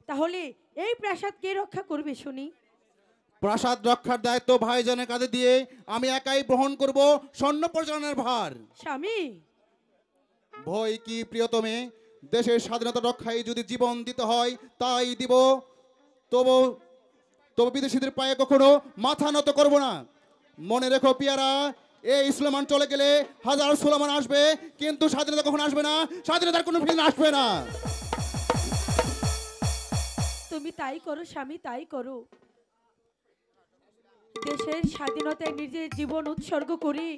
[SPEAKER 1] তাহলে এই প্রাসাদ কে রক্ষা করবে শুনি?
[SPEAKER 4] প্রাসাদ রক্ষার দায়িত্ব ভাইজানের কাঁধে দিয়ে আমি একাই গ্রহণ করব সৈন্য পরিচালনার ভার।
[SPEAKER 1] স্বামী,
[SPEAKER 4] ভয় কি প্রিয়তমে? দেশের স্বাধীনতা রক্ষায় যদি জীবন দিতে হয় তাই দিব, তবু তবু বিদেশিদের পায়ে কখনো মাথা নত করব না। মনে রেখো পিয়ারা, এই সুলেমান চলে গেলে হাজার সুলেমান আসবে, কিন্তু স্বাধীনতা কখনো আসবে না, স্বাধীনতার কোনো ফিল আসবে না।
[SPEAKER 1] তুমি তাই করো স্বামী, তাই করো। দেশের স্বাধীনতায় নিজের জীবন উৎসর্গ করি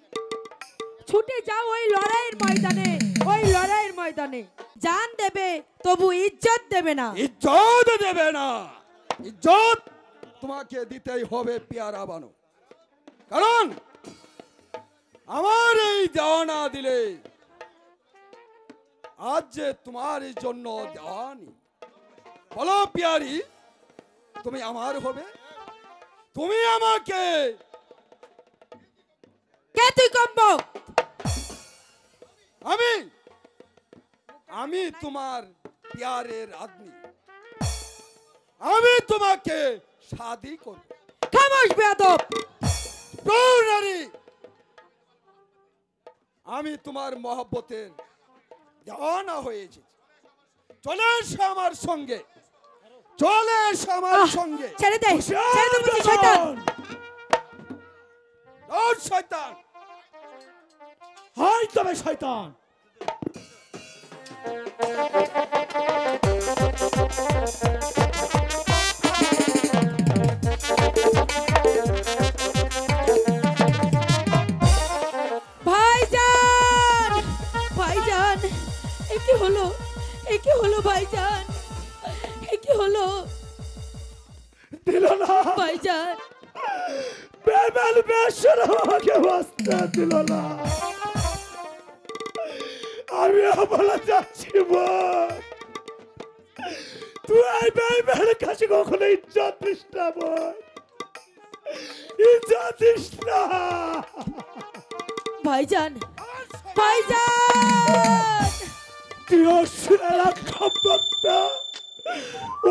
[SPEAKER 1] ছুটে যাও ওই লড়াইয়ের ময়দানে, ওই লড়াইয়ের ময়দানে জান দেবে তবু ইজ্জত দেবে না।
[SPEAKER 11] ইজ্জত দেবে না, ইজ্জত তোমাকে দিতেই হবে পিয়ারা বানু, কারণ আমার এই দেওয়া না দিলে আজ যে তোমার জন্য দেওয়ানি। বলো পিয়ারি, তুমি আমার হবে? তুমি আমাকে
[SPEAKER 1] কে তুই কম্বক?
[SPEAKER 11] আমি তোমার পিয়ারের আদমি, আমি তোমাকে শাদি করব।
[SPEAKER 1] খামোশ বেয়াদব!
[SPEAKER 11] প্রণারী, আমি তোমার মহব্বতের দেওয়ানা হয়েছি। চলে এসো আমার সঙ্গে, চলে এসো আমার সঙ্গে।
[SPEAKER 1] ছেড়ে দে, ছেড়ে দে বলছি শয়তান।
[SPEAKER 11] ও শয়তান,
[SPEAKER 5] হাই তবে শয়তান!
[SPEAKER 1] ভাইজান, ভাইজান, এ কি হলো, এ কি হলো ভাইজান, এ কি হলো
[SPEAKER 5] দিল না
[SPEAKER 1] ভাইজান?
[SPEAKER 5] বেবেল বেশর আমাকে বাঁচতে দিল না। আমি বলে যাচ্ছি বোন, তুই এই বেবেল কাছে কখনো ইজ্জত দিস না বোন, ইজ্জত দিস না।
[SPEAKER 1] ভাইজান, ভাইজান,
[SPEAKER 5] তুই শুনে রাখ খবরটা,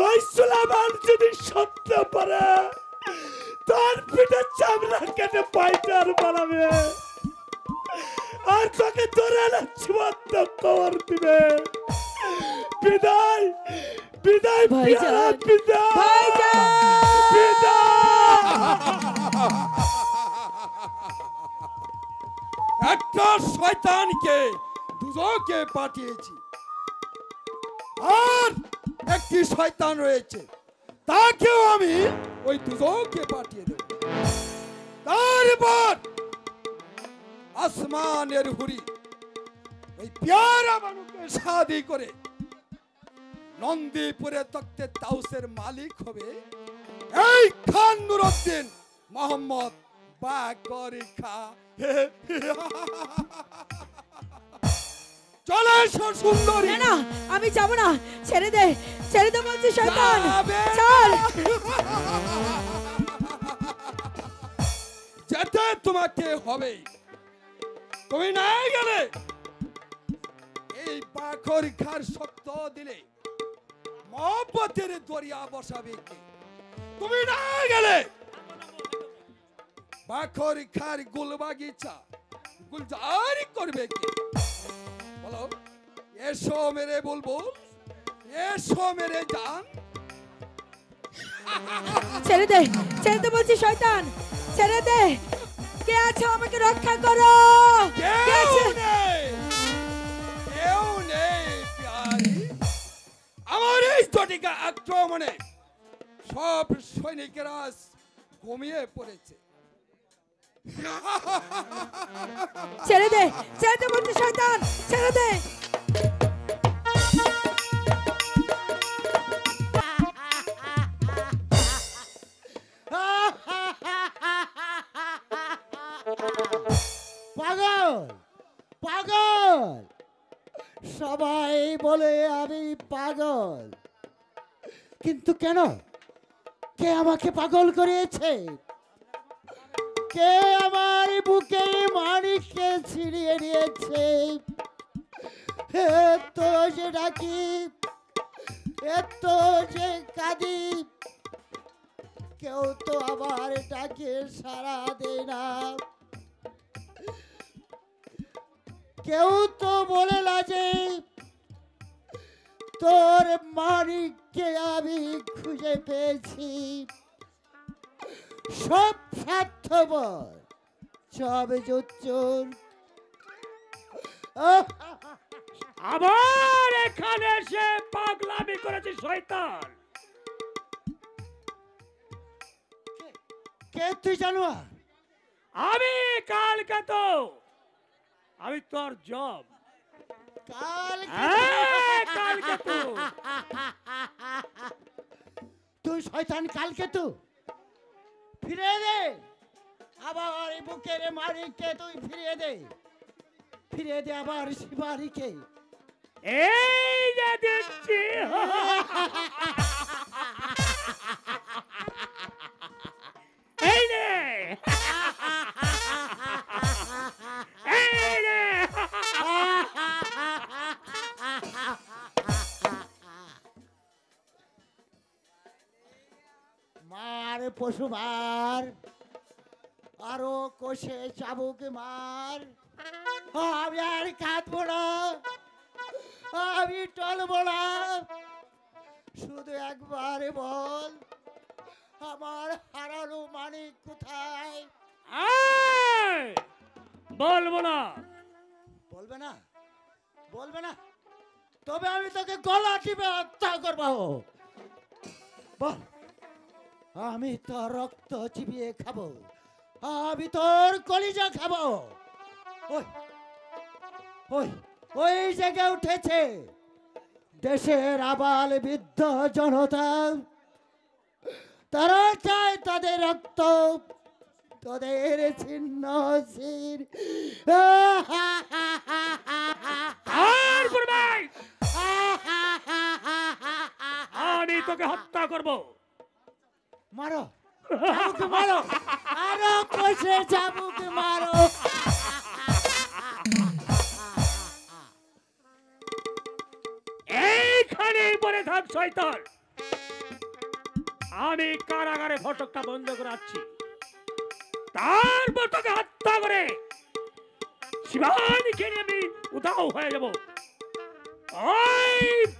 [SPEAKER 5] ওই সুলাইমান যদি সত্য পারে তার পিঠে চামড়া কেটে পাইটার বানাবে আর তোকে ধরে না জীবন্ত কবর দিবে। বিদায়, বিদায়
[SPEAKER 1] ভাইজান,
[SPEAKER 5] পেয়ারা, বিদায়,
[SPEAKER 1] ভাইজান।
[SPEAKER 5] বিদায়।
[SPEAKER 11] একটা শয়তানকে দুজকে পাঠিয়েছি, আর একটি শয়তান রয়েছে, তাকেও আমি ওই দুজকে পাঠিয়ে দেব। তারপর আসমানের হুরি ওই পেয়ারা মানুষকে শাদি করে নন্দীপুরে তক্তে তাউসের মালিক হবে এই খান নুরউদ্দিন মোহাম্মদ বাকরি খা। চলে এসো সুন্দরী।
[SPEAKER 1] না না, আমি যাব না, ছেড়ে দে, ছেড়ে দে বলছি শয়তান,
[SPEAKER 11] যাবে না।
[SPEAKER 1] চল।
[SPEAKER 11] যেতে তোমাকে হবে, তুমি না গেলে এই বাকরি খার শক্ত দিলে মহব্বতের দরিয়া বসাবে কে? তুমি না গেলে বাকরি খার গুল বাগিচা গুলজারি করবে কে? বলো, এসো মেরে বুলবুল, এসো মেরে জান।
[SPEAKER 1] ছেড়ে দে, ছেড়ে দে বলছি শয়তান, ছেড়ে দে। কে আছো, আমাকে রক্ষা করো। কে
[SPEAKER 11] কেউ
[SPEAKER 1] আছে?
[SPEAKER 11] নেই, কেউ নেই প্যারি। আমার এই জটিকা আক্রমণে সব সৈনিকেরা ঘুমিয়ে পড়েছে।
[SPEAKER 1] ছেড়ে দে, ছেড়ে দে বলছি শয়তান, ছেড়ে দে।
[SPEAKER 6] পাগল, পাগল, সবাই বলে আমি পাগল, কিন্তু কেন? কে আমাকে পাগল করিয়েছে? কে আমার বুকে মানিককে ছিড়িয়ে নিয়েছে? এত যে ডাকি, এত যে কাঁদি, কেউ তো আমার ডাকে সাড়া দেয় না। কেউ তো বলে না যে তোর মানিককে আমি খুঁজে পেয়েছি। সব স্বার্থপর, সব জোচ্চোর।
[SPEAKER 5] আবার এখানে এসে পাগলামি করেছে শয়তান।
[SPEAKER 6] কে তুই জানোয়ার?
[SPEAKER 5] আমি কালকে তো আমি তোর জব কালকে তো
[SPEAKER 6] তুই শয়তান কালকে তো ফিরে দে আবার এই বুকের মারিকে, তুই ফিরিয়ে দে, ফিরিয়ে দে আবার শিবারিকে।
[SPEAKER 5] এই যে দিচ্ছি এই রে, এই রে।
[SPEAKER 6] মার পশু মার, আরো কষে চাবুক মার। আমি আর কাঁদবো না, আমি টলবো না। শুধু একবার বল, আমার হারানো মানিক কোথায়?
[SPEAKER 5] বলবো না।
[SPEAKER 6] বলবে না, বলবে না?
[SPEAKER 12] তবে আমি তোকে গলা টিপে হত্যা করব। বল, আমি তোর রক্ত চিবিয়ে খাবো, আমি তোর কলিজা খাবো। ওই ওই ওই জেগে উঠেছে দেশের আবাল বৃদ্ধ জনতা, তারা চায় তাদের রক্ত তোদের ছিন্ন শির।
[SPEAKER 5] আমি তোকে হত্যা করব।
[SPEAKER 12] মারো, চাবুকে মারো, আরো কষে চাবুকে মারো।
[SPEAKER 5] এইখানে পরে থাক শয়তান, আমি কারাগারে ফটকটা বন্ধ করাচ্ছি, তারপর তোকে হত্যা করে শিবানীকে নিয়ে আমি উধাও হয়ে যাব। ওই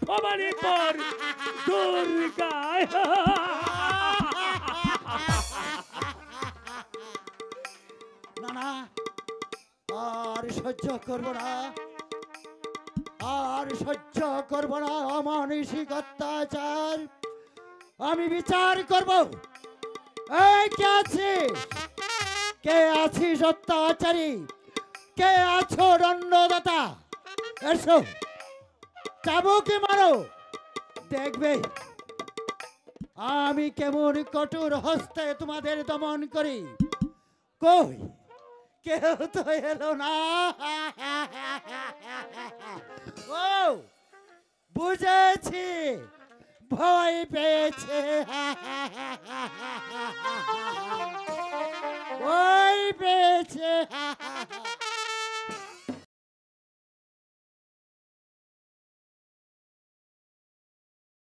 [SPEAKER 5] ভবানীপুর দুর্গায়।
[SPEAKER 12] না না, আর সহ্য করব না, আর সহ্য করব না অমানসিক অত্যাচার। আমি বিচার করব। এই কে আছিস? কে আছিস অত্যাচারী? কে আছো দণ্ডদাতা? এসো, চাবুকে মারো, দেখবে আমি কেমন কঠোর হস্তে তোমাদের দমন করি। কই কেউ তো এলো না। ও বুঝেছি, ভয় পেয়েছে, ভয় পেয়েছে।